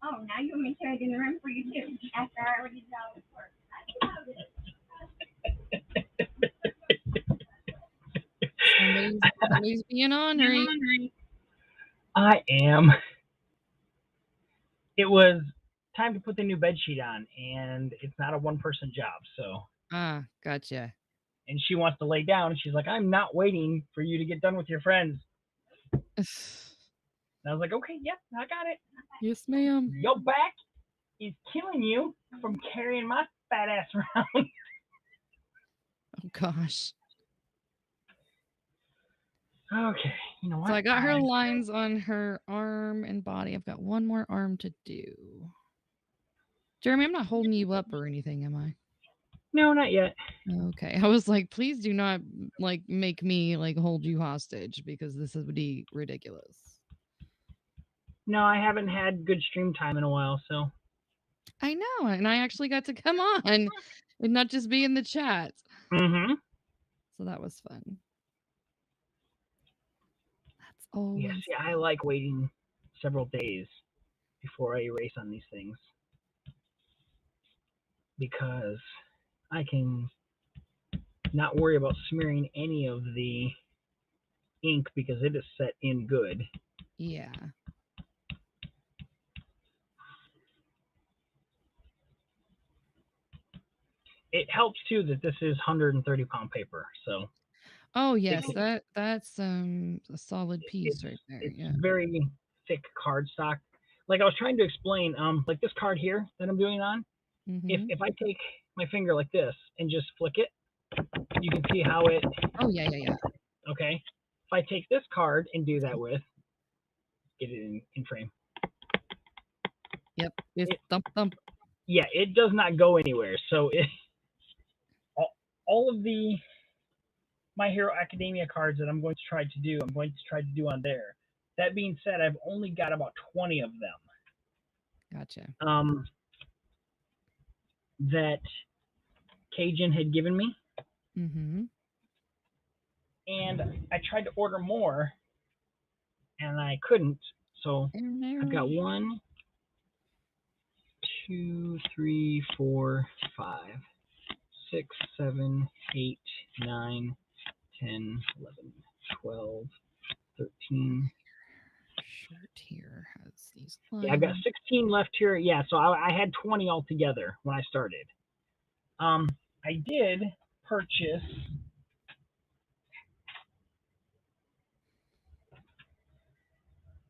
Oh, now you want me to carry it in the room for you too, after I already did all this work. Somebody's being ornery. I am. It was time to put the new bed sheet on, and it's not a one-person job, so. Ah, gotcha. And she wants to lay down, and she's like, I'm not waiting for you to get done with your friends. And I was like, okay, yep, I got it. Yes, ma'am. Your back is killing you from carrying my fat ass around. Oh gosh. Okay, you know what? So I got her lines on her arm and body. I've got one more arm to do. Jeremy, I'm not holding you up or anything, am I? No, not yet. Okay. I was like, please do not like make me like hold you hostage because this would be ridiculous. No, I haven't had good stream time in a while, so. I know, and I actually got to come on and not just be in the chat. Mm-hmm. So that was fun. That's always Yeah, see, I like waiting several days before I erase on these things because I can not worry about smearing any of the ink because it is set in good. Yeah. It helps too that this is 130-pound paper, so. Oh yes, that's a solid piece right there. It's Yeah. very thick cardstock. Like I was trying to explain, like this card here that I'm doing on. Mhm. If I take my finger like this and just flick it, you can see how it. Oh yeah. Okay. If I take this card and do that with, get it in frame. Yep. It's thump thump. yeah, it does not go anywhere. So all of the My Hero Academia cards that I'm going to try to do, I'm going to try to do on there. That being said, I've only got about 20 of them. Gotcha. That Cajun had given me, Mm-hmm. and I tried to order more, and I couldn't. So I've got 1, 2, 3, 4, 5, 6, 7, 8, 9, 10, 11, 12, 13. Short here has these Yeah, I've got lines. 16 left here. Yeah, so I had 20 altogether when I started. I did purchase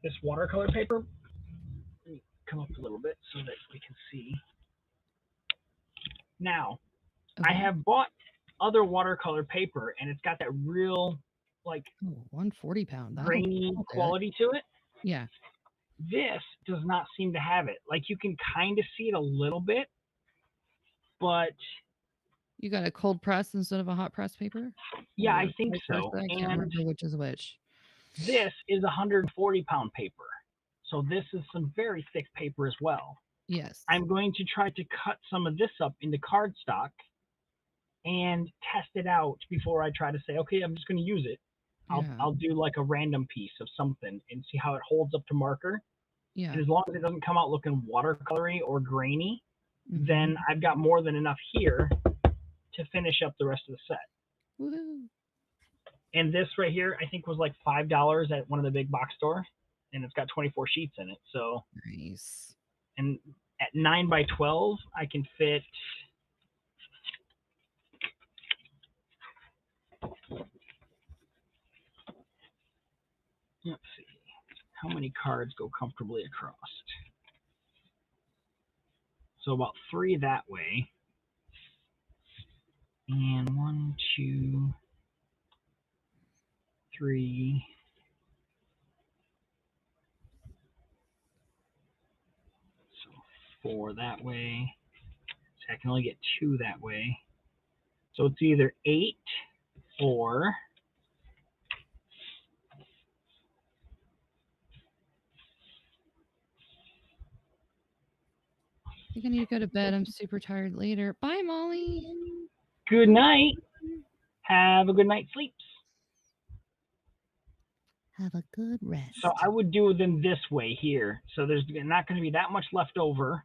this watercolor paper. Let me come up a little bit so that we can see. Now, I Okay. have bought other watercolor paper, and it's got that real, like, Oh, 140 pound. grainy That'll do it. quality to it. Yeah. This does not seem to have it. Like, you can kind of see it a little bit, but You got a cold press instead of a hot press paper? yeah, Or I think vice so. versa? I can't And remember which is which. this is 140-pound paper. So this is some very thick paper as well. Yes. I'm going to try to cut some of this up into cardstock and test it out before I try to say, okay, I'm just going to use it. I'll do like a random piece of something and see how it holds up to marker. Yeah. And as long as it doesn't come out looking watercolory or grainy, Mhm. then I've got more than enough here to finish up the rest of the set. Woohoo. And this right here, I think was like $5 at one of the big box stores, and it's got 24 sheets in it. So, Nice. and at 9 by 12, I can fit. Let's see, how many cards go comfortably across? So about 3 that way, and 1, 2, 3. So 4 that way. So I can only get 2 that way. So it's either 8 or I think I need to go to bed. I'm super tired later. Bye, Molly. good night. Have a good night's sleep. Have a good rest. So I would do them this way here. So there's not going to be that much left over.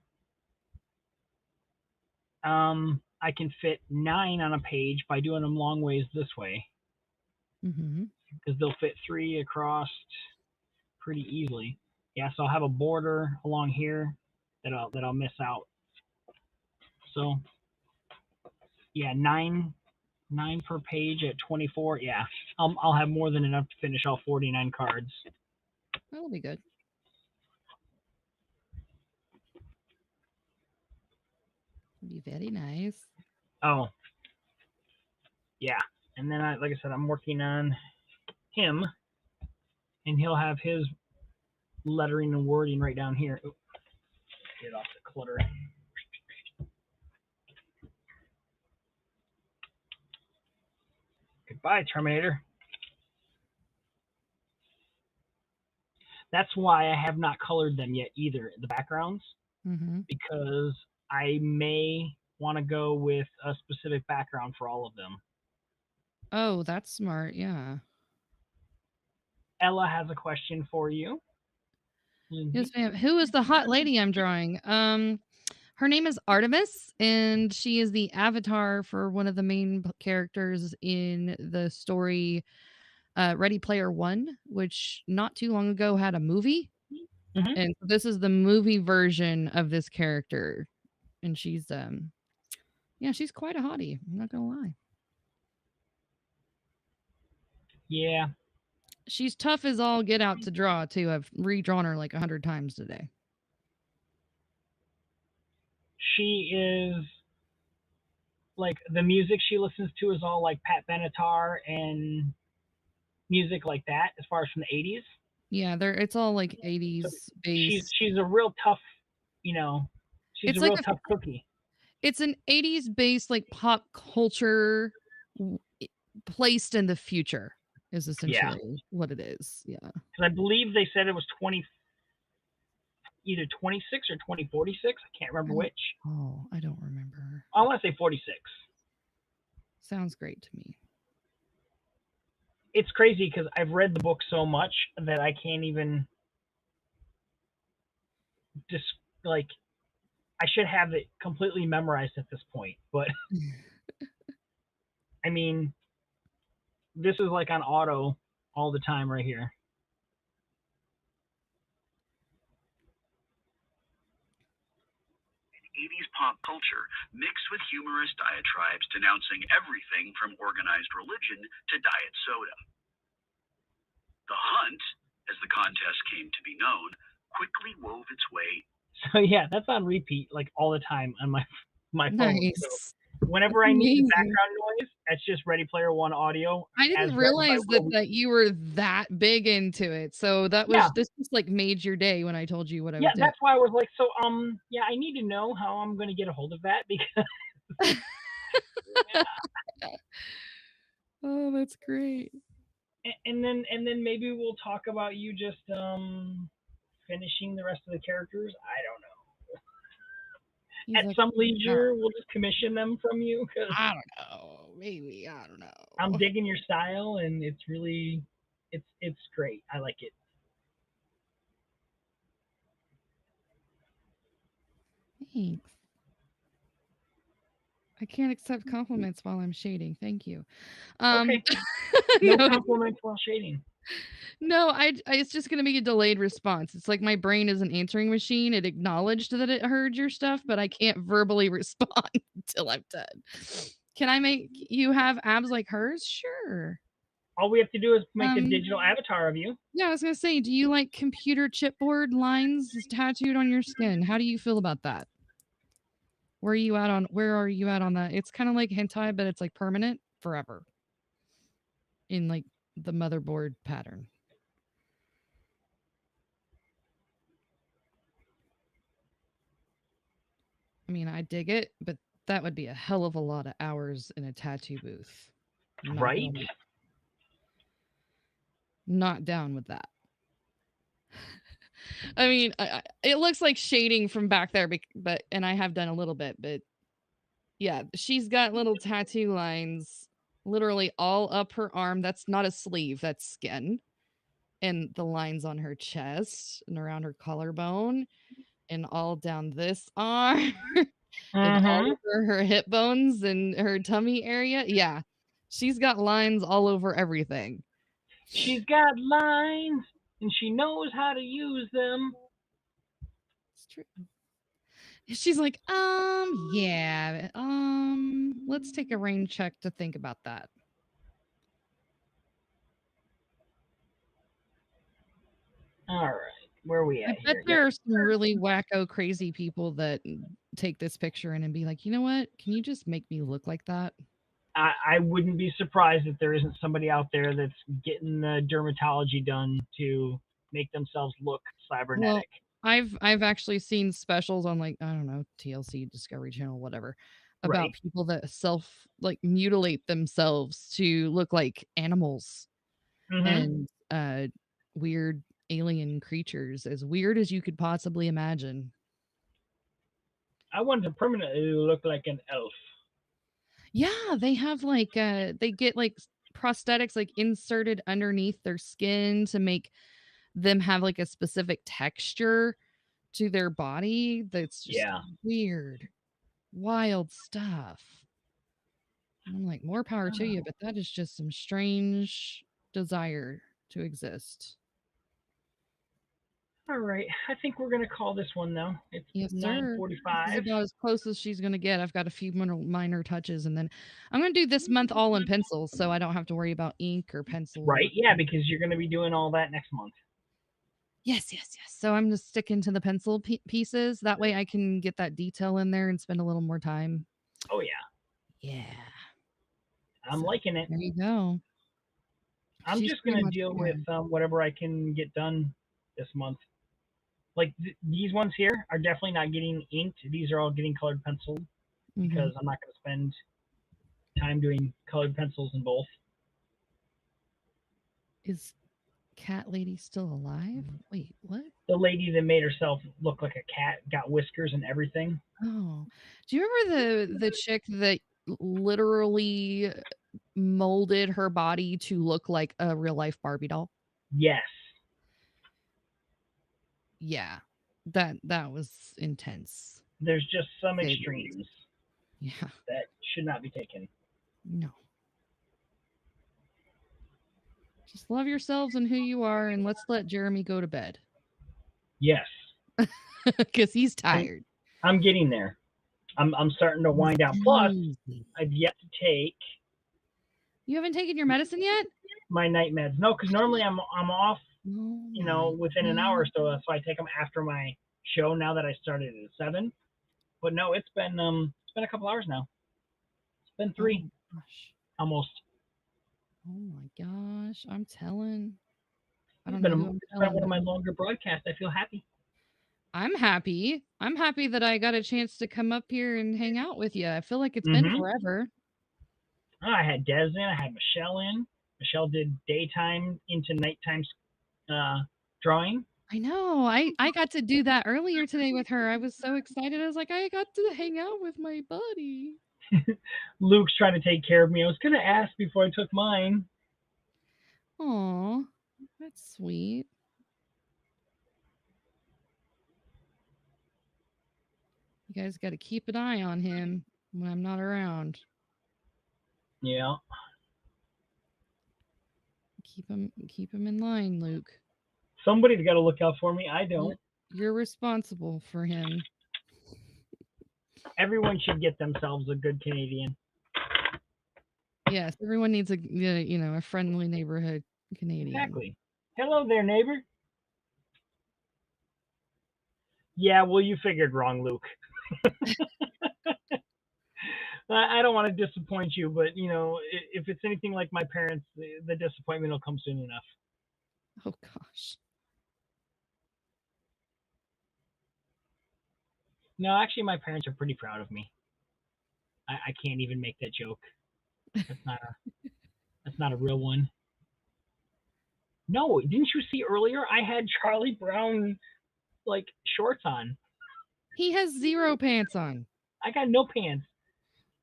I can fit 9 on a page by doing them long ways this way, Mm-hmm. because they'll fit 3 across pretty easily. Yeah, so I'll have a border along here that I'll miss out. So yeah, 9 per page at 24. Yeah, I'll have more than enough to finish all 49 cards. That'll be good. Be very nice. Oh, yeah. And then like I said, I'm working on him, and he'll have his lettering and wording right down here. Oops, get off the clutter. Goodbye, Terminator. That's why I have not colored them yet either, the backgrounds, Mm-hmm. because I may want to go with a specific background for all of them. Oh, that's smart. Yeah. Ella has a question for you. Yes, ma'am. Who is the hot lady I'm drawing? Her name is Artemis, and she is the avatar for one of the main characters in the story Ready Player One, which not too long ago had a movie. Mhm. And this is the movie version of this character. And she's yeah, she's quite a hottie. I'm not gonna lie. Yeah. She's tough as all get out to draw too. I've redrawn her like 100 times today. She is, like, the music she listens to is all like Pat Benatar and music like that, as far as from the 80s. Yeah, it's all like 80s based. She's a real tough, you know, She's It's a like real tough cookie. it's an 80s based like pop culture placed in the future is essentially what it is. Yeah. Because I believe they said it was either 26 or 2046. I can't remember which. Oh, I don't remember. I want to say 46. Sounds great to me. It's crazy because I've read the book so much that I can't even just like. I should have it completely memorized at this point, but I mean, this is like on auto all the time right here. '80s pop culture mixed with humorous diatribes denouncing everything from organized religion to diet soda. The Hunt, as the contest came to be known, quickly wove its way. So yeah, that's on repeat like all the time on my phone. Nice. So whenever I need Amazing. background noise, that's just Ready Player One audio. I as didn't read by realize that, Will that you were that big into it. So that was Yeah. this just like made your day when I told you what I Yeah, was doing. that's why I was like, so yeah, I need to know how I'm gonna get a hold of that because Oh, that's great. and then maybe we'll talk about you just finishing the rest of the characters. I don't know. He's At like, some leisure, we'll just commission them from you because I don't know. Maybe. I don't know. I'm digging your style and it's really it's great. I like it. Thanks. I can't accept compliments while I'm shading. Thank you. Okay. No no, compliments while shading. no, it's just gonna be a delayed response. It's like my brain is an answering machine. It acknowledged that it heard your stuff, but I can't verbally respond until I'm done. Can I make you have abs like hers? Sure. All we have to do is make a digital avatar of you. Yeah, I was gonna say, do you like computer chipboard lines tattooed on your skin? How do you feel about that? Where are you at on that? It's kind of like hentai, but it's like permanent forever. In like the motherboard pattern. I mean, I dig it, but that would be a hell of a lot of hours in a tattoo booth. Right? Not down with that. I mean, it looks like shading from back there, but and I have done a little bit, but yeah, she's got little tattoo lines literally all up her arm. That's not a sleeve, that's skin. And the lines on her chest and around her collarbone and all down this arm and all over her hip bones and her tummy area. Yeah, she's got lines all over everything. She's got lines and she knows how to use them. It's true. She's like, yeah, let's take a rain check to think about that. All right, where are we at I bet here? there are some really wacko, crazy people that take this picture in and be like, you know what? Can you just make me look like that? I wouldn't be surprised if there isn't somebody out there that's getting the dermatology done to make themselves look cybernetic. Well, I've actually seen specials on like, I don't know, TLC, Discovery Channel, whatever, about Right. people that mutilate themselves to look like animals Mhm. and weird alien creatures, as weird as you could possibly imagine. I want to permanently look like an elf. Yeah, they have like they get like prosthetics like inserted underneath their skin to make them have like a specific texture to their body that's just Yeah. weird, wild stuff. And I'm like, more power to you, but that is just some strange desire to exist. All right, I think we're gonna call this one though. It's Yes, sir. This is 9:45. about as close as she's gonna get. I've got a few minor touches, and then I'm gonna do this month all in pencils, so I don't have to worry about ink or pencil. Right? Yeah, because you're gonna be doing all that next month. Yes. So I'm just sticking to the pencil pieces. That way I can get that detail in there and spend a little more time. Oh yeah. Yeah. I'm liking it. There you go. I'm She's just pretty gonna much deal there. with whatever I can get done this month. Like these ones here are definitely not getting inked. These are all getting colored penciled Mhm. because I'm not going to spend time doing colored pencils in both. Is Cat Lady still alive? Wait, what? The lady that made herself look like a cat, got whiskers and everything. Oh, do you remember the chick that literally molded her body to look like a real life Barbie doll? Yes. Yeah, that was intense. There's just some Say the extremes Yeah, that should not be taken. no. Just love yourselves and who you are, and let's let Jeremy go to bed Yes. because he's tired. I'm getting there. I'm starting to wind down. Plus, I've yet to take You haven't taken your medicine yet? my night meds. No, because normally I'm off, Oh within an hour or so. So I take them after my show. Now that I started at 7, but no, it's been a couple hours now. It's been 3 Oh, gosh. almost. Oh my gosh, I'm telling. I It's don't been, know who I'm it's been telling. one of but my longer broadcasts. I feel happy. I'm happy. I'm happy that I got a chance to come up here and hang out with you. I feel like it's been Mhm. forever. I had Des in. I had Michelle in. Michelle did daytime into nighttime drawing. I know. I got to do that earlier today with her. I was so excited. I was like, I got to hang out with my buddy. Luke's trying to take care of me. I was gonna ask before I took mine. Aw, that's sweet. You guys got to keep an eye on him when I'm not around. Yeah. Keep him in line, Luke. Somebody's got to look out for me. I don't. You're responsible for him. Everyone should get themselves a good Canadian. Yes, everyone needs a friendly neighborhood Canadian. Exactly. Hello there, neighbor. Yeah, well, you figured wrong, Luke. I don't want to disappoint you, but if it's anything like my parents, the disappointment will come soon enough. Oh gosh. No, actually, my parents are pretty proud of me. I can't even make that joke. That's not a real one. No, didn't you see earlier? I had Charlie Brown shorts on. He has 0 pants on. I got no pants.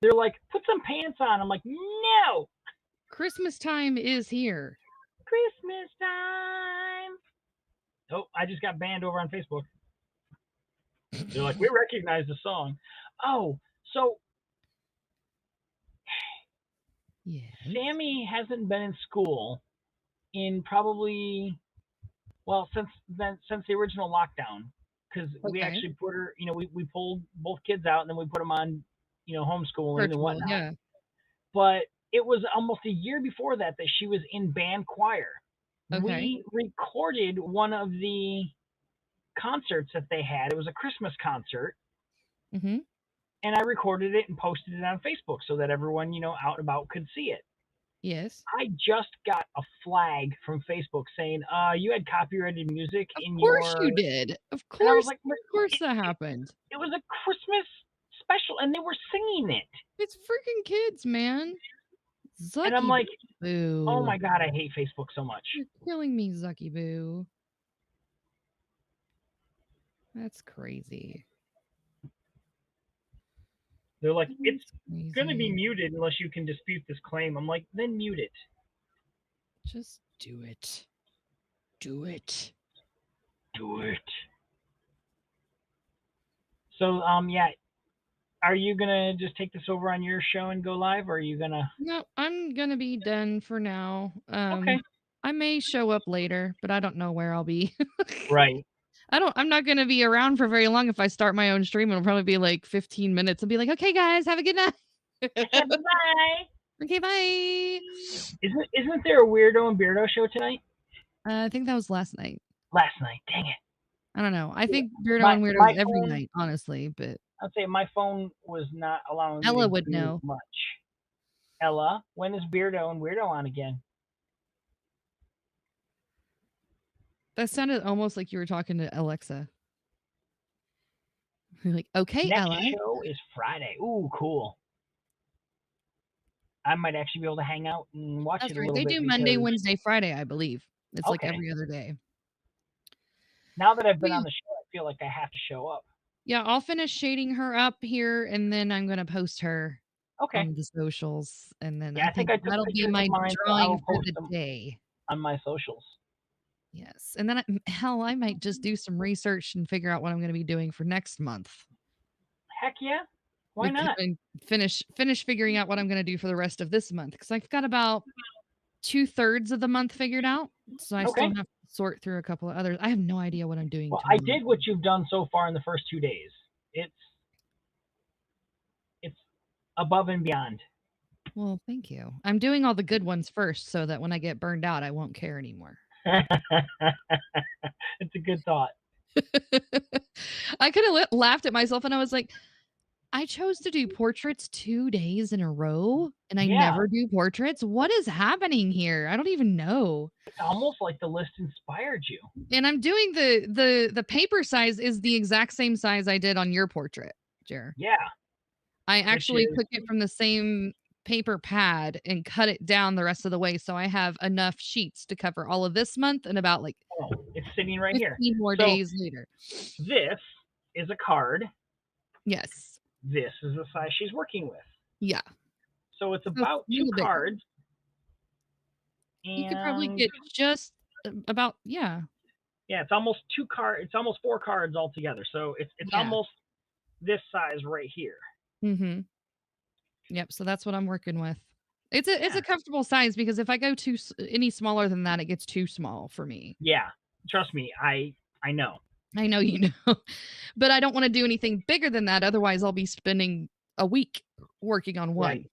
They're like, put some pants on. I'm like, no. Christmas time is here. Christmas time. Oh, I just got banned over on Facebook. They're like, we recognize the song. Oh, so Yes. Sammy hasn't been in school in probably, well, since the original lockdown, because we Okay. actually put her, we pulled both kids out and then we put them on, homeschooling and Virtual, whatnot. yeah. But it was almost a year before that she was in band choir. Okay. We recorded one of the concerts that they had. It was a Christmas concert. Mm-hmm. And I recorded it and posted it on Facebook so that everyone, out and about could see it. Yes. I just got a flag from Facebook saying, you had copyrighted music in Of course your... you did. Of And I was course. like, Of course that happened. it was a Christmas special and they were singing it. It's freaking kids, man. Zucky And I'm like, Boo. oh my God, I hate Facebook so much. You're killing me, Zucky Boo. That's crazy. They're like, it's Crazy. going to be muted unless you can dispute this claim. I'm like, then mute it. Just do it. Do it. Do it. So, yeah. Are you going to just take this over on your show and go live, or are you going to... No, I'm gonna be done for now. Okay. I may show up later, but I don't know where I'll be. Right. I'm not gonna be around for very long. If I start my own stream, it'll probably be like 15 minutes. I'll be like, okay, guys, have a good night. Bye. Okay, bye. Isn't there a Weirdo and Beardo show tonight? I think that was last night. Last night. Dang it. I don't know. I think Beardo My- and Weirdo my is every phone- night, honestly, but I'll say my phone was not allowing me Ella to would do know. much. Ella, when is Beardo and Weirdo on again? that sounded almost like you were talking to Alexa. You're like, okay, Next ally. show is Friday. Ooh, cool. I might actually be able to hang out and watch That's it a right. little They bit do Monday, because Wednesday, Friday, I believe. It's like okay. every other day. Now that I've been Yeah. on the show, I feel like I have to show up. Yeah, I'll finish shading her up here, and then I'm gonna post her Okay. on the socials, and then Yeah, I think I took that'll be pictures my of mine, so I drawing will for post the them day. on my socials. Yes, and then hell, I might just do some research and figure out what I'm going to be doing for next month. Heck yeah, why not? And finish figuring out what I'm going to do for the rest of this month because I've got about 2/3 of the month figured out, so I still Okay. have to sort through a couple of others. I have no idea what I'm doing. Well, I tomorrow. did what you've done so far in the first 2 days. It's above and beyond. Well, thank you. I'm doing all the good ones first so that when I get burned out, I won't care anymore. It's a good thought. I could have laughed at myself and I was like, I chose to do portraits 2 days in a row and I Yeah. never do portraits. What is happening here? I don't even know. It's almost like the list inspired you. And I'm doing the paper size is the exact same size I did on your portrait, Jer. Yeah. I actually is- took it from the same paper pad and cut it down the rest of the way so I have enough sheets to cover all of this month and about like Oh, it's sitting right 15 here. more So- days later. This is a card. Yes. This is the size she's working with. Yeah. So it's about a little 2 bit. cards. You could probably and- get just about Yeah, it's almost 2 cards. It's almost 4 cards altogether. So it's Yeah. almost this size right here. Mhm. Yep, so that's what I'm working with. It's a Yeah. comfortable size because if I go any smaller than that, it gets too small for me. Yeah, trust me, I know. I know you know. But I don't want to do anything bigger than that. Otherwise, I'll be spending a week working on one Right. to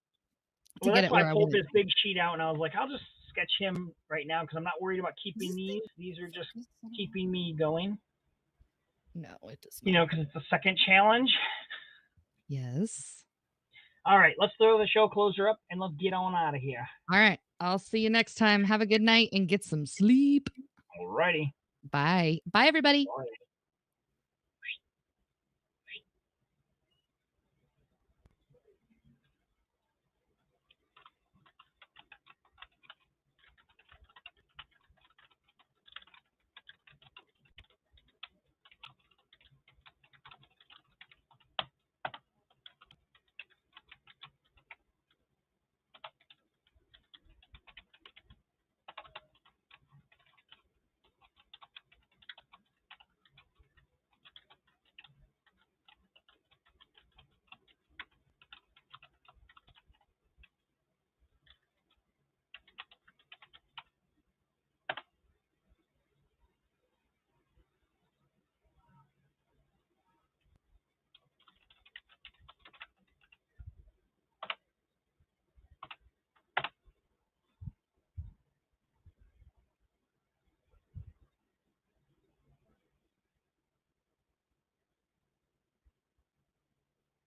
Well, get that's it why where I I pulled want this big sheet out and I was like, I'll just sketch him right now because I'm not worried about keeping these. These are just keeping me going. No, it does You not. know, because it's the second challenge. Yes. All right, let's throw the show closer up and let's get on out of here. All right. I'll see you next time. Have a good night and get some sleep. Alrighty. Bye. Bye, everybody. Bye.